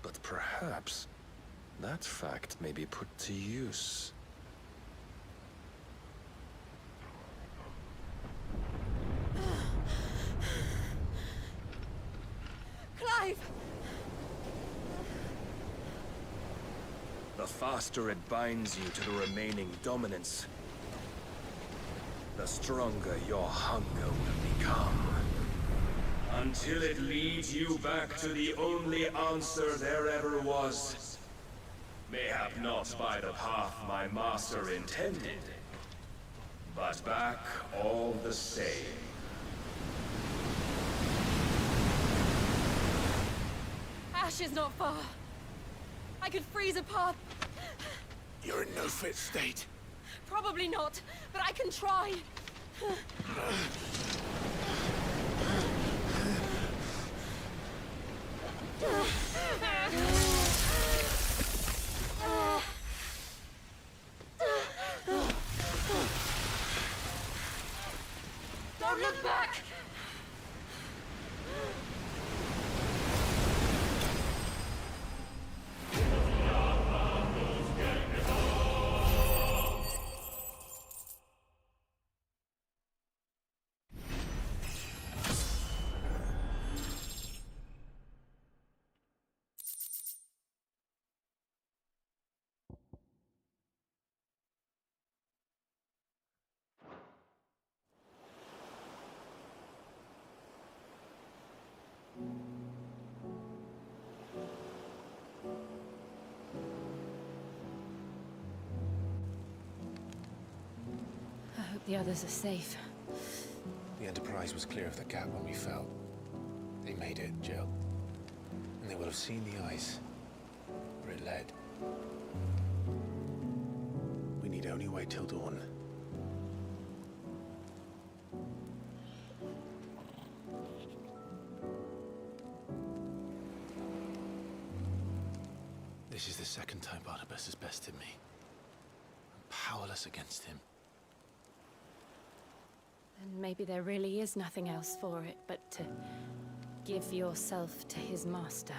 But perhaps that fact may be put to use. Clive! The faster it binds you to the remaining dominance, the stronger your hunger will become. Until it leads you back to the only answer there ever was. Mayhap not by the path my master intended, but back all the same. Ash is not far. I could freeze a path. You're in no fit state. Probably not, but I can try. Don't look back! The others are safe. The Enterprise was clear of the gap when we fell. They made it, Jill. And they will have seen the ice where it led. We need only wait till dawn. This is the second time Barnabas has bested me. I'm powerless against him. And maybe there really is nothing else for it but to give yourself to his master.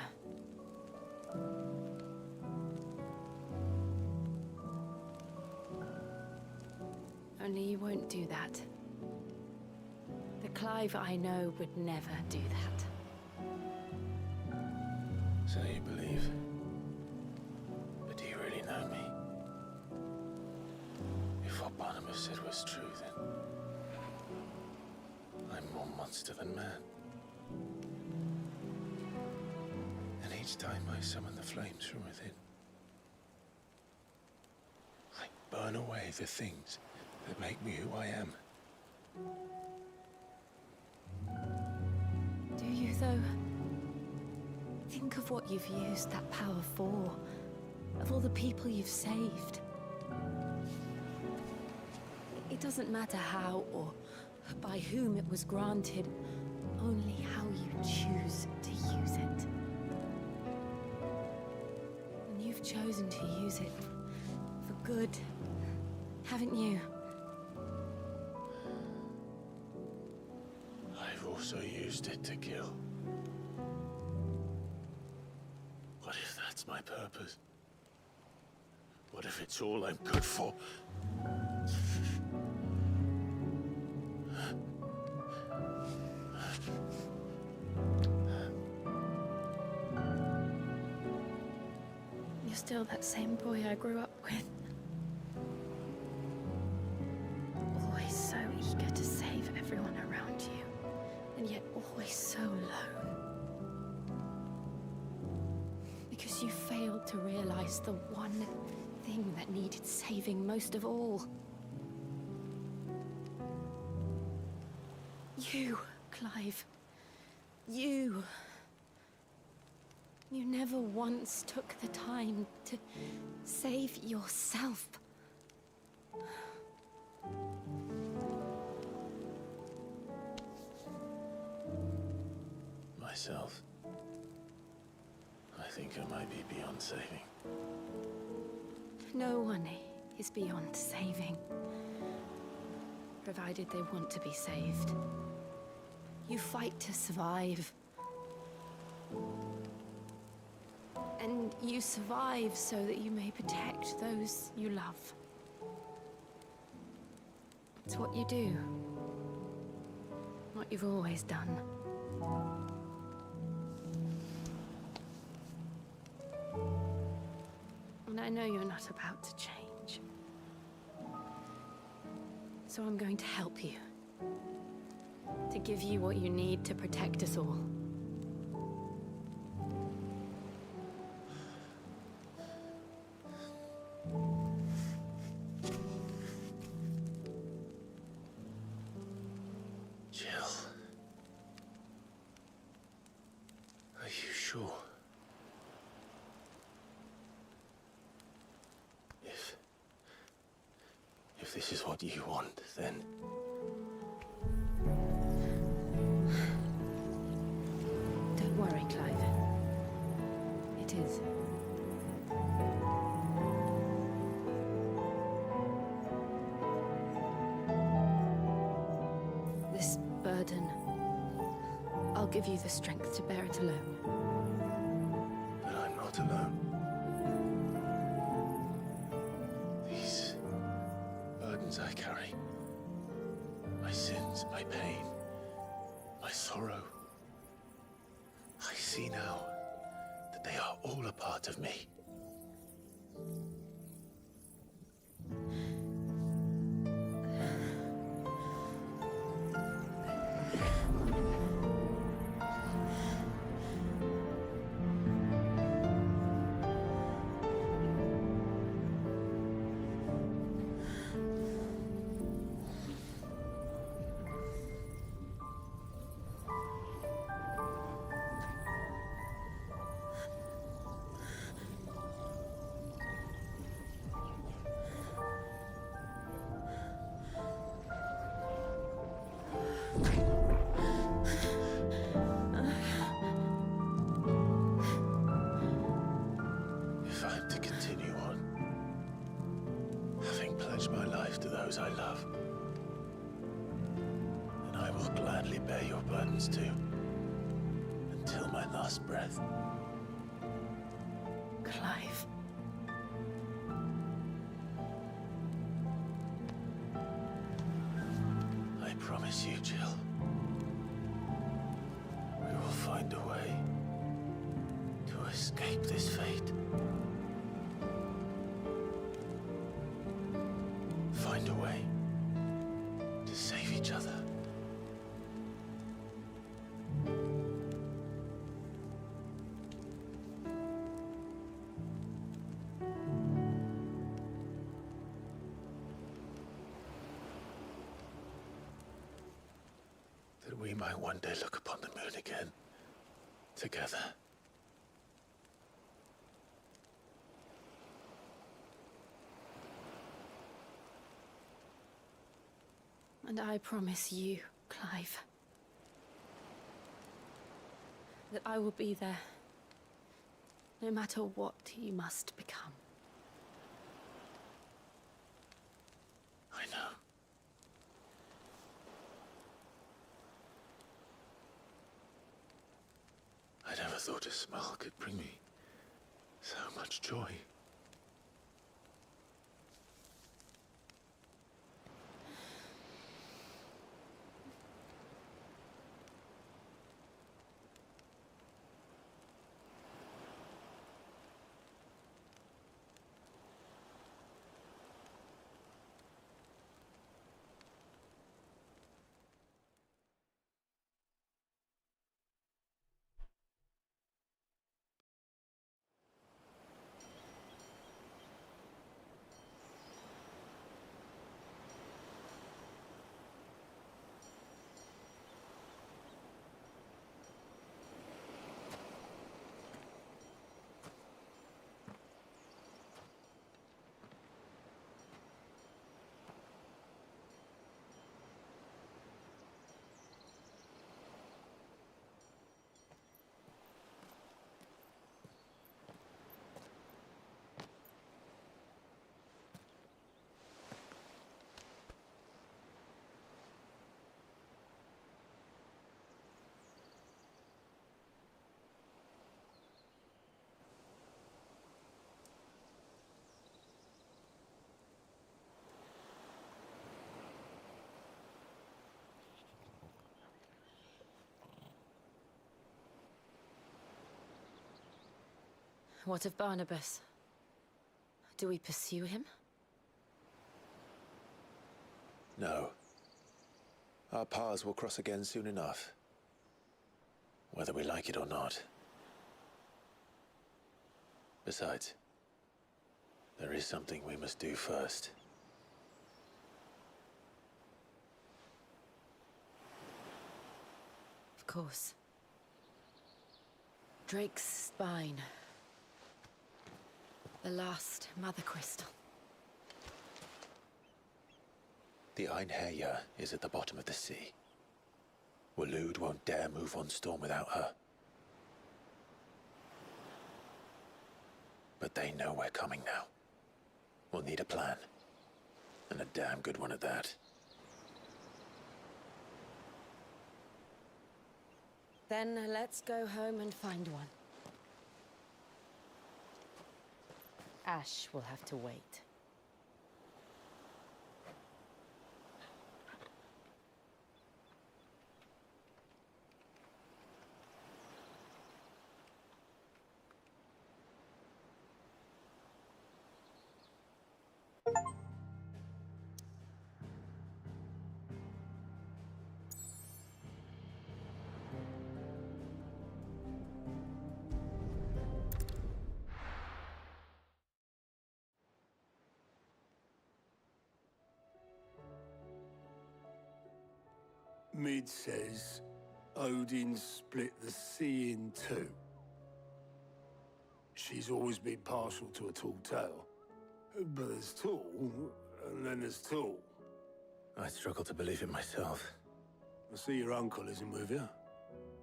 Only you won't do that. The Clive I know would never do that. So you believe? But do you really know me? If what Barnabas said was true, then I'm more monster than man. And each time I summon the flames from within, I burn away the things that make me who I am. Do you, though? Think of what you've used that power for. Of all the people you've saved. It doesn't matter how or by whom it was granted, only how you choose to use it. And you've chosen to use it for good, haven't you? I've also used it to kill. What if that's my purpose? What if it's all I'm good for? You're still that same boy I grew up with. Always so eager to save everyone around you, and yet always so alone. Because you failed to realize the one thing that needed saving most of all. You, Clive. You. You never once took the time to save yourself. Myself? I think I might be beyond saving. No one is beyond saving, provided they want to be saved. You fight to survive. And you survive so that you may protect those you love. It's what you do. What you've always done. And I know you're not about to change. So I'm going to help you. To give you what you need to protect us all. Jill. Are you sure? If this is what you want, then... Don't worry, Clive. It is. This burden, I'll give you the strength to bear it alone. But I'm not alone. These burdens I carry, my sins, my pain, my sorrow, I see now that they are all a part of me. pledge my life to those I love. And I will gladly bear your burdens too, until my last breath. Clive. I promise you, Jill. We will find a way to escape this fate. Find a way to save each other. That we might one day look upon the moon again, together. And I promise you, Clive, that I will be there, no matter what you must become. I know. I never thought a smile could bring me so much joy. What of Barnabas? Do we pursue him? No. Our paths will cross again soon enough. Whether we like it or not. Besides, there is something we must do first. Of course. Drake's spine. The last Mother Crystal. The Einherjar is at the bottom of the sea. Waloed won't dare move on Storm without her. But they know we're coming now. We'll need a plan. And a damn good one at that. Then let's go home and find one. Ash will have to wait. Mid says Odin split the sea in two. She's always been partial to a tall tale. But there's tall, and then there's tall. I struggle to believe it myself. I see your uncle isn't with you.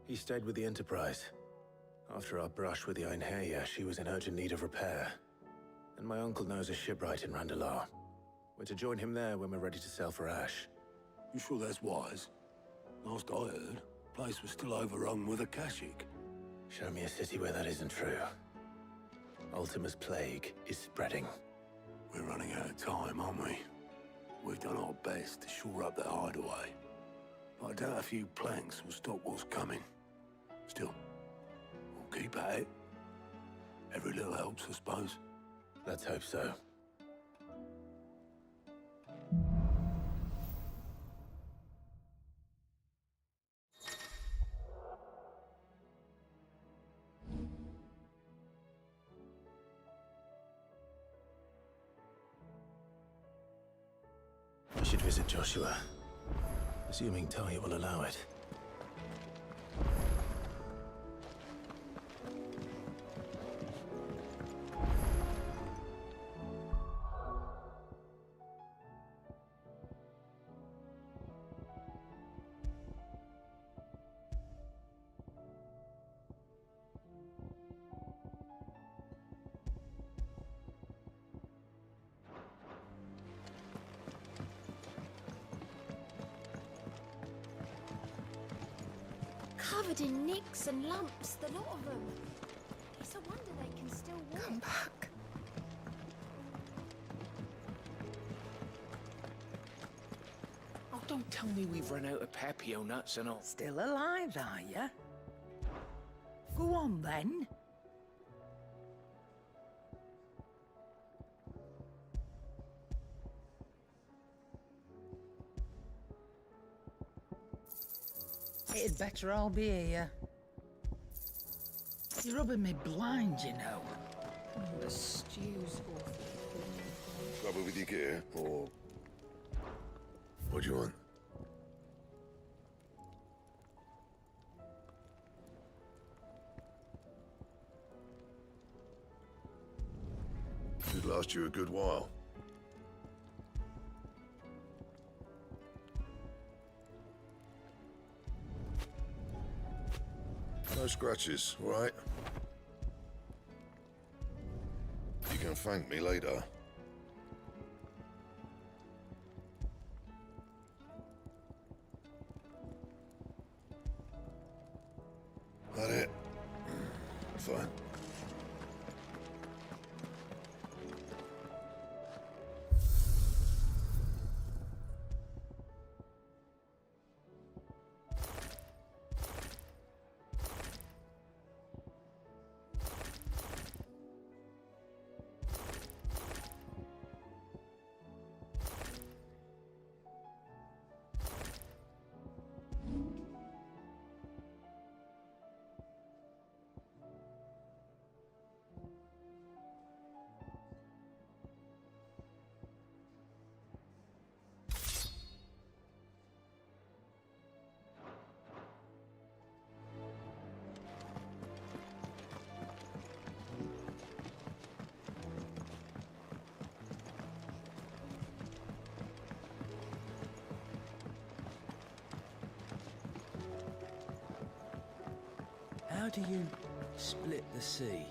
He stayed with the Enterprise. After our brush with the Einherjar, she was in urgent need of repair. And my uncle knows a shipwright in Randalar. We're to join him there when we're ready to sail for Ash. You sure that's wise? Last I heard, the place was still overrun with Akashic. Show me a city where that isn't true. Ultima's plague is spreading. We're running out of time, aren't we? We've done our best to shore up that hideaway. But I doubt a few planks will stop what's coming. Still, we'll keep at it. Every little helps, I suppose. Let's hope so. We should visit Joshua, assuming Talia will allow it. Covered in nicks and lumps, the lot of them. It's a wonder they can still walk. Come back. Oh, don't tell me we've run out of Pepio nuts and all. Still alive, are ya? Go on, then. It'd better all be here. You're rubbing me blind, you know. The stew's awful. Trouble with your gear, or... What do you want? Should last you a good while. No scratches, all right? You can thank me later. That it? Fine. How do you split the sea?